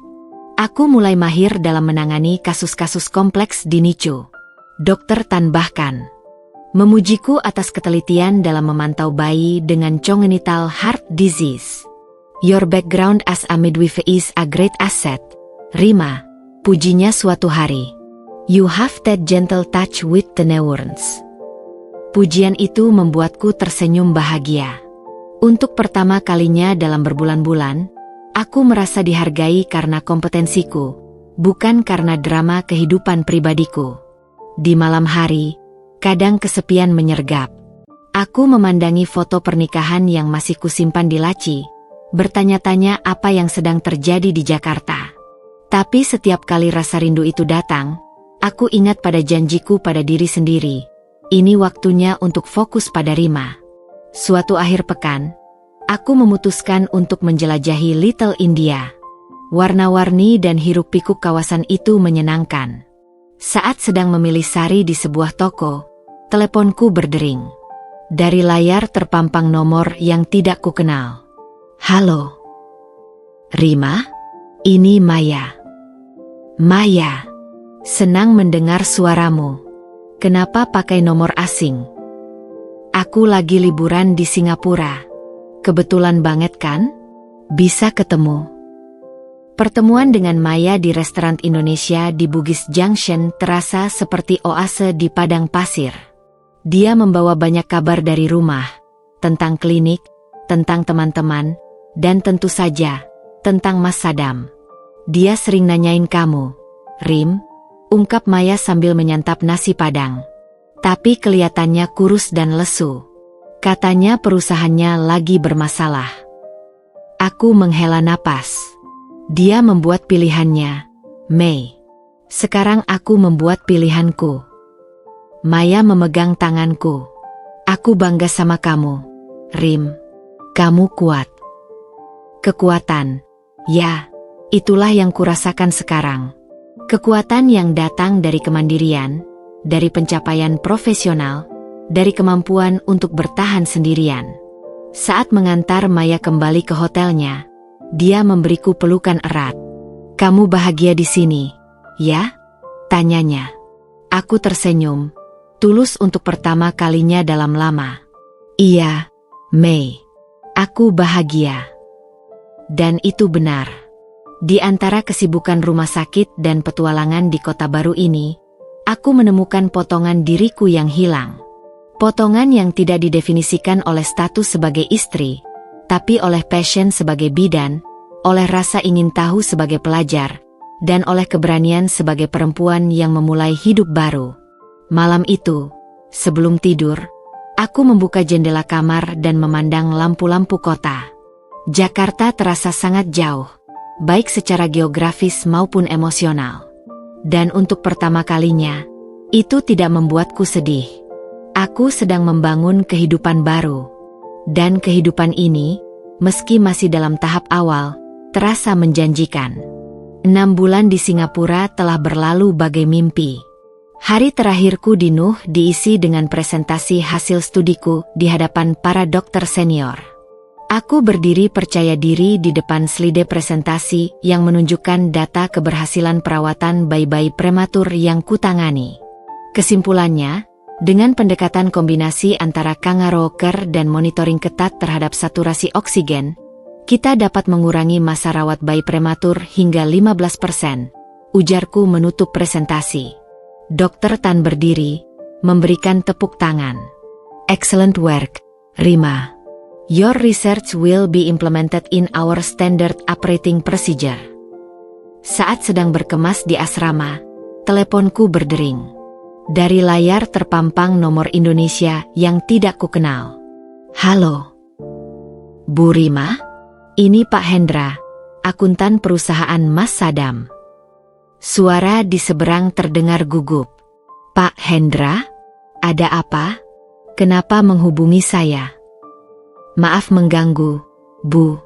Aku mulai mahir dalam menangani kasus-kasus kompleks di NICU. Dokter Tan bahkan memujiku atas ketelitian dalam memantau bayi dengan congenital heart disease. Your background as a midwife is a great asset, Rima, pujinya suatu hari. You have that gentle touch with the newborns. Pujian itu membuatku tersenyum bahagia. Untuk pertama kalinya dalam berbulan-bulan, aku merasa dihargai karena kompetensiku, bukan karena drama kehidupan pribadiku. Di malam hari, kadang kesepian menyergap. Aku memandangi foto pernikahan yang masih kusimpan di laci, bertanya-tanya apa yang sedang terjadi di Jakarta. Tapi setiap kali rasa rindu itu datang, aku ingat pada janjiku pada diri sendiri. Ini waktunya untuk fokus pada Rima. Suatu akhir pekan, aku memutuskan untuk menjelajahi Little India. Warna-warni dan hiruk-pikuk kawasan itu menyenangkan. Saat sedang memilih sari di sebuah toko, teleponku berdering. Dari layar terpampang nomor yang tidak kukenal. Halo. Rima? Ini Maya. Maya. Senang mendengar suaramu. Kenapa pakai nomor asing? Aku lagi liburan di Singapura. Kebetulan banget kan? Bisa ketemu. Pertemuan dengan Maya di restoran Indonesia di Bugis Junction terasa seperti oase di padang pasir. Dia membawa banyak kabar dari rumah, tentang klinik, tentang teman-teman, dan tentu saja, tentang Mas Sadam. Dia sering nanyain kamu, Rim, ungkap Maya sambil menyantap nasi padang. Tapi kelihatannya kurus dan lesu. Katanya perusahaannya lagi bermasalah. Aku menghela napas. Dia membuat pilihannya, Mei. Sekarang aku membuat pilihanku. Maya memegang tanganku. Aku bangga sama kamu, Rim. Kamu kuat. Kekuatan. Ya, itulah yang kurasakan sekarang. Kekuatan yang datang dari kemandirian, dari pencapaian profesional, dari kemampuan untuk bertahan sendirian. Saat mengantar Maya kembali ke hotelnya, dia memberiku pelukan erat. Kamu bahagia di sini, ya? Tanyanya. Aku tersenyum, tulus untuk pertama kalinya dalam lama. Iya, Mei. Aku bahagia. Dan itu benar. Di antara kesibukan rumah sakit dan petualangan di kota baru ini, aku menemukan potongan diriku yang hilang. Potongan yang tidak didefinisikan oleh status sebagai istri, tapi oleh passion sebagai bidan, oleh rasa ingin tahu sebagai pelajar, dan oleh keberanian sebagai perempuan yang memulai hidup baru. Malam itu, sebelum tidur, aku membuka jendela kamar dan memandang lampu-lampu kota. Jakarta terasa sangat jauh, baik secara geografis maupun emosional. Dan untuk pertama kalinya, itu tidak membuatku sedih. Aku sedang membangun kehidupan baru. Dan kehidupan ini, meski masih dalam tahap awal, terasa menjanjikan. 6 bulan di Singapura telah berlalu bagai mimpi. Hari terakhirku di Nuh diisi dengan presentasi hasil studiku di hadapan para dokter senior. Aku berdiri percaya diri di depan slide presentasi yang menunjukkan data keberhasilan perawatan bayi-bayi prematur yang kutangani. Kesimpulannya, dengan pendekatan kombinasi antara kangaroo care dan monitoring ketat terhadap saturasi oksigen, kita dapat mengurangi masa rawat bayi prematur hingga 15%, ujarku menutup presentasi. Dokter Tan berdiri, memberikan tepuk tangan. Excellent work, Rima. Your research will be implemented in our standard operating procedure. Saat sedang berkemas di asrama, teleponku berdering. Dari layar terpampang nomor Indonesia yang tidak kukenal. Halo. Bu Rima? Ini Pak Hendra, akuntan perusahaan Mas Sadam. Suara di seberang terdengar gugup. "Pak Hendra? Ada apa? Kenapa menghubungi saya?" "Maaf mengganggu, Bu.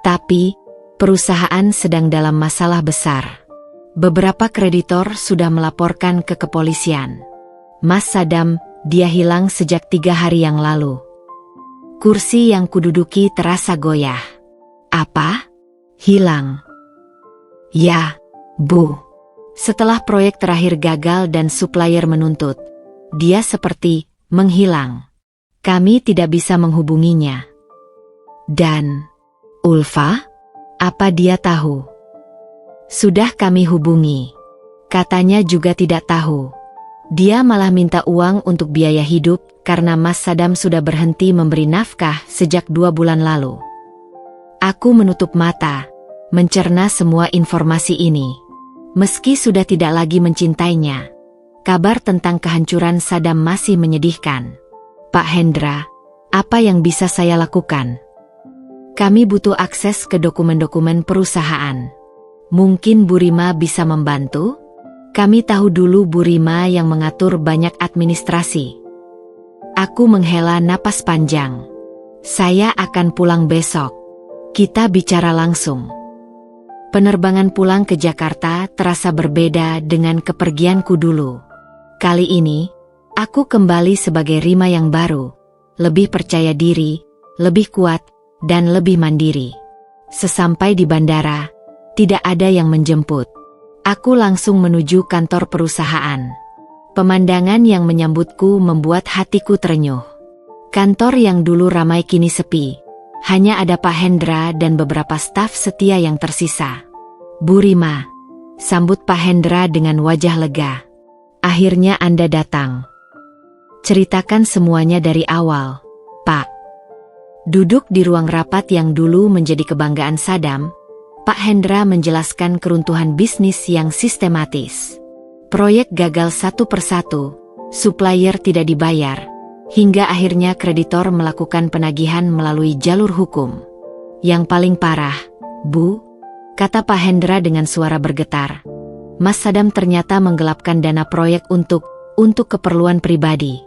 Tapi, perusahaan sedang dalam masalah besar. Beberapa kreditor sudah melaporkan ke kepolisian. Mas Sadam, dia hilang sejak 3 hari yang lalu." Kursi yang kududuki terasa goyah. "Apa? Hilang?" "Ya, Bu. Setelah proyek terakhir gagal dan supplier menuntut, dia seperti menghilang. Kami tidak bisa menghubunginya." "Dan Ulfa? Apa dia tahu?" "Sudah kami hubungi. Katanya juga tidak tahu. Dia malah minta uang untuk biaya hidup karena Mas Sadam sudah berhenti memberi nafkah sejak 2 bulan lalu." Aku menutup mata, mencerna semua informasi ini. Meski sudah tidak lagi mencintainya, kabar tentang kehancuran Sadam masih menyedihkan. "Pak Hendra, apa yang bisa saya lakukan?" "Kami butuh akses ke dokumen-dokumen perusahaan. Mungkin Bu Rima bisa membantu? Kami tahu dulu Bu Rima yang mengatur banyak administrasi." Aku menghela napas panjang. "Saya akan pulang besok. Kita bicara langsung." Penerbangan pulang ke Jakarta terasa berbeda dengan kepergianku dulu. Kali ini, aku kembali sebagai Rima yang baru, lebih percaya diri, lebih kuat, dan lebih mandiri. Sesampai di bandara, tidak ada yang menjemput. Aku langsung menuju kantor perusahaan. Pemandangan yang menyambutku membuat hatiku terenyuh. Kantor yang dulu ramai kini sepi. Hanya ada Pak Hendra dan beberapa staf setia yang tersisa. "Bu Rima," sambut Pak Hendra dengan wajah lega. "Akhirnya Anda datang. Ceritakan semuanya dari awal, Pak." Duduk di ruang rapat yang dulu menjadi kebanggaan Sadam, Pak Hendra menjelaskan keruntuhan bisnis yang sistematis. Proyek gagal satu persatu, supplier tidak dibayar, hingga akhirnya kreditor melakukan penagihan melalui jalur hukum. "Yang paling parah, Bu," kata Pak Hendra dengan suara bergetar, "Mas Sadam ternyata menggelapkan dana proyek untuk keperluan pribadi.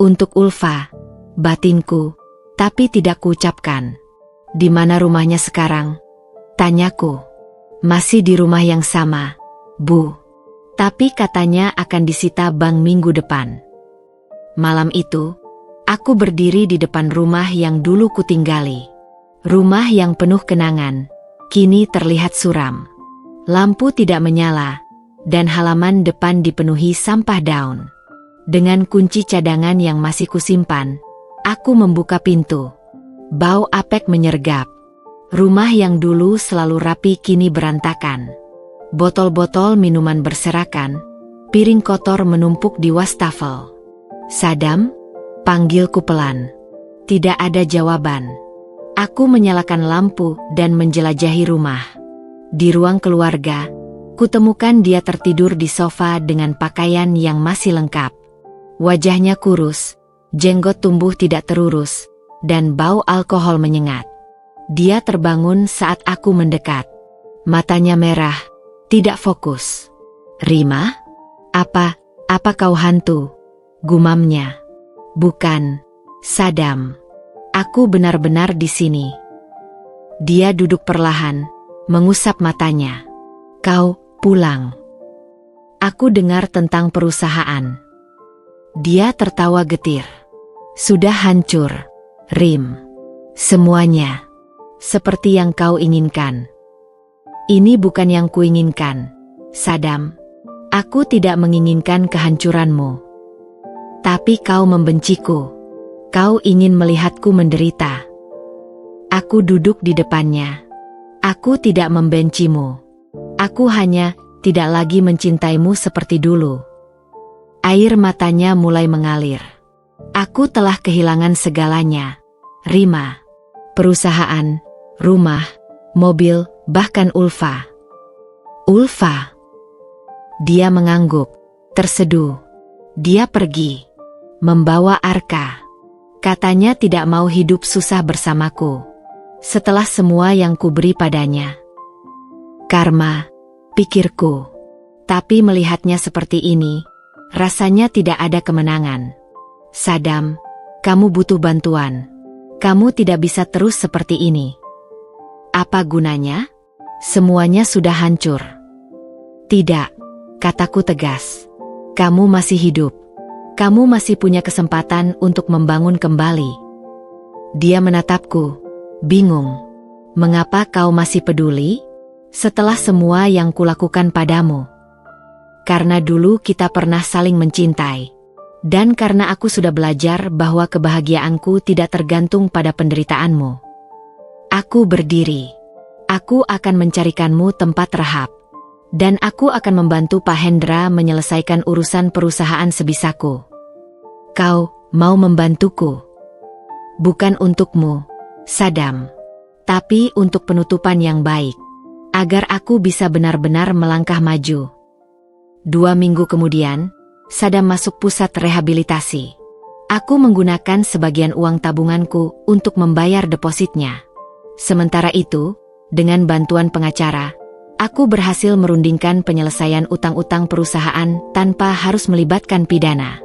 Untuk Ulfa." Batinku, tapi tidak kuucapkan. "Di mana rumahnya sekarang?" tanyaku. "Masih di rumah yang sama, Bu. Tapi katanya akan disita bank minggu depan." Malam itu, aku berdiri di depan rumah yang dulu kutinggali. Rumah yang penuh kenangan, kini terlihat suram. Lampu tidak menyala, dan halaman depan dipenuhi sampah daun. Dengan kunci cadangan yang masih kusimpan, aku membuka pintu. Bau apek menyergap. Rumah yang dulu selalu rapi kini berantakan. Botol-botol minuman berserakan, piring kotor menumpuk di wastafel. "Sadam?" panggilku pelan. Tidak ada jawaban. Aku menyalakan lampu dan menjelajahi rumah. Di ruang keluarga, kutemukan dia tertidur di sofa dengan pakaian yang masih lengkap. Wajahnya kurus, jenggot tumbuh tidak terurus, dan bau alkohol menyengat. Dia terbangun saat aku mendekat. Matanya merah, tidak fokus. "Rima? Apa kau hantu?" gumamnya. "Bukan, Sadam. Aku benar-benar di sini." Dia duduk perlahan, mengusap matanya. "Kau pulang. Aku dengar tentang perusahaan." Dia tertawa getir. "Sudah hancur, Rim. Semuanya. Seperti yang kau inginkan." "Ini bukan yang kuinginkan, Sadam. Aku tidak menginginkan kehancuranmu. Tapi kau membenciku. Kau ingin melihatku menderita." Aku duduk di depannya. "Aku tidak membencimu. Aku hanya tidak lagi mencintaimu seperti dulu." Air matanya mulai mengalir. "Aku telah kehilangan segalanya, Rima. Perusahaan, rumah, mobil, bahkan Ulfa." "Ulfa?" Dia mengangguk, terseduh. "Dia pergi. Membawa Arka. Katanya tidak mau hidup susah bersamaku. Setelah semua yang kuberi padanya." "Karma," pikirku. Tapi melihatnya seperti ini, rasanya tidak ada kemenangan. Saddam, kamu butuh bantuan. Kamu tidak bisa terus seperti ini. Apa gunanya? Semuanya sudah hancur. Tidak, kataku tegas. Kamu masih hidup. Kamu masih punya kesempatan untuk membangun kembali. Dia menatapku, bingung. Mengapa kau masih peduli? Setelah semua yang kulakukan padamu. Karena dulu kita pernah saling mencintai. Dan karena aku sudah belajar bahwa kebahagiaanku tidak tergantung pada penderitaanmu. Aku berdiri. Aku akan mencarikanmu tempat rehab. Dan aku akan membantu Pak Hendra menyelesaikan urusan perusahaan sebisaku. Kau mau membantuku? Bukan untukmu, Saddam. Tapi untuk penutupan yang baik. Agar aku bisa benar-benar melangkah maju. 2 minggu kemudian, Saddam masuk pusat rehabilitasi. Aku menggunakan sebagian uang tabunganku untuk membayar depositnya. Sementara itu, dengan bantuan pengacara, aku berhasil merundingkan penyelesaian utang-utang perusahaan tanpa harus melibatkan pidana.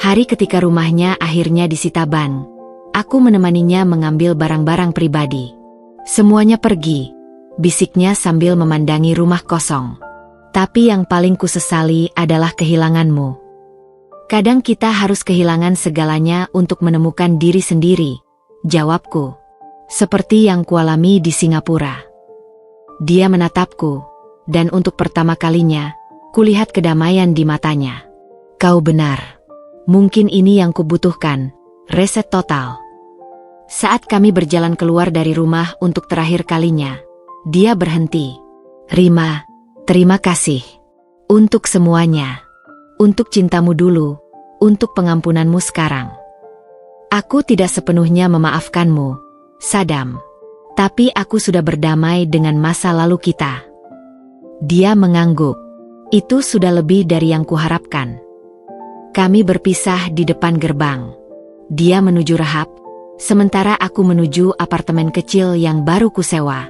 Hari ketika rumahnya akhirnya disita bank, aku menemaninya mengambil barang-barang pribadi. Semuanya pergi, bisiknya sambil memandangi rumah kosong. Tapi yang paling kusesali adalah kehilanganmu. Kadang kita harus kehilangan segalanya untuk menemukan diri sendiri, jawabku. Seperti yang kualami di Singapura. Dia menatapku, dan untuk pertama kalinya, kulihat kedamaian di matanya. Kau benar. Mungkin ini yang kubutuhkan, reset total. Saat kami berjalan keluar dari rumah untuk terakhir kalinya, dia berhenti. Rima, terima kasih. Untuk semuanya. Untuk cintamu dulu, untuk pengampunanmu sekarang. Aku tidak sepenuhnya memaafkanmu, Saddam. Tapi aku sudah berdamai dengan masa lalu kita. Dia mengangguk. Itu sudah lebih dari yang kuharapkan. Kami berpisah di depan gerbang. Dia menuju rehab, sementara aku menuju apartemen kecil yang baru kusewa.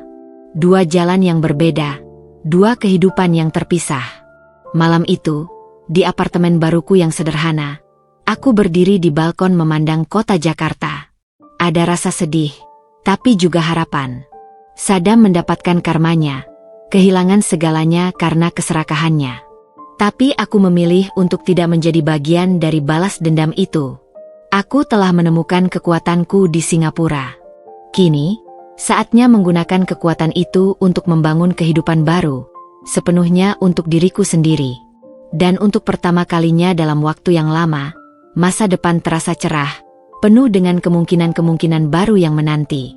2 jalan yang berbeda, 2 kehidupan yang terpisah. Malam itu, di apartemen baruku yang sederhana, aku berdiri di balkon memandang kota Jakarta. Ada rasa sedih. Tapi juga harapan. Saddam mendapatkan karmanya, kehilangan segalanya karena keserakahannya. Tapi aku memilih untuk tidak menjadi bagian dari balas dendam itu. Aku telah menemukan kekuatanku di Singapura. Kini, saatnya menggunakan kekuatan itu untuk membangun kehidupan baru, sepenuhnya untuk diriku sendiri. Dan untuk pertama kalinya dalam waktu yang lama, masa depan terasa cerah, penuh dengan kemungkinan-kemungkinan baru yang menanti.